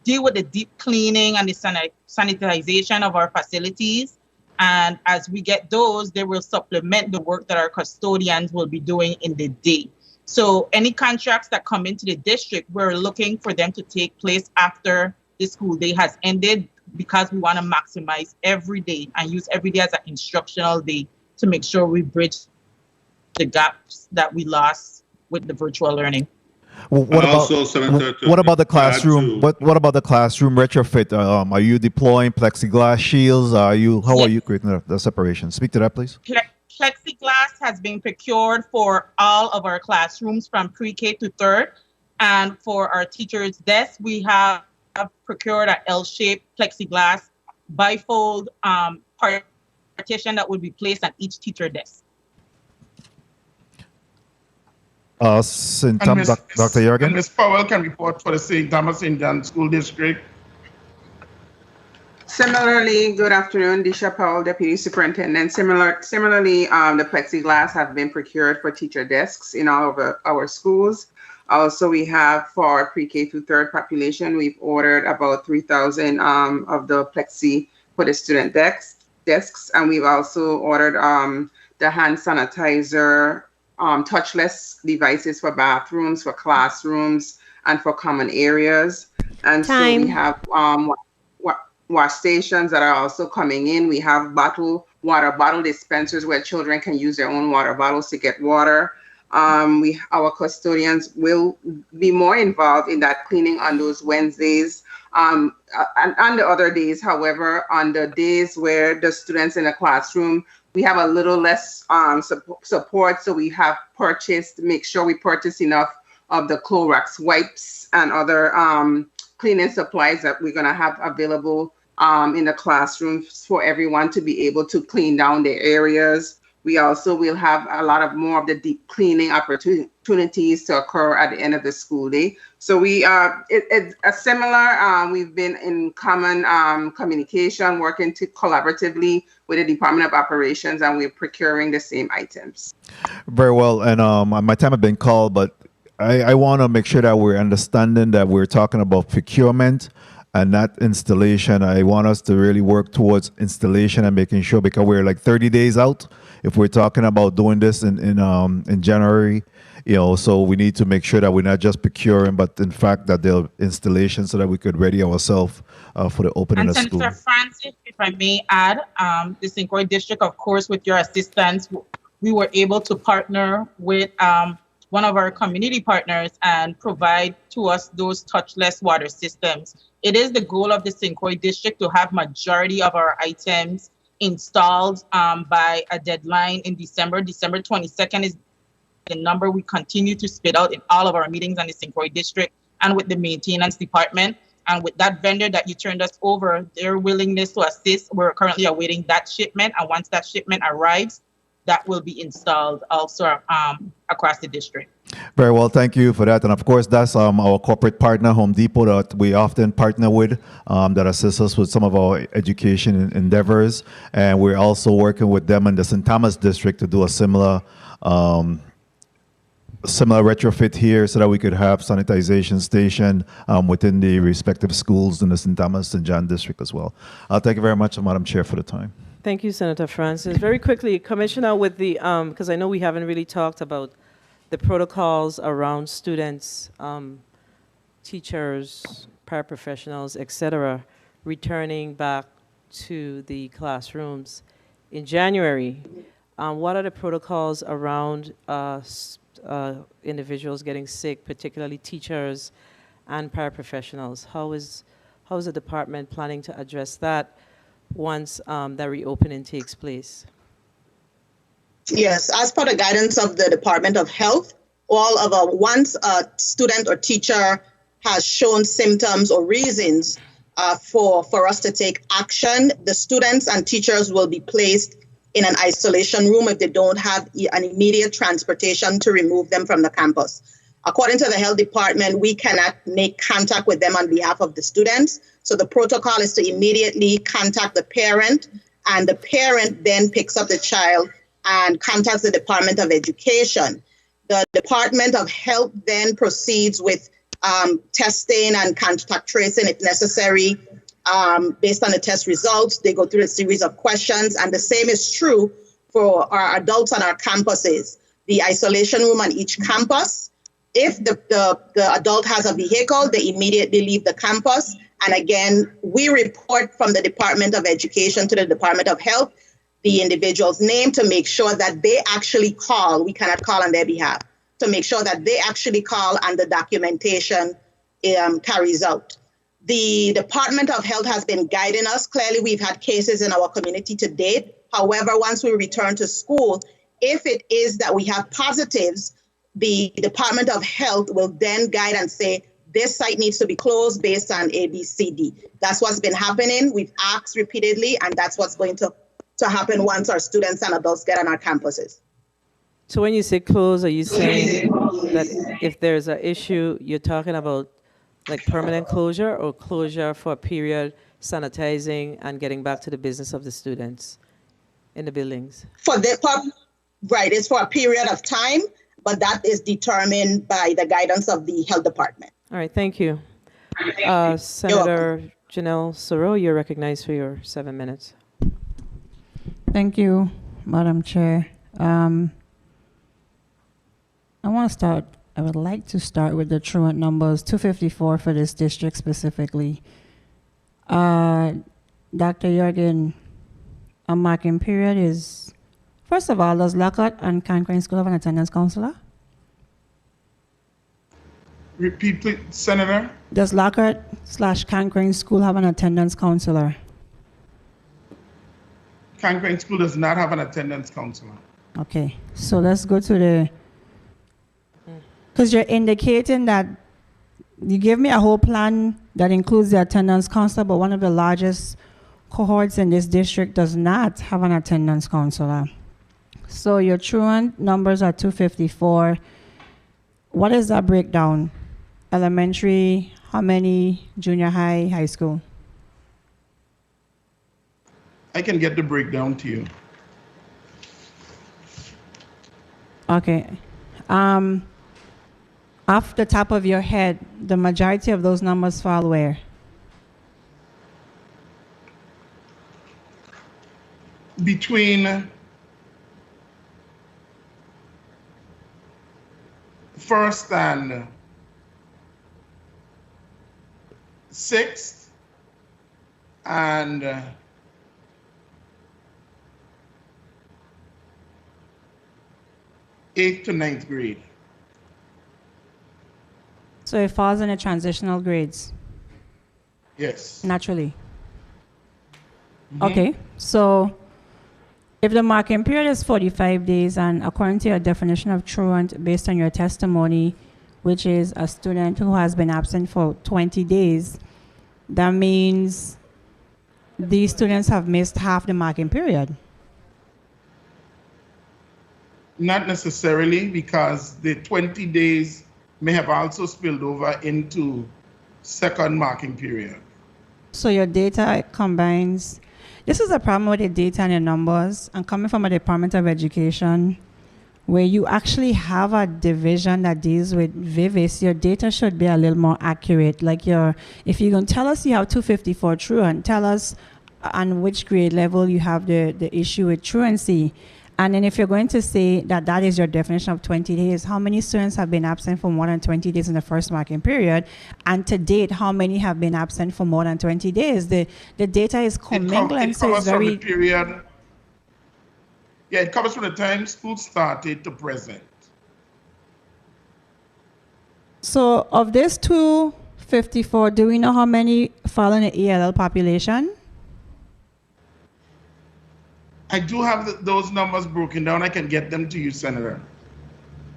deal with the deep cleaning and the sanitization of our facilities. And as we get those, they will supplement the work that our custodians will be doing in the day. So any contracts that come into the district, we're looking for them to take place after the school day has ended, because we want to maximize every day and use every day as an instructional day to make sure we bridge the gaps that we lost with the virtual learning. What about also, Senator, what about the classroom? to- What about the classroom retrofit? Are you deploying plexiglass shields? How are you creating the separation? Speak to that, please. Plexiglass has been procured for all of our classrooms from pre-K to third. And for our teachers' desks, we have procured an L-shaped plexiglass bifold partition that would be placed on each teacher desk. St. Thomas, Dr. Jurgen? Ms. Powell can report for the St. Thomas Indian School District. Similarly, good afternoon, Disha Powell, Deputy Superintendent. Similarly, the plexiglass have been procured for teacher desks in all of our schools. Also, we have for our pre-K through third population, we've ordered about 3,000 of the plexi for the student desks, and we've also ordered the hand sanitizer, touchless devices for bathrooms, for classrooms, and for common areas. And so we have wash stations that are also coming in. We have water bottle dispensers where children can use their own water bottles to get water. Our custodians will be more involved in that cleaning on those Wednesdays. And on the other days, however, on the days where the students in the classroom, we have a little less support. So we have make sure we purchase enough of the Clorox wipes and other cleaning supplies that we're going to have available in the classrooms for everyone to be able to clean down their areas. We also will have a lot of more of the deep cleaning opportunities to occur at the end of the school day. So it's a similar, we've been in common communication, working collaboratively with the Department of Operations, and we're procuring the same items. Very well. And my time has been called, but I want to make sure that we're understanding that we're talking about procurement and not installation. I want us to really work towards installation and making sure, because we're like 30 days out. If we're talking about doing this in January, so we need to make sure that we're not just procuring, but in fact that the installation, so that we could ready ourselves for the opening of school. Senator Francis, if I may add, the St. Croix District, of course, with your assistance, we were able to partner with one of our community partners and provide to us those touchless water systems. It is the goal of the St. Croix District to have majority of our items installed by a deadline in December. December 22nd is the number we continue to spit out in all of our meetings on the St. Croix District and with the maintenance department. And with that vendor that you turned us over, their willingness to assist, we're currently awaiting that shipment. And once that shipment arrives, that will be installed also across the district. Very well, thank you for that. And of course, that's our corporate partner, Home Depot, that we often partner with, that assists us with some of our education endeavors. And we're also working with them in the St. Thomas district to do a similar retrofit here, so that we could have sanitization station within the respective schools in the St. Thomas and John district as well. Thank you very much, Madam Chair, for the time. Thank you, Senator Francis. Very quickly, Commissioner, with the, because I know we haven't really talked about the protocols around students, teachers, paraprofessionals, et cetera, returning back to the classrooms in January. What are the protocols around individuals getting sick, particularly teachers and paraprofessionals? How is the department planning to address that once that reopening takes place? Yes, as per the guidance of the Department of Health, once a student or teacher has shown symptoms or reasons for us to take action, the students and teachers will be placed in an isolation room if they don't have an immediate transportation to remove them from the campus. According to the health department, we cannot make contact with them on behalf of the students. So the protocol is to immediately contact the parent, and the parent then picks up the child and contacts the Department of Education. The Department of Health then proceeds with testing and contact tracing if necessary. Based on the test results, they go through a series of questions, and the same is true for our adults on our campuses. The isolation room on each campus, if the adult has a vehicle, they immediately leave the campus. And again, we report from the Department of Education to the Department of Health the individual's name to make sure that they actually call. We cannot call on their behalf. to make sure that they actually call and the documentation carries out. The Department of Health has been guiding us. Clearly, we've had cases in our community to date. However, once we return to school, if it is that we have positives, the Department of Health will then guide and say, this site needs to be closed based on A, B, C, D. That's what's been happening. We've asked repeatedly, and that's what's going to happen once our students and adults get on our campuses. So when you say close, are you saying that if there's an issue, you're talking about like permanent closure or closure for a period, sanitizing and getting back to the business of the students in the buildings? Right, it's for a period of time, but that is determined by the guidance of the health department. All right, thank you. Senator Janelle Soro, you're recognized for your 7 minutes. Thank you, Madam Chair. I would like to start with the truant numbers, 254 for this district specifically. Dr. Jorgen, a marking period is, first of all, does Lockhart and Cancrane School have an attendance counselor? Repeat, please, Senator. Does Lockhart/Cancrane School have an attendance counselor? Cancrane School does not have an attendance counselor. Okay, so let's go to the, because you're indicating that you gave me a whole plan that includes the attendance counselor, but one of the largest cohorts in this district does not have an attendance counselor. So your truant numbers are 254. What is that breakdown? Elementary, how many? Junior high, high school? I can get the breakdown to you. Okay. Off the top of your head, the majority of those numbers fall where? Between first and sixth and eighth to ninth grade. So it falls in the transitional grades? Yes. Naturally. Okay, so if the marking period is 45 days, and according to your definition of truant, based on your testimony, which is a student who has been absent for 20 days, that means these students have missed half the marking period. Not necessarily, because the 20 days may have also spilled over into second marking period. So your data combines. This is a problem with the data and the numbers. I'm coming from a Department of Education where you actually have a division that deals with VIVIS. Your data should be a little more accurate. Like if you're going to tell us you have 254 truant, tell us on which grade level you have the issue with truancy. And then if you're going to say that that is your definition of 20 days, how many students have been absent for more than 20 days in the first marking period? And to date, how many have been absent for more than 20 days? The data is commingling, so it's very... From the period, yeah, it covers from the time school started to present. So of this 254, do we know how many fall in the ELL population? I do have those numbers broken down. I can get them to you, Senator.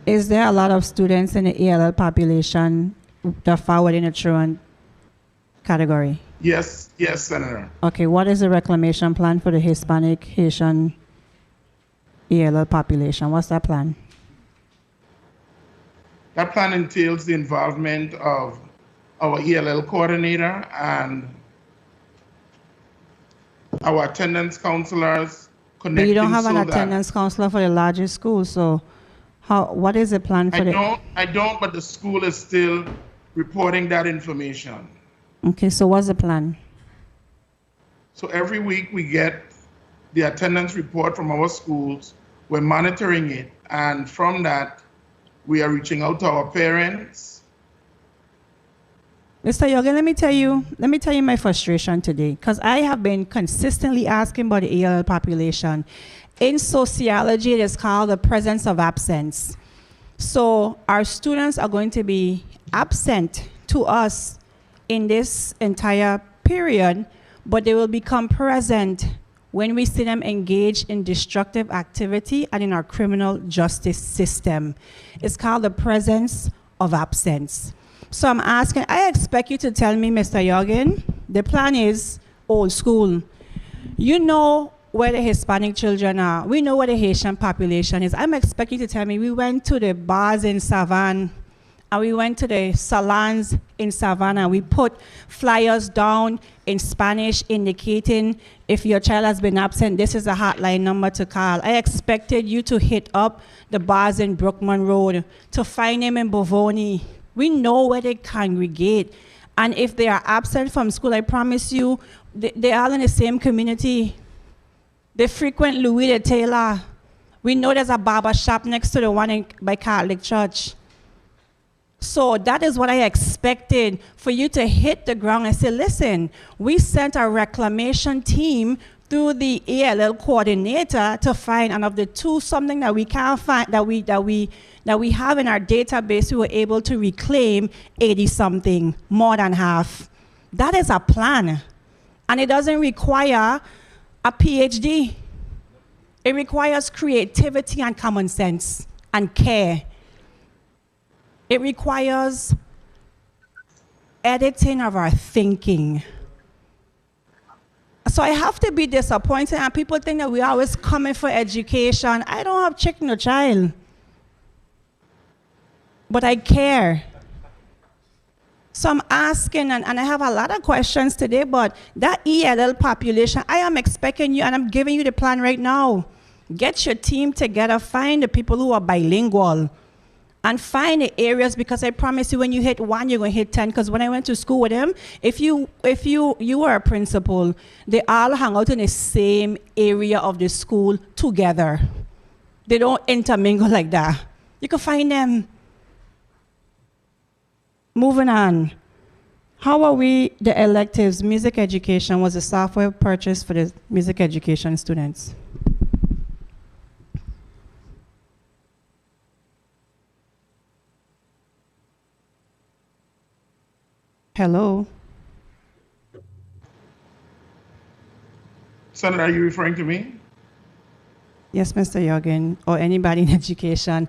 Is there a lot of students in the ELL population that fall within the truant category? Yes, Senator. Okay, what is the reclamation plan for the Hispanic, Haitian ELL population? What's that plan? That plan entails the involvement of our ELL coordinator and our attendance counselors. But you don't have an attendance counselor for the largest school, so what is the plan for I don't, but the school is still reporting that information. Okay, so what's the plan? So every week we get the attendance report from our schools. We're monitoring it, and from that, we are reaching out to our parents. Mr. Jorgen, let me tell you my frustration today, because I have been consistently asking about the ELL population. In sociology, it is called the presence of absence. So our students are going to be absent to us in this entire period, but they will become present when we see them engage in destructive activity and in our criminal justice system. It's called the presence of absence. So I'm asking, I expect you to tell me, Mr. Yoggin, the plan is old school. You know where the Hispanic children are. We know where the Haitian population is. I'm expecting you to tell me, we went to the bars in Savannah, and we went to the salons in Savannah. We put flyers down in Spanish indicating if your child has been absent, this is a hotline number to call. I expected you to hit up the bars in Brookman Road, to find them in Bovoni. We know where they congregate. And if they are absent from school, I promise you, they are in the same community. They frequent Louis the Taylor. We know there's a barber shop next to the one by Catholic Church. So that is what I expected, for you to hit the ground and say, listen, we sent a reclamation team through the ALL coordinator to find, and of the two, something that we can't find, that we have in our database, we were able to reclaim 80-something, more than half. That is a plan. And it doesn't require a PhD. It requires creativity and common sense and care. It requires editing of our thinking. So I have to be disappointed, and people think that we're always coming for education. I don't have chicken or child, but I care. So I'm asking, and I have a lot of questions today, but that ELL population, I am expecting you, and I'm giving you the plan right now. Get your team together, find the people who are bilingual, and find the areas, because I promise you, when you hit one, you're going to hit 10. Because when I went to school with them, if you were a principal, they all hang out in the same area of the school together. They don't intermingle like that. You can find them. Moving on. How are we, the electives, music education, was the software purchased for the music education students? Hello? Senator, are you referring to me? Yes, Mr. Yoggin, or anybody in education.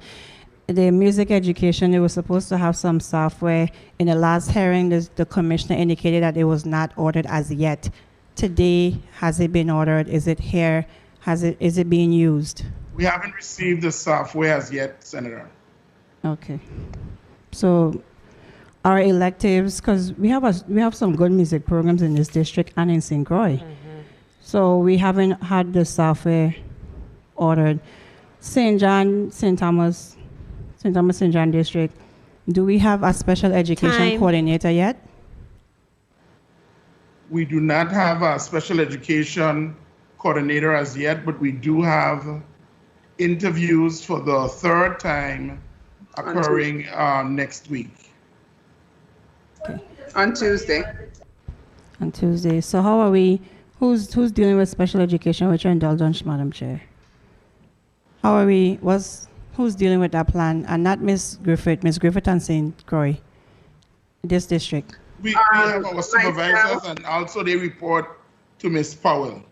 The music education, they were supposed to have some software. In the last hearing, the commissioner indicated that it was not ordered as yet. Today, has it been ordered? Is it here? Is it being used? We haven't received the software as yet, Senator. Okay. So our electives, because we have some good music programs in this district and in St. Croix. Mm-hmm. So we haven't had the software ordered. St. Thomas, St. John District, do we have a special education coordinator yet? We do not have a special education coordinator as yet, but we do have interviews for the third time occurring next week. Okay. On Tuesday. On Tuesday. So how are we, who's dealing with special education with your indulgence, Madam Chair? How are we, who's dealing with that plan? And not Ms. Griffith and St. Croix, this district. We have our supervisors, and also they report to Ms. Powell.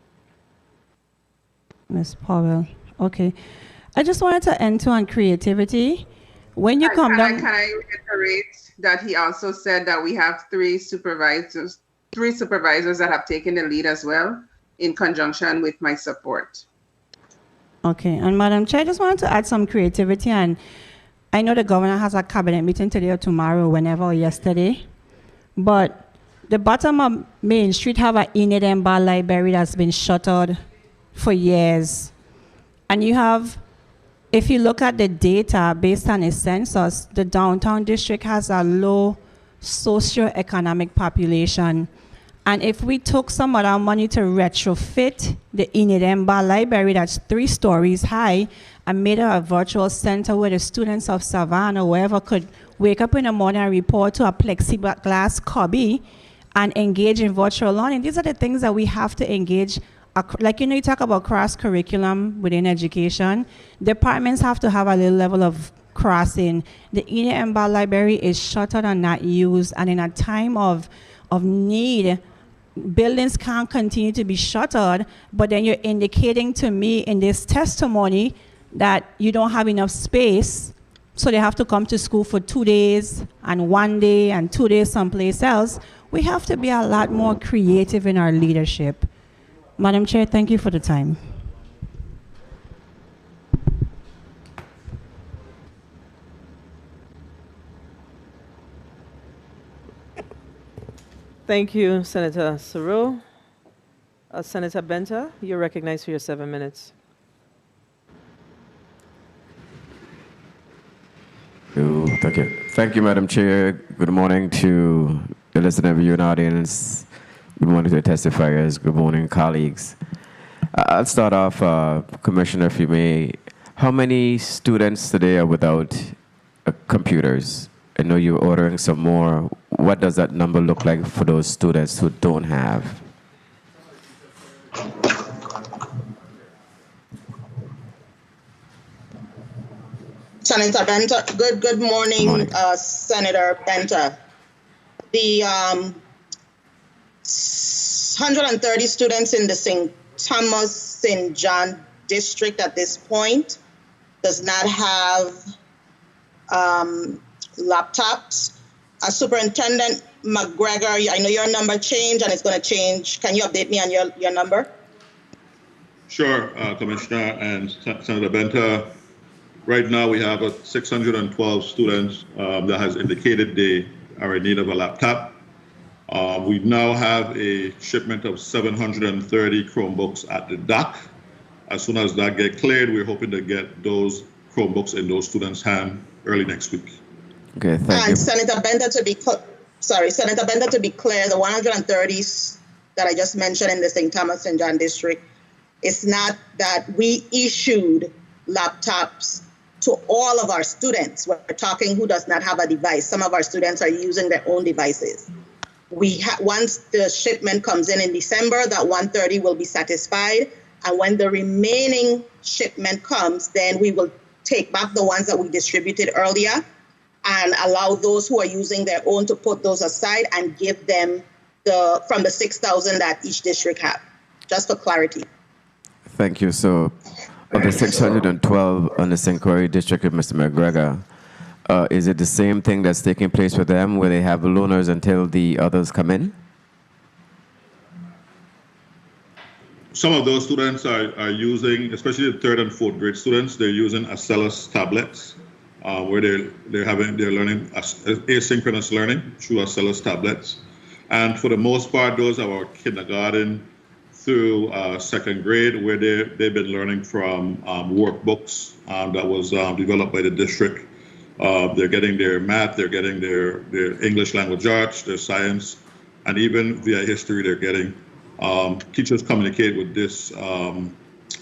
Ms. Powell, okay. I just wanted to end on creativity. When you come down. Can I reiterate that he also said that we have three supervisors that have taken the lead as well, in conjunction with my support. Okay, and Madam Chair, I just wanted to add some creativity, and I know the governor has a cabinet meeting today or tomorrow, whenever, or yesterday, but the bottom of Main Street have an Enid Emba library that's been shuttered for years. And you have, if you look at the data based on a census, the downtown district has a low socioeconomic population. And if we took some of our money to retrofit the Enid Emba library, that's 3 stories high, and made it a virtual center where the students of Savannah, wherever, could wake up in the morning and report to a plexiglass cubby and engage in virtual learning. These are the things that we have to engage. Like, you talk about cross-curriculum within education. Departments have to have a little level of crossing. The Ina Emba Library is shuttered and not used, and in a time of need, buildings can't continue to be shuttered, but then you're indicating to me in this testimony that you don't have enough space, so they have to come to school for 2 days and 1 day and 2 days someplace else. We have to be a lot more creative in our leadership. Madam Chair, thank you for the time. Thank you, Senator Saru. Senator Benta, you're recognized for your 7 minutes. Thank you. Thank you, Madam Chair. Good morning to the listening viewing audience. Good morning to the testifiers. Good morning, colleagues. I'll start off, Commissioner, if you may. How many students today are without computers? I know you're ordering some more. What does that number look like for those students who don't have? Senator Benta, good morning, Senator Benta. The 130 students in the St. Thomas St. John district at this point does not have laptops. Superintendent McGregor, I know your number changed and it's going to change. Can you update me on your number? Sure, Commissioner and Senator Benta. Right now we have 612 students that has indicated they are in need of a laptop. We now have a shipment of 730 Chromebooks at the dock. As soon as that get cleared, we're hoping to get those Chromebooks in those students' hand early next week. Okay, thank you. And Senator Benta, to be clear, the 130 that I just mentioned in the St. Thomas St. John district, it's not that we issued laptops to all of our students. We're talking who does not have a device. Some of our students are using their own devices. Once the shipment comes in December, that 130 will be satisfied. And when the remaining shipment comes, then we will take back the ones that we distributed earlier and allow those who are using their own to put those aside and give them from the 6,000 that each district have, just for clarity. Thank you. So, of the 612 on the St. Croix district of Mr. McGregor, is it the same thing that's taking place for them, where they have loaners until the others come in? Some of those students are using, especially the 3rd and 4th grade students, they're using Acellus tablets, where they're learning asynchronous learning through Acellus tablets. And for the most part, those are our kindergarten through 2nd grade, where they've been learning from workbooks that was developed by the district. They're getting their math, they're getting their English language arts, their science, and even via history, they're getting teachers communicate with this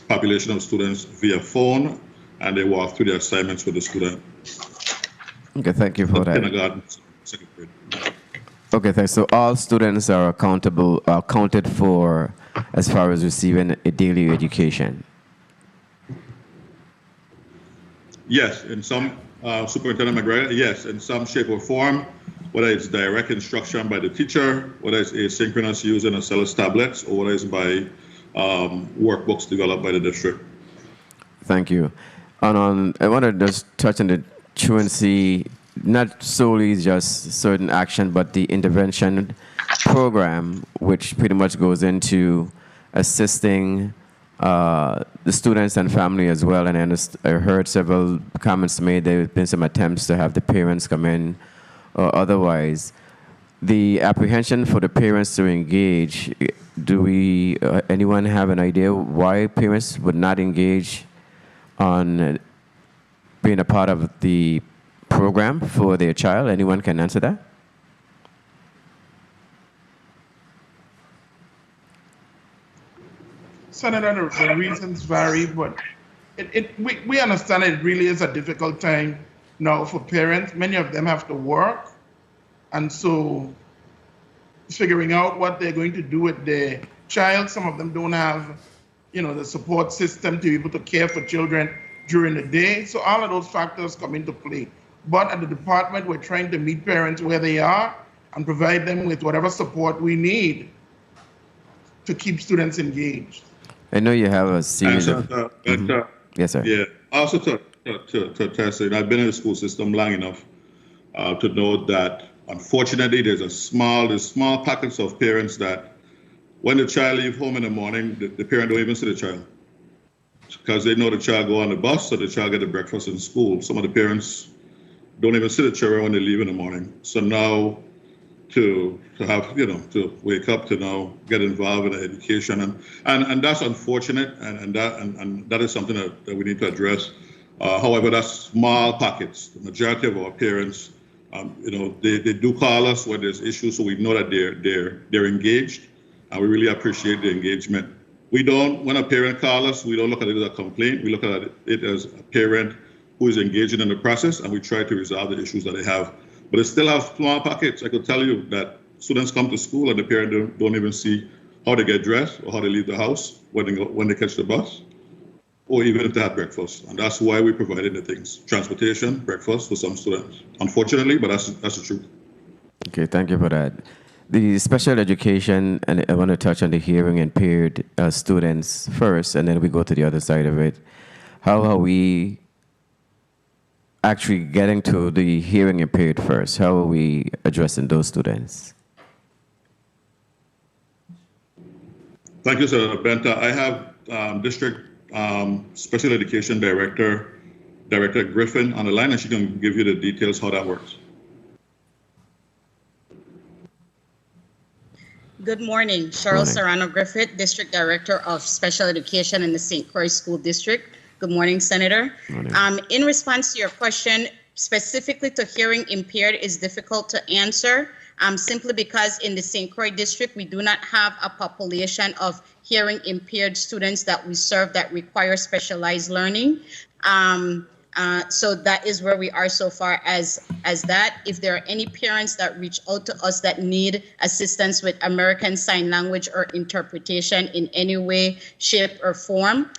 population of students via phone, and they walk through their assignments with the student. Okay, thank you for that. Kindergarten, 2nd grade. Okay, thanks. So all students are accounted for as far as receiving a daily education? Yes, in some, Superintendent McGregor, yes, in some shape or form, whether it's direct instruction by the teacher, whether it's asynchronous using Acellus tablets, or whether it's by workbooks developed by the district. Thank you. And I want to just touch on the truancy, not solely just certain action, but the intervention program, which pretty much goes into assisting the students and family as well. And I heard several comments made. There have been some attempts to have the parents come in or otherwise. The apprehension for the parents to engage, do we, anyone have an idea why parents would not engage on being a part of the program for their child? Anyone can answer that? Senator, the reasons vary, but we understand it really is a difficult time now for parents. Many of them have to work, and so figuring out what they're going to do with their child. Some of them don't have, the support system to be able to care for children during the day. So all of those factors come into play. But at the department, we're trying to meet parents where they are and provide them with whatever support we need to keep students engaged. I know you have a series of... Yes, sir. Yeah, also to Tessa, I've been in the school system long enough to know that unfortunately there's small pockets of parents that when the child leaves home in the morning, the parent don't even see the child because they know the child go on the bus or the child get the breakfast in school. Some of the parents don't even see the children when they leave in the morning. So now to have, to wake up to now get involved in education and that's unfortunate and that is something that we need to address. However, that's small pockets. The majority of our parents, they do call us when there's issues, so we know that they're engaged, and we really appreciate the engagement. When a parent calls us, we don't look at it as a complaint. We look at it as a parent who is engaging in the process, and we try to resolve the issues that they have. But it still has small pockets. I could tell you that students come to school and the parent don't even see how they get dressed or how they leave the house when they catch the bus, or even if they have breakfast. And that's why we provided the things: transportation, breakfast for some students. Unfortunately, but that's the truth. Okay, thank you for that. The special education, and I want to touch on the hearing impaired students first, and then we go to the other side of it. How are we actually getting to the hearing impaired first? How are we addressing those students? Thank you, Senator Benta. I have District Special Education Director Griffin on the line, and she can give you the details how that works. Good morning. Cheryl Serrano Griffith, District Director of Special Education in the St. Croix School District. Good morning, Senator. In response to your question, specifically to hearing impaired is difficult to answer simply because in the St. Croix District, we do not have a population of hearing impaired students that we serve that require specialized learning. So that is where we are so far as that. If there are any parents that reach out to us that need assistance with American Sign Language or interpretation in any way, shape, or form,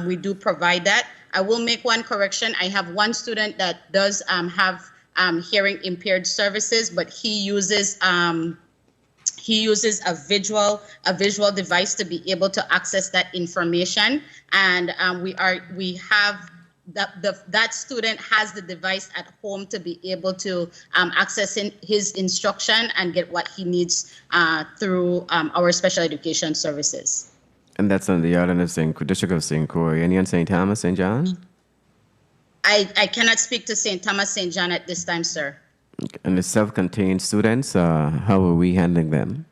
we do provide that. I will make one correction. I have one student that does have hearing impaired services, but he uses a visual device to be able to access that information, and that student has the device at home to be able to access his instruction and get what he needs through our special education services. And that's on the island of District of St. Croix. Any on St. Thomas, St. John? I cannot speak to St. Thomas, St. John at this time, sir. And the self-contained students, how are we handling them?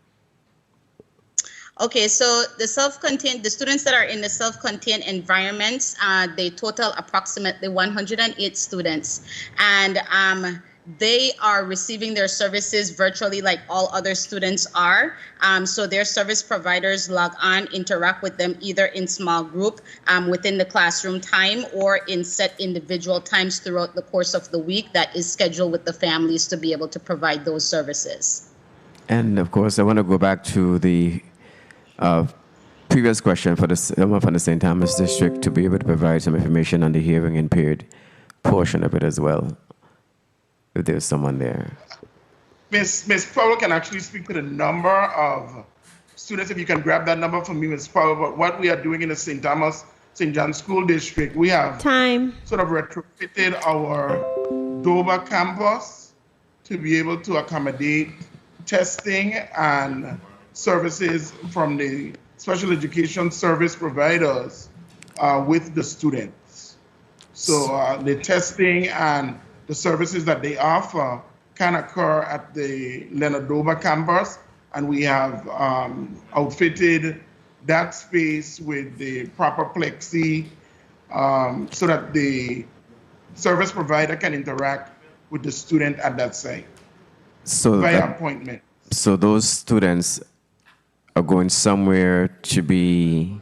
Okay, so the students that are in the self-contained environments, they total approximately 108 students, and they are receiving their services virtually like all other students are. So their service providers log on, interact with them either in small group within the classroom time or in set individual times throughout the course of the week that is scheduled with the families to be able to provide those services. And of course, I want to go back to the previous question for someone from the St. Thomas District to be able to provide some information on the hearing impaired portion of it as well, if there's someone there. Ms. Powell can actually speak to the number of students, if you can grab that number for me, Ms. Powell. But what we are doing in the St. Thomas, St. John School District, we have sort of retrofitted our Dover campus to be able to accommodate testing and services from the special education service providers with the students. So the testing and the services that they offer can occur at the Leonard Dover campus, and we have outfitted that space with the proper plexi so that the service provider can interact with the student at that site via appointment. So those students are going somewhere to be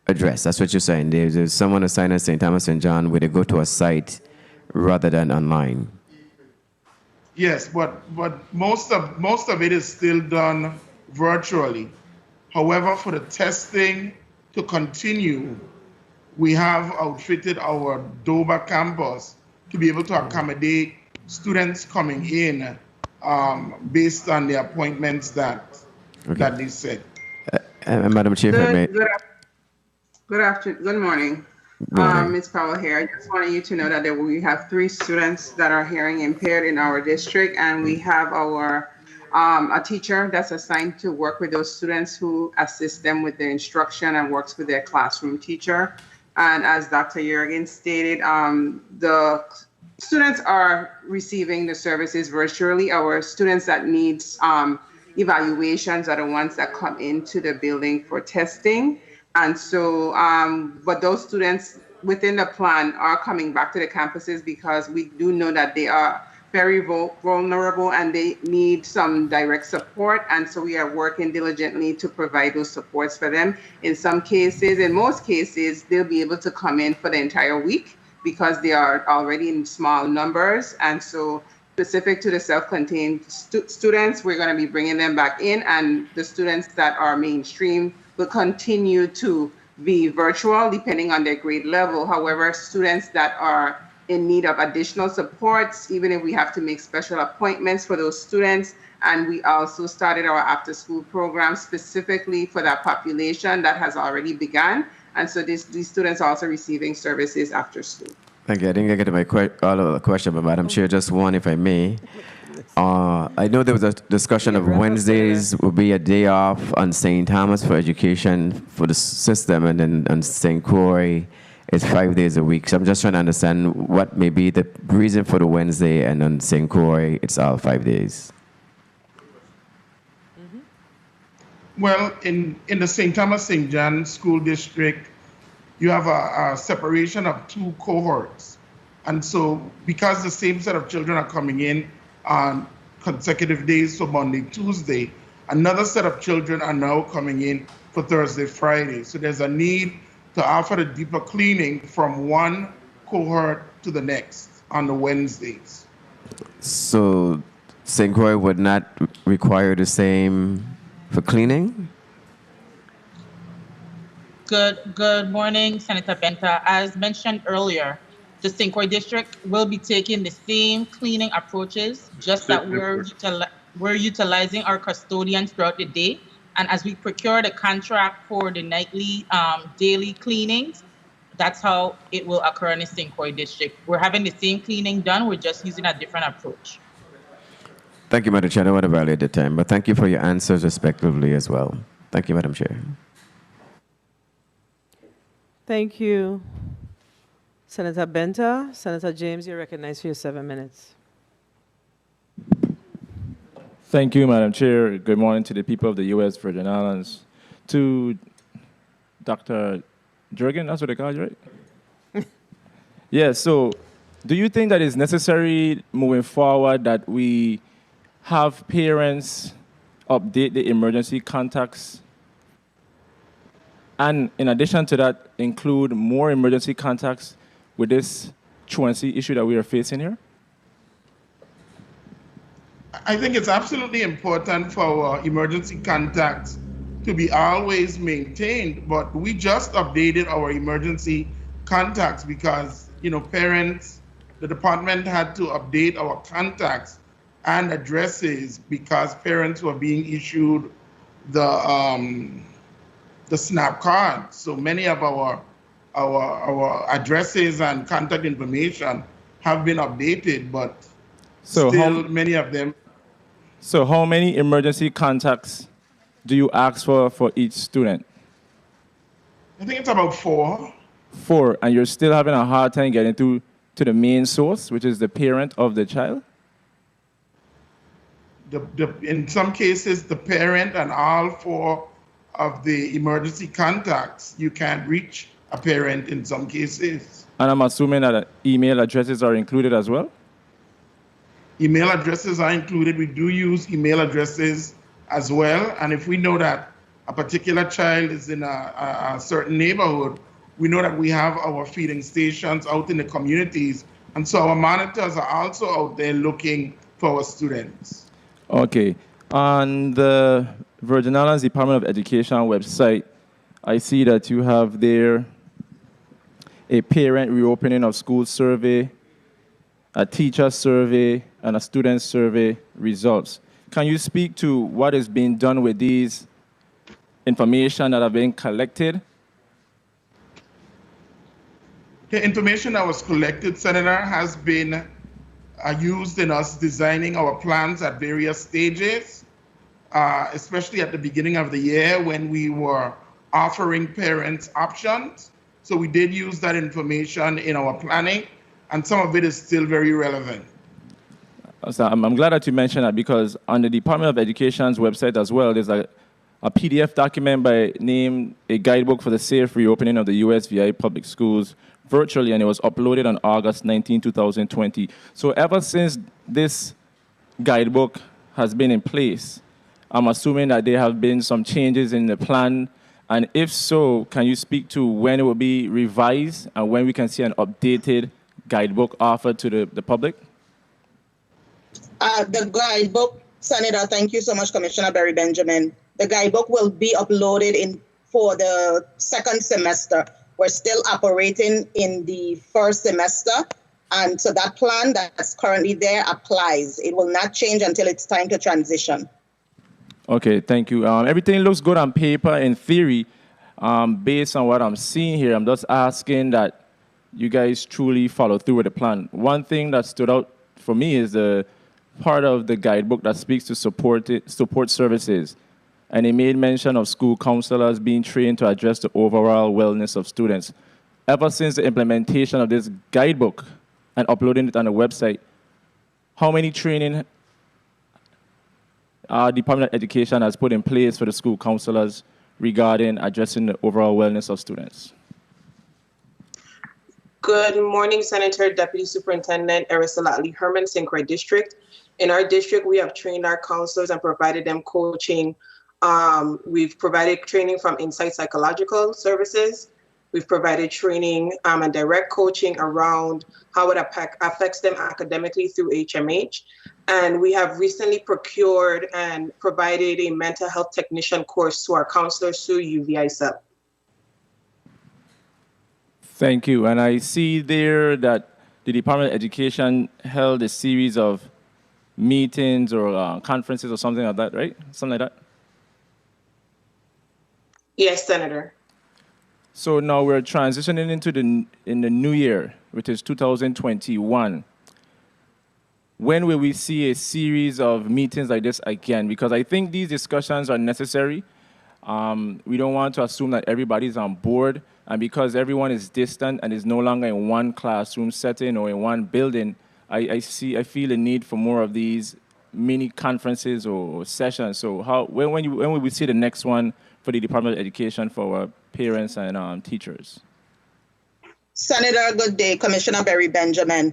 addressed. That's what you're saying. There's someone assigned at St. Thomas and John where they go to a site rather than online. Yes, but most of it is still done virtually. However, for the testing to continue, we have outfitted our Dover campus to be able to accommodate students coming in based on the appointments that they set. Madam Chair, if I may. Good morning. Ms. Powell here. I just wanted you to know that we have 3 students that are hearing impaired in our district, and we have our a teacher that's assigned to work with those students who assist them with the instruction and works with their classroom teacher. And as Dr. Jurgen stated, the students are receiving the services virtually. Our students that needs evaluations are the ones that come into the building for testing. And so, but those students within the plan are coming back to the campuses because we do know that they are very vulnerable and they need some direct support. And so we are working diligently to provide those supports for them. In some cases, in most cases, they'll be able to come in for the entire week because they are already in small numbers. And so specific to the self-contained students, we're going to be bringing them back in, and the students that are mainstream will continue to be virtual depending on their grade level. However, students that are in need of additional supports, even if we have to make special appointments for those students. And we also started our after-school program specifically for that population that has already begun. And so these students are also receiving services after school. Thank you. I didn't get to my question, but Madam Chair, just one, if I may. I know there was a discussion of Wednesdays will be a day off on St. Thomas for education for the system, and then on St. Croix, it's 5 days a week. So I'm just trying to understand what may be the reason for the Wednesday, and on St. Croix, it's all 5 days. Well, in the St. Thomas St. John School District, you have a separation of 2 cohorts. And so because the same set of children are coming in on consecutive days, so Monday, Tuesday, another set of children are now coming in for Thursday, Friday. So there's a need to offer the deeper cleaning from one cohort to the next on the Wednesdays. So St. Croix would not require the same for cleaning? Good morning, Senator Benta. As mentioned earlier, the St. Croix district will be taking the same cleaning approaches, just that we're utilizing our custodians throughout the day. And as we procure the contract for the nightly, daily cleanings, that's how it will occur in the St. Croix district. We're having the same cleaning done, we're just using a different approach. Thank you, Madam Chair. I don't want to violate the time, but thank you for your answers respectively as well. Thank you, Madam Chair. Thank you, Senator Benta. Senator James, you're recognized for your 7 minutes. Thank you, Madam Chair. Good morning to the people of the U.S. Virgin Islands. To Dr. Jurgen, that's what they call you, right? Yeah, so do you think that it's necessary moving forward that we have parents update the emergency contacts? And in addition to that, include more emergency contacts with this truancy issue that we are facing here? I think it's absolutely important for our emergency contacts to be always maintained, but we just updated our emergency contacts because, parents, the department had to update our contacts and addresses because parents were being issued the SNAP card. So many of our addresses and contact information have been updated, but still many of them. So how many emergency contacts do you ask for each student? I think it's about 4. 4, and you're still having a hard time getting to the main source, which is the parent of the child? In some cases, the parent and all 4 of the emergency contacts, you can't reach a parent in some cases. And I'm assuming that email addresses are included as well? Email addresses are included. We do use email addresses as well. And if we know that a particular child is in a certain neighborhood, we know that we have our feeding stations out in the communities. And so our monitors are also out there looking for our students. Okay. On the Virgin Islands Department of Education website, I see that you have there a parent reopening of school survey, a teacher survey, and a student survey results. Can you speak to what is being done with these information that have been collected? The information that was collected, Senator, has been used in us designing our plans at various stages, especially at the beginning of the year when we were offering parents options. So we did use that information in our planning, and some of it is still very relevant. So I'm glad that you mentioned that, because on the Department of Education's website as well, there's a PDF document by name, a guidebook for the safe reopening of the USVI public schools virtually, and it was uploaded on August 19, 2020. So ever since this guidebook has been in place, I'm assuming that there have been some changes in the plan, and if so, can you speak to when it will be revised and when we can see an updated guidebook offered to the public? The guidebook, Senator, thank you so much, Commissioner Barry Benjamin. The guidebook will be uploaded for the second semester. We're still operating in the first semester, and so that plan that's currently there applies. It will not change until it's time to transition. Okay, thank you. Everything looks good on paper. In theory, based on what I'm seeing here, I'm just asking that you guys truly follow through with the plan. One thing that stood out for me is the part of the guidebook that speaks to support services. And it made mention of school counselors being trained to address the overall wellness of students. Ever since the implementation of this guidebook and uploading it on the website, how many training our Department of Education has put in place for the school counselors regarding addressing the overall wellness of students? Good morning, Senator, Deputy Superintendent Aristotle Herman, St. Croix District. In our district, we have trained our counselors and provided them coaching. We've provided training from Insight Psychological Services. We've provided training and direct coaching around how it affects them academically through HMH. And we have recently procured and provided a mental health technician course to our counselors through UVI-CEL. Thank you. And I see there that the Department of Education held a series of meetings or conferences or something like that, right? Something like that? Yes, Senator. So now we're transitioning into in the new year, which is 2021. When will we see a series of meetings like this again? Because I think these discussions are necessary. We don't want to assume that everybody's on board, and because everyone is distant and is no longer in one classroom setting or in one building, I feel the need for more of these mini conferences or sessions. So when will we see the next one for the Department of Education for our parents and teachers? Senator, good day. Commissioner Barry Benjamin.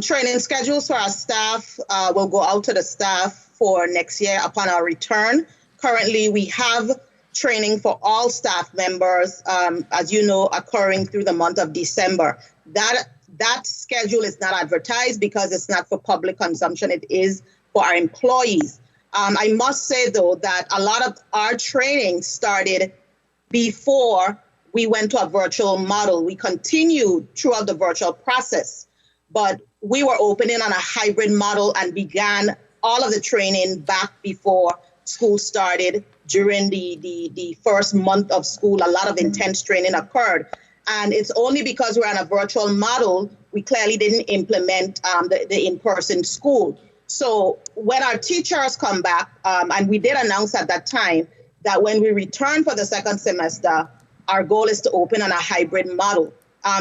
Training schedules for our staff will go out to the staff for next year upon our return. Currently, we have training for all staff members, as you know, occurring through the month of December. That schedule is not advertised because it's not for public consumption. It is for our employees. I must say, though, that a lot of our training started before we went to a virtual model. We continued throughout the virtual process, but we were opening on a hybrid model and began all of the training back before school started. During the first month of school, a lot of intense training occurred. And it's only because we're on a virtual model, we clearly didn't implement the in-person school. So when our teachers come back, and we did announce at that time that when we return for the second semester, our goal is to open on a hybrid model.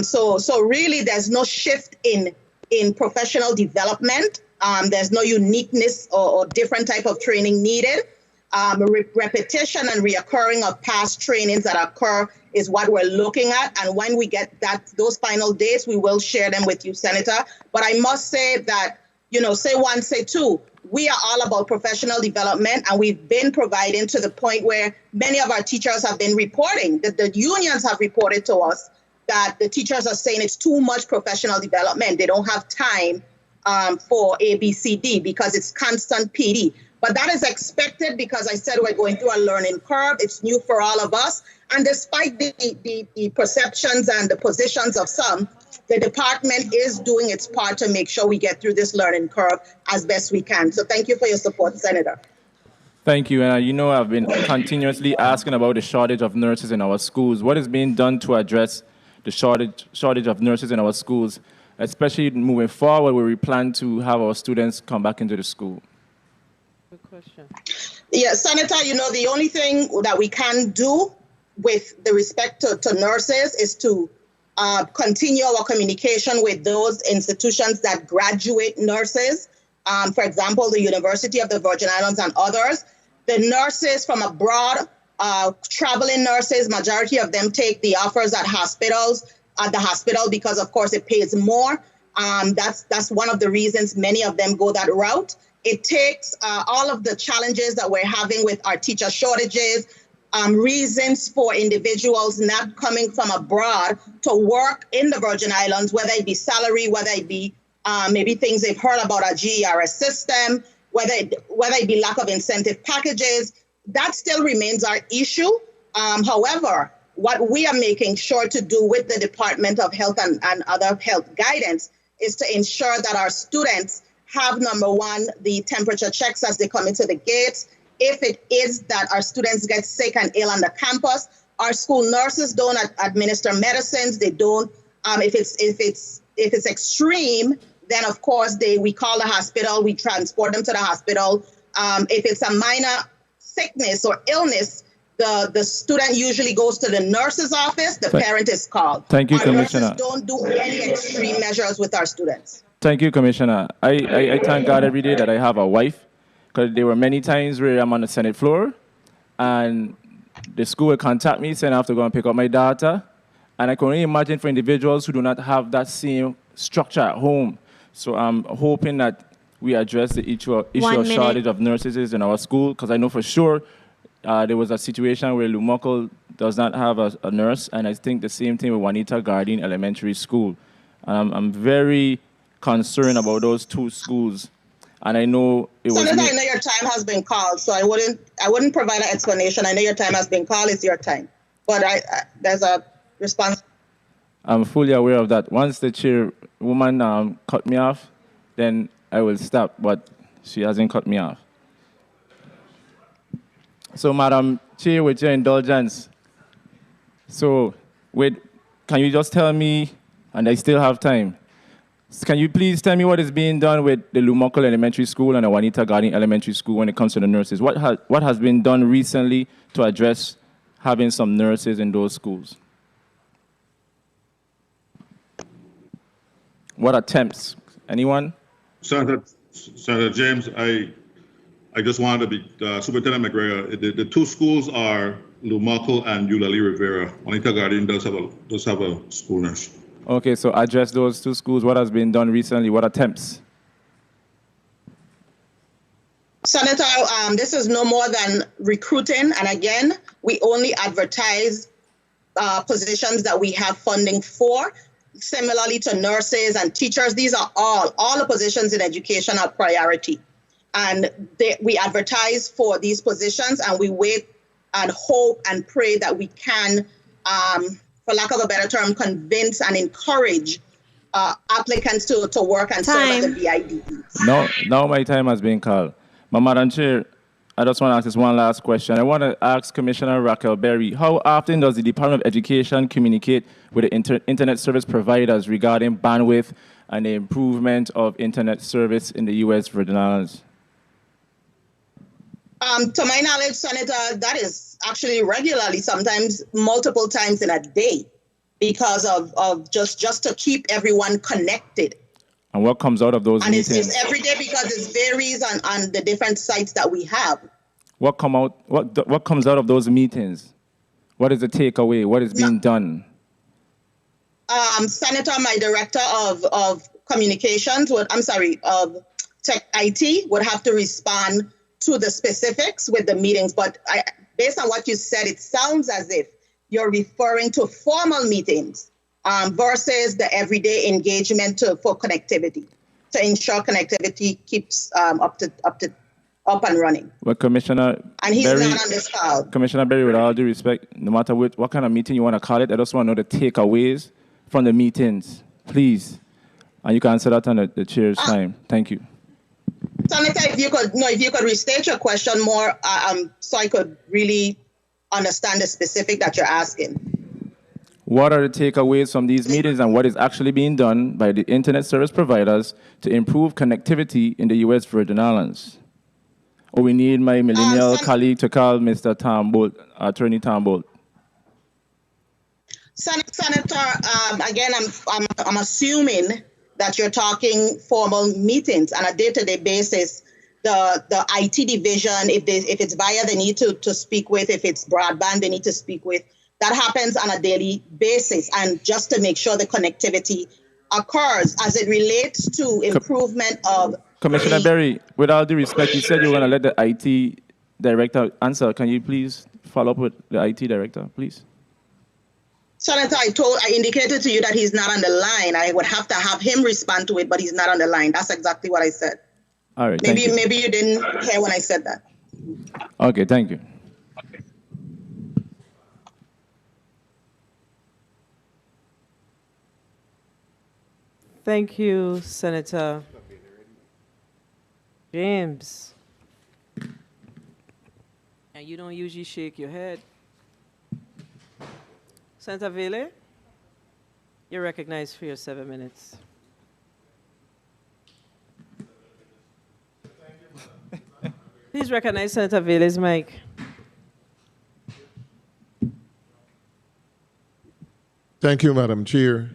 So really there's no shift in professional development. There's no uniqueness or different type of training needed. Repetition and reoccurring of past trainings that occur is what we're looking at. And when we get those final dates, we will share them with you, Senator. But I must say that, say one, say two, we are all about professional development, and we've been providing to the point where many of our teachers have been reporting, that the unions have reported to us that the teachers are saying it's too much professional development. They don't have time for ABCD because it's constant PD. But But that is expected because I said we're going through a learning curve. It's new for all of us. And despite the perceptions and the positions of some, the department is doing its part to make sure we get through this learning curve as best we can. So thank you for your support, Senator. Thank you. And you know, I've been continuously asking about the shortage of nurses in our schools. What is being done to address the shortage of nurses in our schools, especially moving forward where we plan to have our students come back into the school? Good question. Yeah, Senator, you know, the only thing that we can do with the respect to nurses is to continue our communication with those institutions that graduate nurses. For example, the University of the Virgin Islands and others. The nurses from abroad, traveling nurses, majority of them take the offers at the hospital because, of course, it pays more. That's one of the reasons many of them go that route. It takes all of the challenges that we're having with our teacher shortages, reasons for individuals not coming from abroad to work in the Virgin Islands, whether it be salary, whether it be maybe things they've heard about our GERS system, whether it be lack of incentive packages. That still remains our issue. However, what we are making sure to do with the Department of Health and other health guidance is to ensure that our students have, number one, the temperature checks as they come into the gates. If it is that our students get sick and ill on the campus, our school nurses don't administer medicines. They don't. If it's extreme, then of course we call the hospital. We transport them to the hospital. If it's a minor sickness or illness, the student usually goes to the nurse's office. The parent is called. Thank you, our Commissioner. Nurses don't do any extreme measures with our students. Thank you, Commissioner. I thank God every day that I have a wife, because there were many times where I'm on the Senate floor and the school will contact me saying I have to go and pick up my daughter. And I can only imagine for individuals who do not have that same structure at home. So I'm hoping that we address the issue of shortage of nurses in our school, because I know for sure there was a situation where Lumokol does not have a nurse, and I think the same thing with Juanita Gardine Elementary School. I'm very concerned about those two schools, and I know it was. Senator, I know your time has been called, so I wouldn't provide an explanation. I know your time has been called; it's your time, but there's a response. I'm fully aware of that. Once the chairwoman cut me off, then I will stop, but she hasn't cut me off. So, Madam Chair, with your indulgence, can you just tell me, and I still have time, can you please tell me what is being done with the Lumokol Elementary School and the Juanita Gardine Elementary School when it comes to the nurses? What has been done recently to address having some nurses in those schools? What attempts? Anyone? Senator James, I just wanted to be Superintendent McGregor. The two schools are Lumokol and Eulalie Rivera. Juanita Gardine does have a school nurse. Okay, so address those two schools. What has been done recently? What attempts? Senator, this is no more than recruiting. And again, we only advertise positions that we have funding for. Similarly to nurses and teachers, these are all the positions in education are priority. And we advertise for these positions, and we wait and hope and pray that we can, for lack of a better term, convince and encourage applicants to work and serve as the VIDs. Now my time has been called. Madam Chair, I just want to ask this one last question. I want to ask Commissioner Raquel Berry, how often does the Department of Education communicate with the internet service providers regarding bandwidth and the improvement of internet service in the U.S. Virgin Islands? To my knowledge, Senator, that is actually regularly, sometimes multiple times in a day, because of just to keep everyone connected. And what comes out of those meetings? And it's every day because it varies on the different sites that we have. What comes out of those meetings? What is the takeaway? What is being done? Senator, my director of communications, of tech IT would have to respond to the specifics with the meetings. But based on what you said, it sounds as if you're referring to formal meetings versus the everyday engagement for connectivity, to ensure connectivity keeps up up and running. Well, Commissioner And he's Berry, not on this call. Commissioner Berry, with all due respect, no matter what kind of meeting you want to call it, I just want to know the takeaways from the meetings, please. And you can answer that on the chair's time. Thank you. Senator, if you could restate your question more, so I could really understand the specific that you're asking. What are the takeaways from these meetings and what is actually being done by the internet service providers to improve connectivity in the U.S. Virgin Islands? Or we need my millennial colleague to call Mr. Tom Bolt, Attorney Tom Bolt. Senator, again, I'm assuming that you're talking formal meetings on a day-to-day basis. The IT division, if it's via, they need to speak with. If it's broadband, they need to speak with. That happens on a daily basis, and just to make sure the connectivity occurs as it relates to improvement of. Commissioner Berry, with all due respect, you said you were going to let the IT director answer. Can you please follow up with the IT director, please? Senator, I indicated to you that he's not on the line. I would have to have him respond to it, but he's not on the line. That's exactly what I said. All right. Maybe you didn't hear when I said that. Okay, thank you. Thank you, Senator James. And you don't usually shake your head. Senator Vele, you're recognized for your 7 minutes. Please recognize Senator Vele's mic. Thank you, Madam Chair.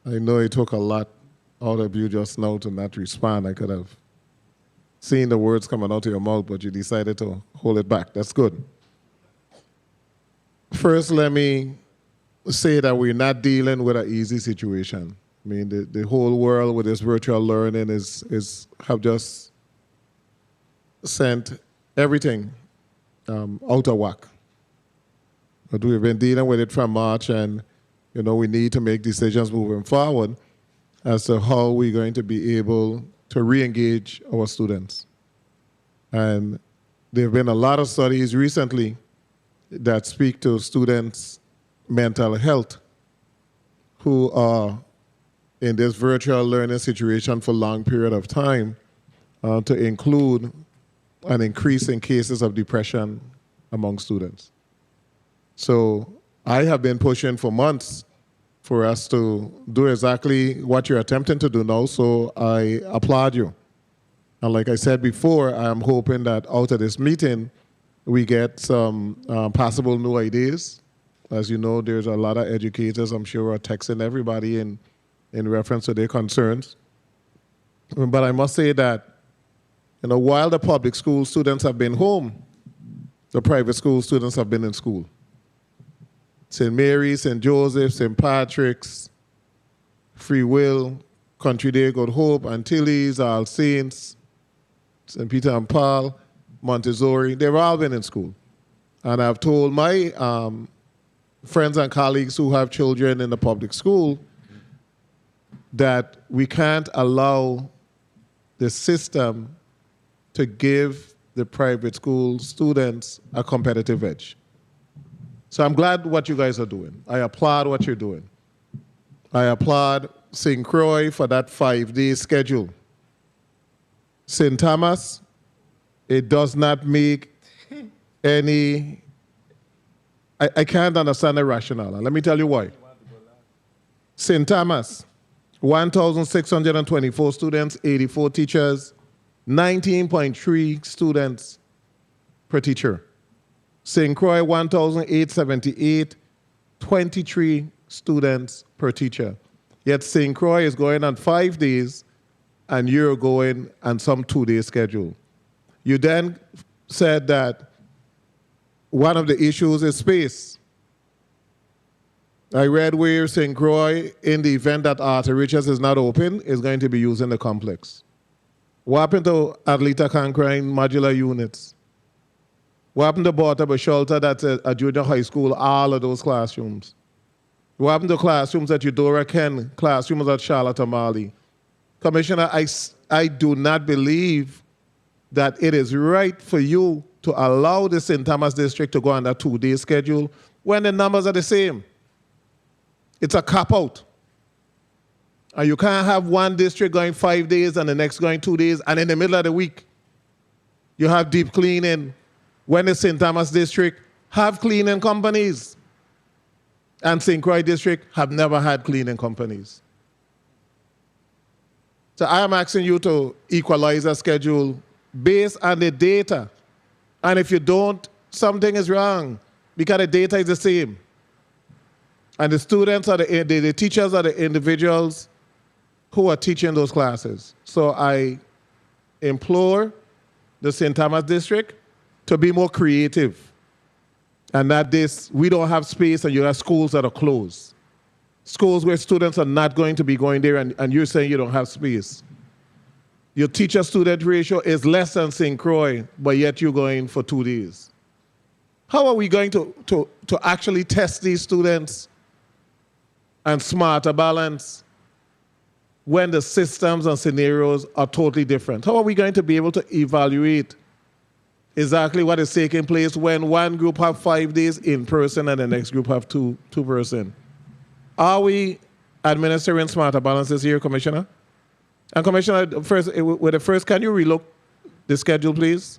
I know it took a lot out of you just now to not respond. I could have seen the words coming out of your mouth, but you decided to hold it back. That's good. First, let me say that we're not dealing with an easy situation. I mean, the whole world with this virtual learning have just sent everything out of whack. But we've been dealing with it from March, and we need to make decisions moving forward as to how we're going to be able to re-engage our students. And there have been a lot of studies recently that speak to students' mental health who are in this virtual learning situation for a long period of time, to include an increase in cases of depression among students. So I have been pushing for months for us to do exactly what you're attempting to do now, so I applaud you. And like I said before, I'm hoping that out of this meeting, we get some possible new ideas. As you know, there's a lot of educators, I'm sure, are texting everybody in reference to their concerns. But I must say that, while the public school students have been home, the private school students have been in school. St. Mary's, St. Joseph's, St. Patrick's, Free Will, Country Day, Good Hope, Antilles, All Saints, St. Peter and Paul, Montessori, they've all been in school. And I've told my friends and colleagues who have children in the public school that we can't allow the system to give the private school students a competitive edge. So I'm glad what you guys are doing. I applaud what you're doing. I applaud St. Croix for that 5-day schedule. St. Thomas, it does not make any, I can't understand the rationale. And let me tell you why. St. Thomas, 1,624 students, 84 teachers, 19.3 students per teacher. St. Croix, 1,878, 23 students per teacher. Yet St. Croix is going on 5 days, and you're going on some 2-day schedule. You then said that one of the issues is space. I read where St. Croix, in the event that Arthur Richards is not open, is going to be using the complex. What happened to Atleta Cancrine modular units? What happened to Portable Shelter that's a junior high school, all of those classrooms? What happened to classrooms at Eudora Ken, classrooms at Charlotte O'Malley? Commissioner, I do not believe that it is right for you to allow the St. Thomas district to go on a 2-day schedule when the numbers are the same. It's a cop-out. And you can't have one district going 5 days and the next going 2 days, and in the middle of the week, you have deep cleaning when the St. Thomas district have cleaning companies. And St. Croix district have never had cleaning companies. So I am asking you to equalize a schedule based on the data. And if you don't, something is wrong because the data is the same. And the students are the teachers are the individuals who are teaching those classes. So I implore the St. Thomas district to be more creative. And that we don't have space and you have schools that are closed. Schools where students are not going to be going there and you're saying you don't have space. Your teacher-student ratio is less than St. Croix, but yet you're going for 2 days. How are we going to actually test these students and smarter balance when the systems and scenarios are totally different? How are we going to be able to evaluate exactly what is taking place when one group have 5 days in person and the next group have two person? Are we administering smarter balances here, Commissioner? And Commissioner, first, can you relook the schedule, please?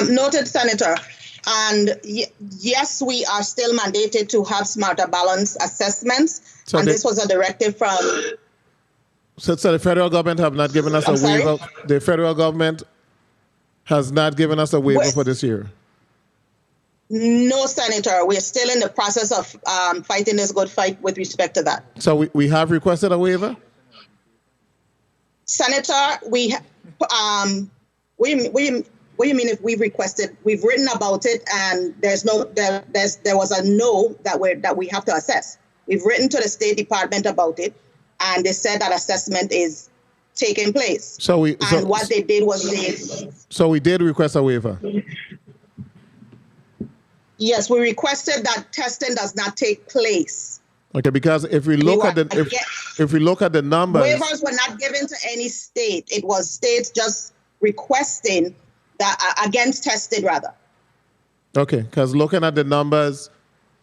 Noted, Senator. And yes, we are still mandated to have smarter balance assessments. So this was a directive from... So the federal government have not given us a waiver. The federal government has not given us a waiver for this year. No, Senator. We're still in the process of fighting this good fight with respect to that. So we have requested a waiver? Senator, what do you mean if we've requested? We've written about it and there was a no that we have to assess. We've written to the State Department about it and they said that assessment is taking place. What they did was So we did request a waiver? Yes, we requested that testing does not take place. Okay, because if we look at the numbers, waivers were not given to any state. It was states just requesting that against tested rather. Okay, because looking at the numbers,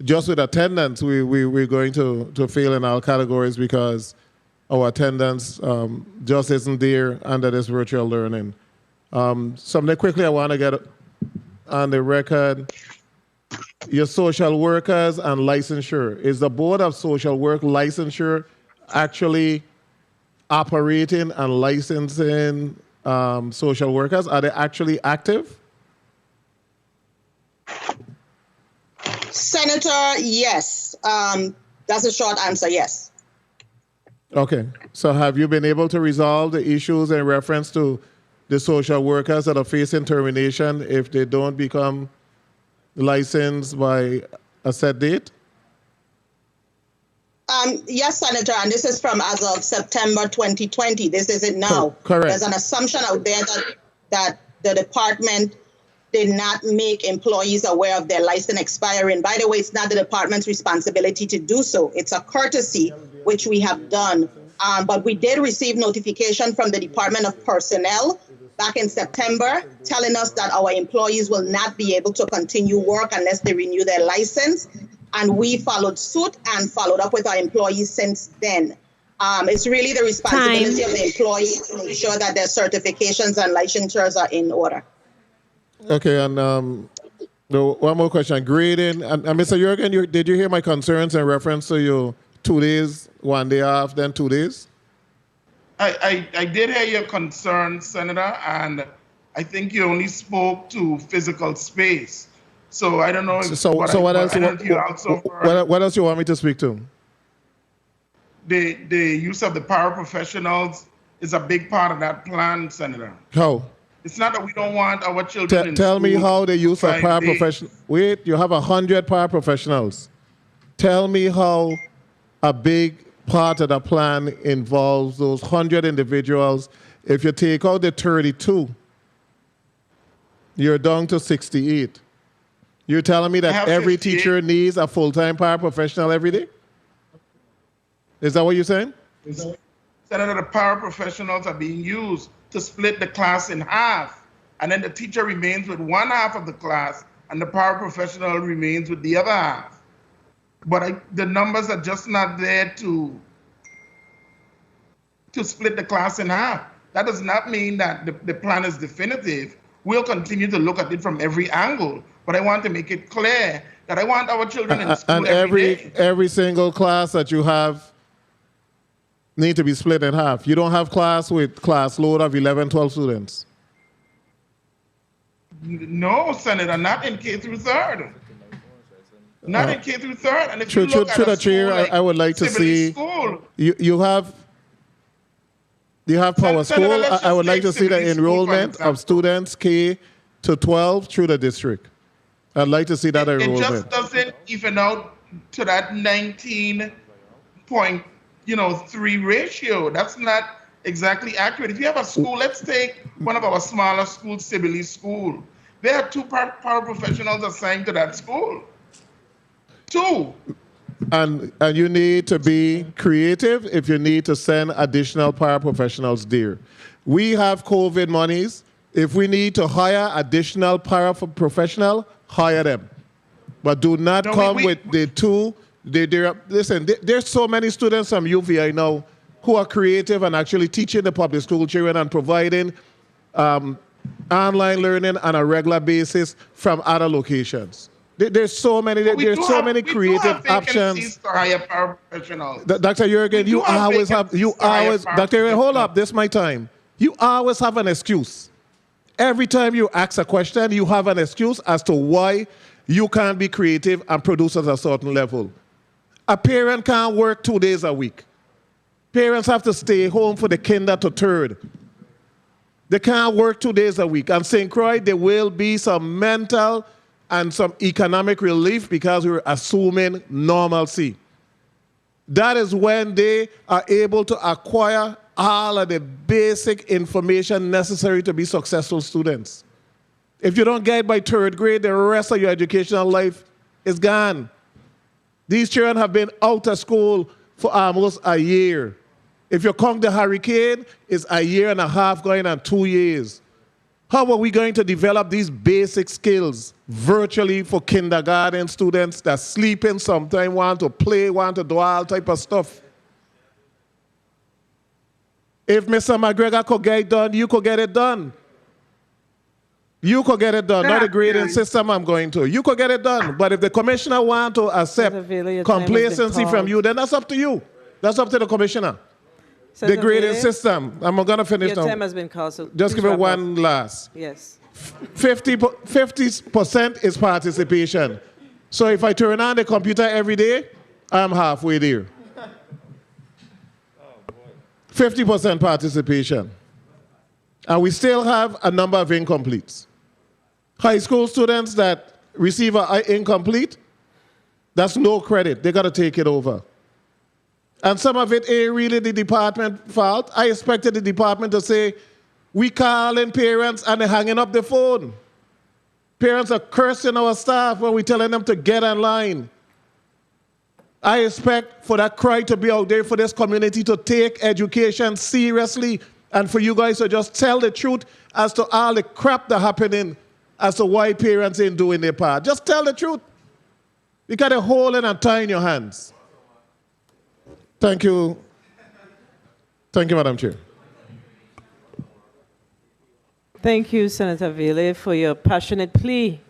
just with attendance, we're going to fail in our categories because our attendance just isn't there under this virtual learning. Something quickly I want to get on the record. Your social workers and licensure. Is the Board of Social Work licensure actually operating and licensing social workers? Are they actually active? Senator, yes. That's a short answer, yes. Okay. So have you been able to resolve the issues in reference to the social workers that are facing termination if they don't become licensed by a set date? Yes, Senator, and this is from as of September 2020. This isn't now. Correct. There's an assumption out there that the department did not make employees aware of their license expiring. By the way, it's not the department's responsibility to do so. It's a courtesy, which we have done. But we did receive notification from the Department of Personnel back in September telling us that our employees will not be able to continue work unless they renew their license. And we followed suit and followed up with our employees since then. It's really the responsibility of the employee to make sure that their certifications and licensures are in order. Okay, and one more question. Grading, and Mr. Jurgen, did you hear my concerns in reference to your 2 days, 1 day off, then 2 days? I did hear your concerns, Senator, and I think you only spoke to physical space. So I don't know if what else you want me to speak to? The use of the paraprofessionals is a big part of that plan, Senator. How? It's not that we don't want our children in Tell me school how the use of paraprofessionals. Wait, you have 100 paraprofessionals. Tell me how a big part of the plan involves those 100 individuals. If you take out the 32, you're down to 68. You're telling me that every teacher needs a full-time paraprofessional every day? Is that what you're saying? Senator, the paraprofessionals are being used to split the class in half, and then the teacher remains with one half of the class and the paraprofessional remains with the other half. But the numbers are just not there to split the class in half. That does not mean that the plan is definitive. We'll continue to look at it from every angle, but I want to make it clear that I want our children in school and every day. every single class that you have need to be split in half. You don't have class with class load of 11, 12 students. No, Senator, not in K through third. Not in K through third. And if you look at a Chair, school like I would like to Sibley see School, you have Power Senator, School. let's I would just like to take see the Sibley School, for enrollment of students K to 12 through the district. I'd like to see that it enrollment. just doesn't even out to that 19.3 ratio. That's not exactly accurate. If you have a school, let's take one of our smaller schools, Sibley School. There are 2 paraprofessionals assigned to that school. 2. And you need to be creative if you need to send additional paraprofessionals there. We have COVID monies. If we need to hire additional paraprofessional, hire them. But do not come with the 2. Listen, there's so many students from UVI now who are creative and actually teaching the public school children and providing online learning on a regular basis from other locations. There's so many. There's so many creative options. To hire paraprofessionals. Dr. Jurgen, you always, Dr. Jurgen, hold up, this is my time. You always have an excuse. Every time you ask a question, you have an excuse as to why you can't be creative and produce at a certain level. A parent can't work 2 days a week. Parents have to stay home for the kinder to third. They can't work 2 days a week. And St. Croix, there will be some mental and some economic relief because we're assuming normalcy. That is when they are able to acquire all of the basic information necessary to be successful students. If you don't get it by 3rd grade, the rest of your educational life is gone. These children have been out of school for almost a year. If you count the hurricane, it's a year and a half going on 2 years. How are we going to develop these basic skills virtually for kindergarten students that sleeping sometimes, want to play, want to do all type of stuff? If Mr. McGregor could get it done, you could get it done. You could get it done, not the grading system I'm going to. You could get it done. But if the commissioner want to accept complacency from you, then that's up to you. That's up to the commissioner. The grading system. I'm going to finish now. Your time has been called, so just give it one last. Yes. 50% is participation. So if I turn on the computer every day, I'm halfway there. 50% participation. And we still have a number of incompletes. High school students that receive an incomplete, that's no credit. They got to take it over. And some of it ain't really the department fault. I expected the department to say, we calling parents and they're hanging up the phone. Parents are cursing our staff when we're telling them to get online. I expect for that cry to be out there for this community to take education seriously and for you guys to just tell the truth as to all the crap that's happening as to why parents ain't doing their part. Just tell the truth. You got a hole and a tie in your hands. Thank you. Thank you, Madam Chair. Thank you, Senator Vele, for your passionate plea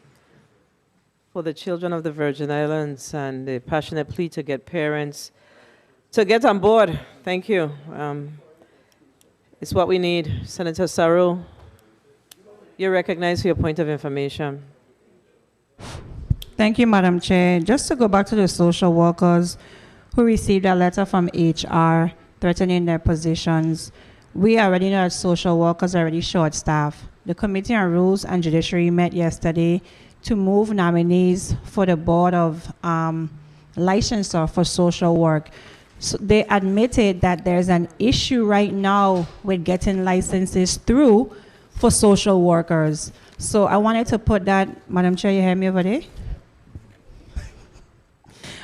for the children of the Virgin Islands and the passionate plea to get parents to get on board. Thank you. It's what we need. Senator Saru, you're recognized for your point of information. Thank you, Madam Chair. Just to go back to the social workers who received a letter from HR threatening their positions. We already know that social workers are already short-staffed. The Committee on Rules and Judiciary met yesterday to move nominees for the Board of Licensure for Social Work. So they admitted that there's an issue right now with getting licenses through for social workers. So I wanted to put that, Madam Chair, you hear me over there?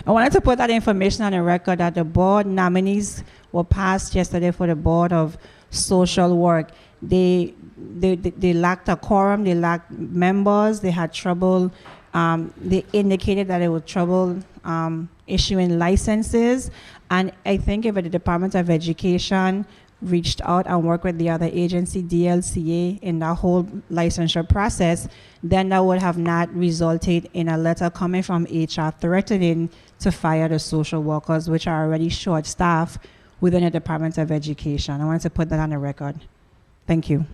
I wanted to put that information on the record that the board nominees were passed yesterday for the Board of social work. They lacked a quorum, they lacked members, they had trouble, they indicated that it was trouble issuing licenses. And I think if the Department of Education reached out and worked with the other agency, DLCA, in that whole licensure process, then that would have not resulted in a letter coming from HR threatening to fire the social workers, which are already short-staffed within the Department of Education. I wanted to put that on the record. Thank you.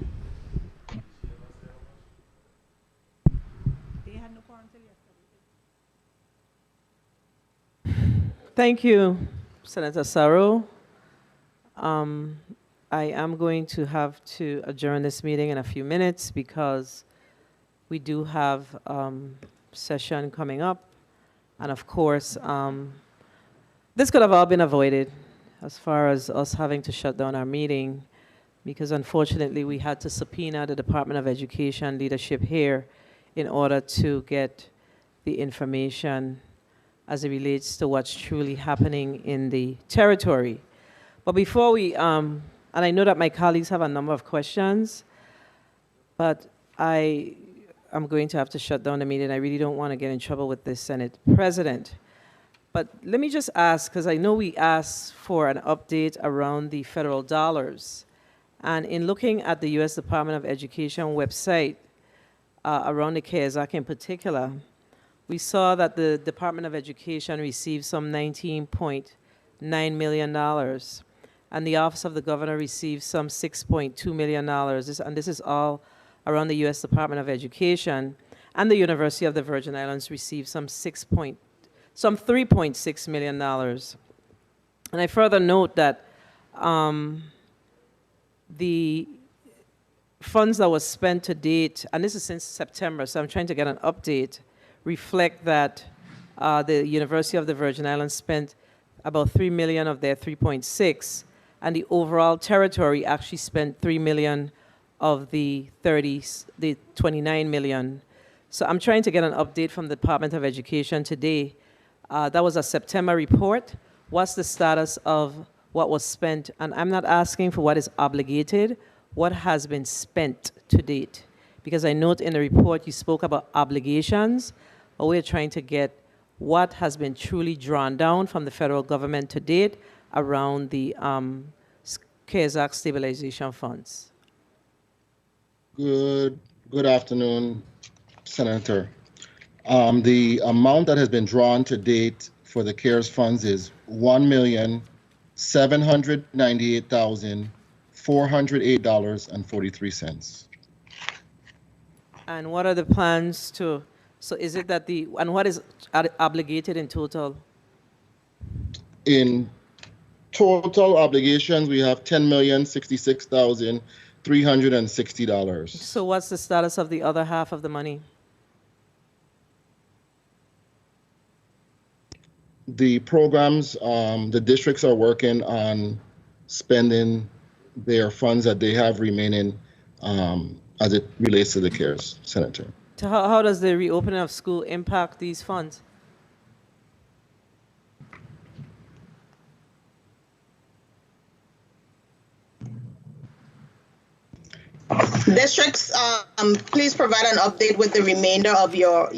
Thank you, Senator Sarro. I am going to have to adjourn this meeting in a few minutes because we do have session coming up. And of course, this could have all been avoided as far as us having to shut down our meeting, because unfortunately we had to subpoena the Department of Education leadership here in order to get the information as it relates to what's truly happening in the territory. But before we, and I know that my colleagues have a number of questions, but I am going to have to shut down the meeting. I really don't want to get in trouble with the Senate President. But let me just ask, because I know we asked for an update around the federal dollars. And in looking at the U.S. Department of Education website around the CARES Act in particular, we saw that the Department of Education received some $19.9 million, and the Office of the Governor received some $6.2 million. And this is all around the U.S. Department of Education. And the University of the Virgin Islands received some $3.6 million. And I further note that the funds that was spent to date, and this is since September, so I'm trying to get an update, reflect that the University of the Virgin Islands spent about $3 million of their $3.6, and the overall territory actually spent $3 million of the $29 million. So I'm trying to get an update from the Department of Education today. That was a September report. What's the status of what was spent? And I'm not asking for what is obligated, what has been spent to date. Because I note in the report you spoke about obligations, but we're trying to get what has been truly drawn down from the federal government to date around the CARES Act stabilization funds. Good afternoon, Senator. The amount that has been drawn to date for the CARES funds is $1,798,408.43. And what are the plans to, so is it that and what is obligated in total? In total obligations, we have $10,066,360. So what's the status of the other half of the money? The programs, the districts are working on spending their funds that they have remaining as it relates to the CARES, Senator. So how does the reopening of school impact these funds? Districts, please provide an update with the remainder of your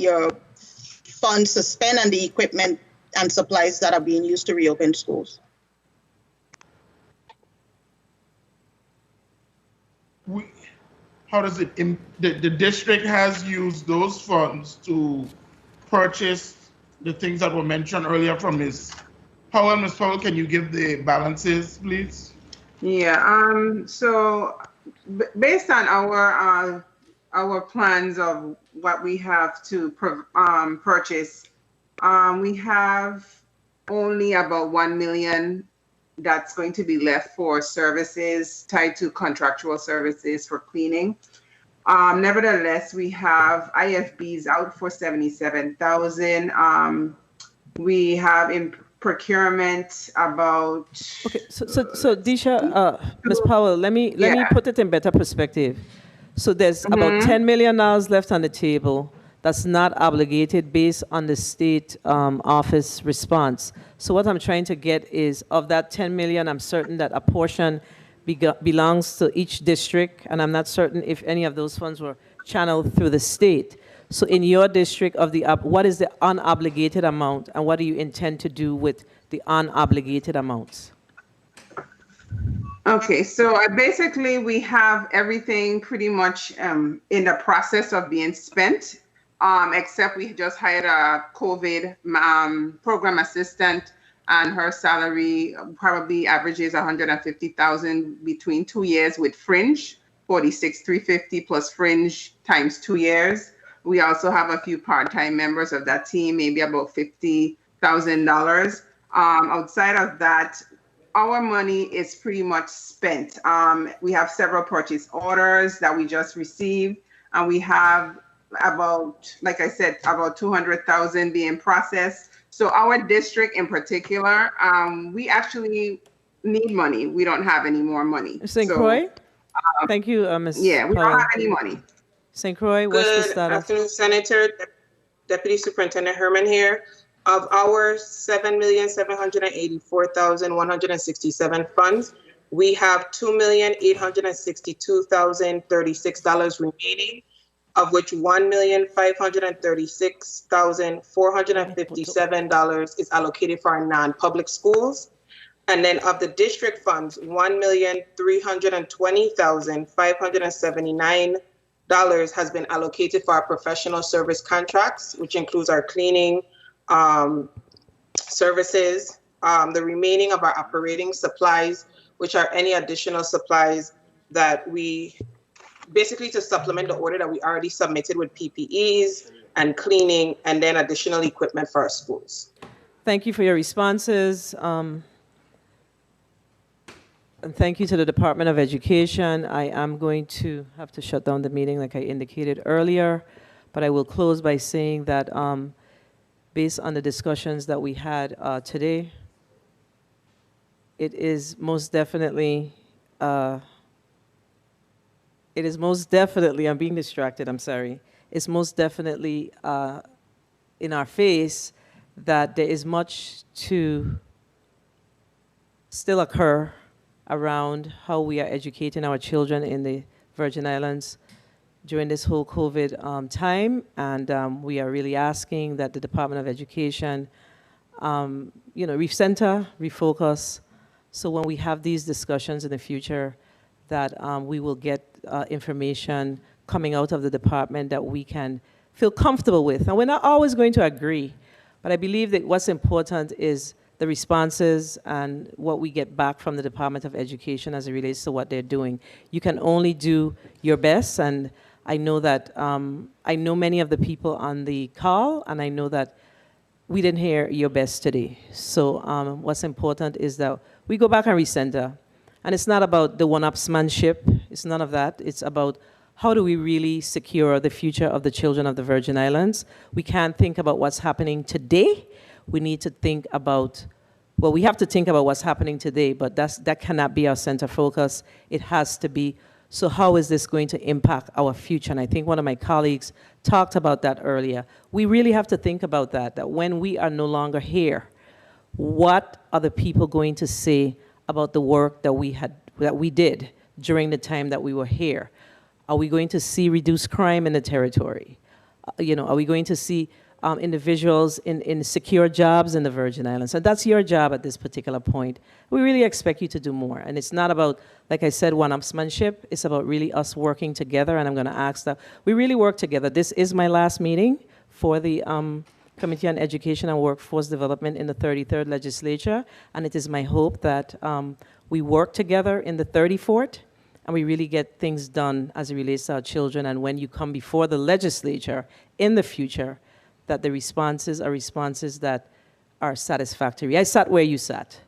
funds to spend and the equipment and supplies that are being used to reopen schools. How does it, the district has used those funds to purchase the things that were mentioned earlier from Ms. Powell. Ms. Powell, can you give the balances, please? Yeah, so based on our plans of what we have to purchase, we have only about $1 million that's going to be left for services tied to contractual services for cleaning. Nevertheless, we have IFBs out for $77,000. We have in procurement about. Okay, so Disha, Ms. Powell, let me put it in better perspective. So there's about $10 million left on the table that's not obligated based on the state office response. So what I'm trying to get is, of that $10 million, I'm certain that a portion belongs to each district, and I'm not certain if any of those funds were channeled through the state. So in your district, what is the unobligated amount, and what do you intend to do with the unobligated amounts? Okay, so basically we have everything pretty much in the process of being spent, except we just hired a COVID program assistant, and her salary probably averages 150,000 between 2 years with fringe, 46,350 plus fringe times 2 years. We also have a few part-time members of that team, maybe about $50,000. Outside of that, our money is pretty much spent. We have several purchase orders that we just received, and we have about, like I said, about 200,000 being processed. So our district in particular, we actually need money. We don't have any more money. St. Croix? Thank you, Ms. Yeah, we Powell. don't have any money. St. Croix, what's the Good status? afternoon, Senator. Deputy Superintendent Herman here. Of our 7,784,167 funds, we have $2,862,036 remaining, of which $1,536,457 is allocated for our non-public schools. And then of the district funds, $1,320,579 has been allocated for our professional service contracts, which includes our cleaning services, the remaining of our operating supplies, which are any additional supplies that we basically to supplement the order that we already submitted with PPEs and cleaning, and then additional equipment for our schools. Thank you for your responses. And thank you to the Department of Education. I am going to have to shut down the meeting like I indicated earlier, but I will close by saying that based on the discussions that we had today, it is most definitely, I'm being distracted, I'm sorry. It's most definitely in our face that there is much to still occur around how we are educating our children in the Virgin Islands during this whole COVID time, and we are really asking that the Department of Education, recenter, refocus, so when we have these discussions in the future, that we will get information coming out of the department that we can feel comfortable with. And we're not always going to agree, but I believe that what's important is the responses and what we get back from the Department of Education as it relates to what they're doing. You can only do your best, and I know that I know many of the people on the call, and I know that we didn't hear your best today. So what's important is that we go back and recenter. And it's not about the one-upsmanship. It's none of that. It's about how do we really secure the future of the children of the Virgin Islands. We can't think about what's happening today. We need to think about, well, we have to think about what's happening today, but that cannot be our center focus. It has to be, so how is this going to impact our future? And I think one of my colleagues talked about that earlier. We really have to think about that when we are no longer here, what are the people going to say about the work that we did during the time that we were here? Are we going to see reduced crime in the territory? Are we going to see individuals in secure jobs in the Virgin Islands? And that's your job at this particular point. We really expect you to do more. And it's not about, like I said, one-upsmanship. It's about really us working together. And I'm going to ask that we really work together. This is my last meeting for the Committee on Education and Workforce Development in the 33rd Legislature. And it is my hope that we work together in the 34th and we really get things done as it relates to our children. And when you come before the legislature in the future, that the responses are responses that are satisfactory. I sat where you sat.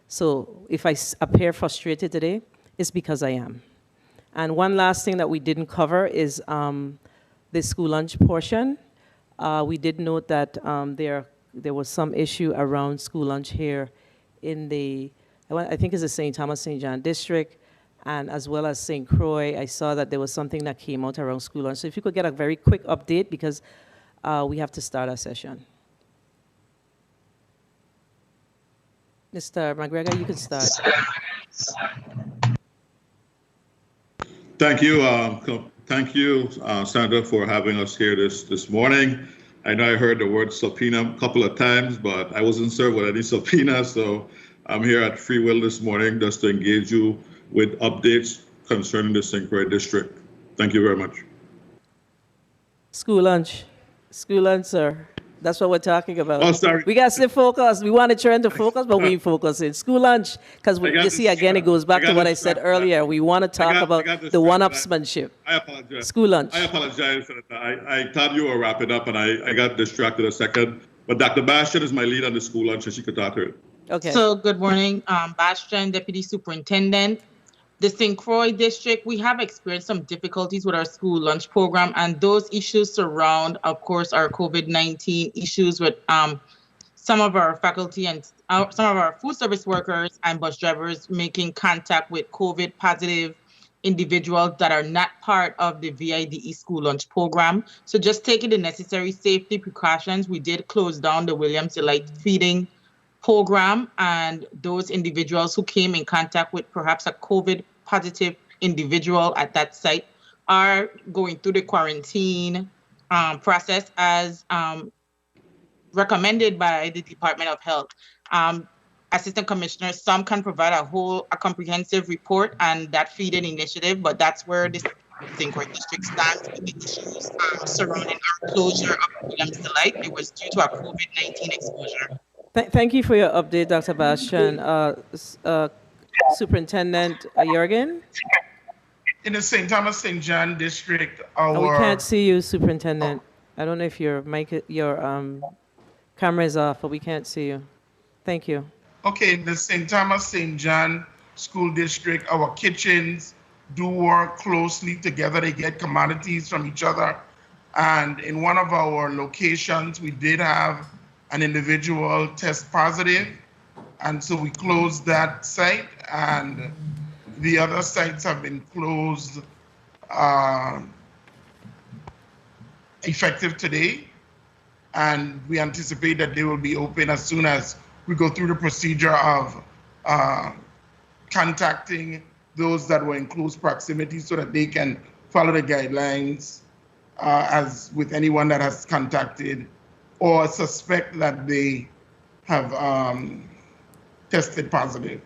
So if I appear frustrated today, it's because I am. And one last thing that we didn't cover is the school lunch portion. We did note that there was some issue around school lunch here in the, I think it's the St. Thomas St. John district, and as well as St. Croix. I saw that there was something that came out around school lunch. So if you could get a very quick update, because we have to start our session. Mr. McGregor, you can start. Thank you. Thank you, Senator, for having us here this morning. I know I heard the word subpoena a couple of times, but I wasn't served with any subpoena, so I'm here at free will this morning just to engage you with updates concerning the St. Croix district. Thank you very much. School lunch, sir. That's what we're talking about. Oh, sorry. We got to stay focused. We want to turn to focus, but we ain't focusing. School lunch, because you see, again, it goes back to what I said earlier. We want to talk about the one-upsmanship. I apologize. School lunch. I apologize. I thought you were wrapping up, and I got distracted a second. But Dr. Bastian is my lead on the school lunch, and she could talk to it. Okay. So good morning, Bastian, Deputy Superintendent. The St. Croix district, we have experienced some difficulties with our school lunch program, and those issues surround, of course, our COVID-19 issues with some of our faculty and some of our food service workers and bus drivers making contact with COVID positive individuals that are not part of the VIDE school lunch program. So just taking the necessary safety precautions, we did close down the Williams Delight feeding program, and those individuals who came in contact with perhaps a COVID positive individual at that site are going through the quarantine process as recommended by the Department of Health. Assistant Commissioner, some can provide a comprehensive report and that feeding initiative, but that's where the St. Croix district stands with the issues surrounding our closure of Williams Delight. It was due to a COVID-19 exposure. Thank you for your update, Dr. Bastian. Superintendent Jurgen? In the St. Thomas St. John district, we can't see you, Superintendent. I don't know if your camera is off, but we can't see you. Thank you. Okay, in the St. Thomas St. John School District, our kitchens do work closely together. They get commodities from each other. And in one of our locations, we did have an individual test positive, and so we closed that site, and the other sites have been closed effective today, and we anticipate that they will be open as soon as we go through the procedure of contacting those that were in close proximity so that they can follow the guidelines as with anyone that has contacted or suspect that they have tested positive.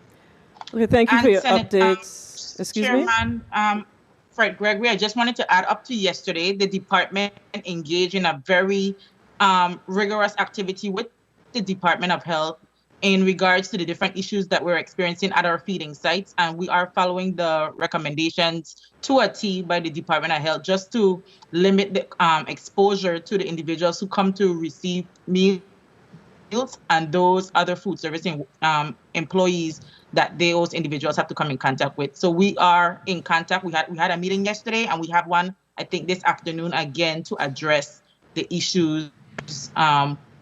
Okay, thank you for your updates. Excuse me? Chairman, Fred Gregory, I just wanted to add up to yesterday, the department engaged in a very rigorous activity with the Department of Health in regards to the different issues that we're experiencing at our feeding sites. And we are following the recommendations to a T by the Department of Health just to limit the exposure to the individuals who come to receive meals and those other food service employees that those individuals have to come in contact with. So we are in contact. We had a meeting yesterday, and we have one, I think, this afternoon again to address the issues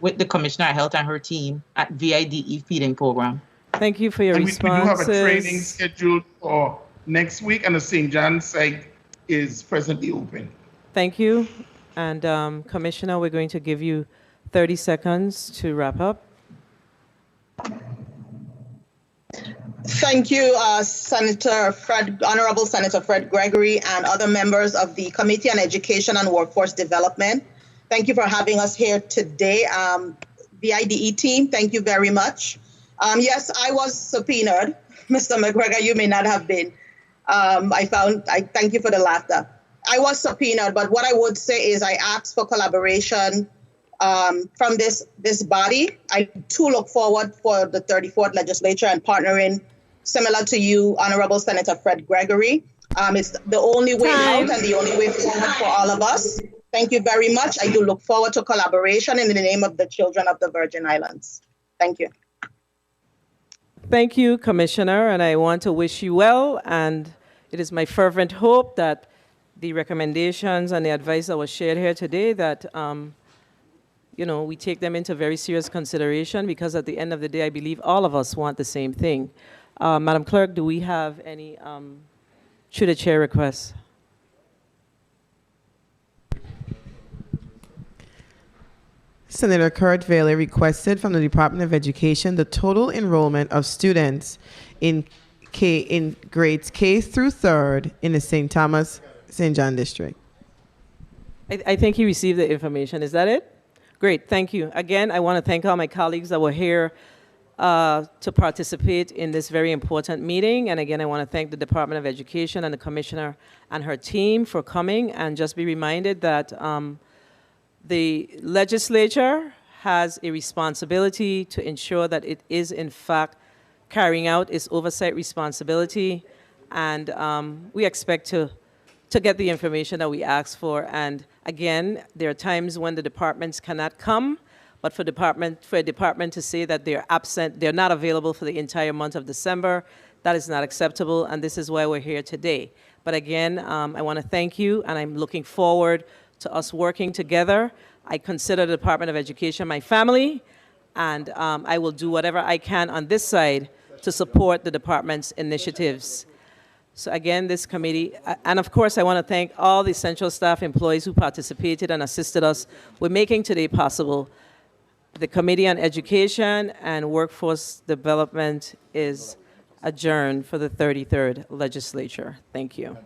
with the Commissioner of Health and her team at VIDE feeding program. Thank you for your responses. We do have a training scheduled for next week, and the St. John site is presently open. Thank you. And Commissioner, we're going to give you 30 seconds to wrap up. Thank you, Honorable Senator Fred Gregory and other members of the Committee on Education and Workforce Development. Thank you for having us here today. VIDE team, thank you very much. Yes, I was subpoenaed. Mr. McGregor, you may not have been. I thank you for the laughter. I was subpoenaed, but what I would say is I asked for collaboration from this body. I too look forward for the 34th legislature and partnering similar to you, Honorable Senator Fred Gregory. It's the only way out and the only way forward for all of us. Thank you very much. I do look forward to collaboration in the name of the children of the Virgin Islands. Thank you. Thank you, Commissioner, and I want to wish you well. And it is my fervent hope that the recommendations and the advice that was shared here today, that we take them into very serious consideration, because at the end of the day, I believe all of us want the same thing. Madam Clerk, do we have any through the chair requests? Senator Kurt Vele requested from the Department of Education the total enrollment of students in in grades K through 3rd in the St. Thomas St. John district. I think he received the information. Is that it? Great, thank you. Again, I want to thank all my colleagues that were here to participate in this very important meeting. And again, I want to thank the Department of Education and the Commissioner and her team for coming. And just be reminded that the legislature has a responsibility to ensure that it is, in fact, carrying out its oversight responsibility. And we expect to get the information that we ask for. And again, there are times when the departments cannot come, but for a department to say that they're absent, they're not available for the entire month of December, that is not acceptable, and this is why we're here today. But again, I want to thank you, and I'm looking forward to us working together. I consider the Department of Education my family, and I will do whatever I can on this side to support the department's initiatives. So again, this committee, and of course I want to thank all the central staff employees who participated and assisted us with making today possible. The Committee on Education and Workforce Development is adjourned for the 33rd legislature. Thank you.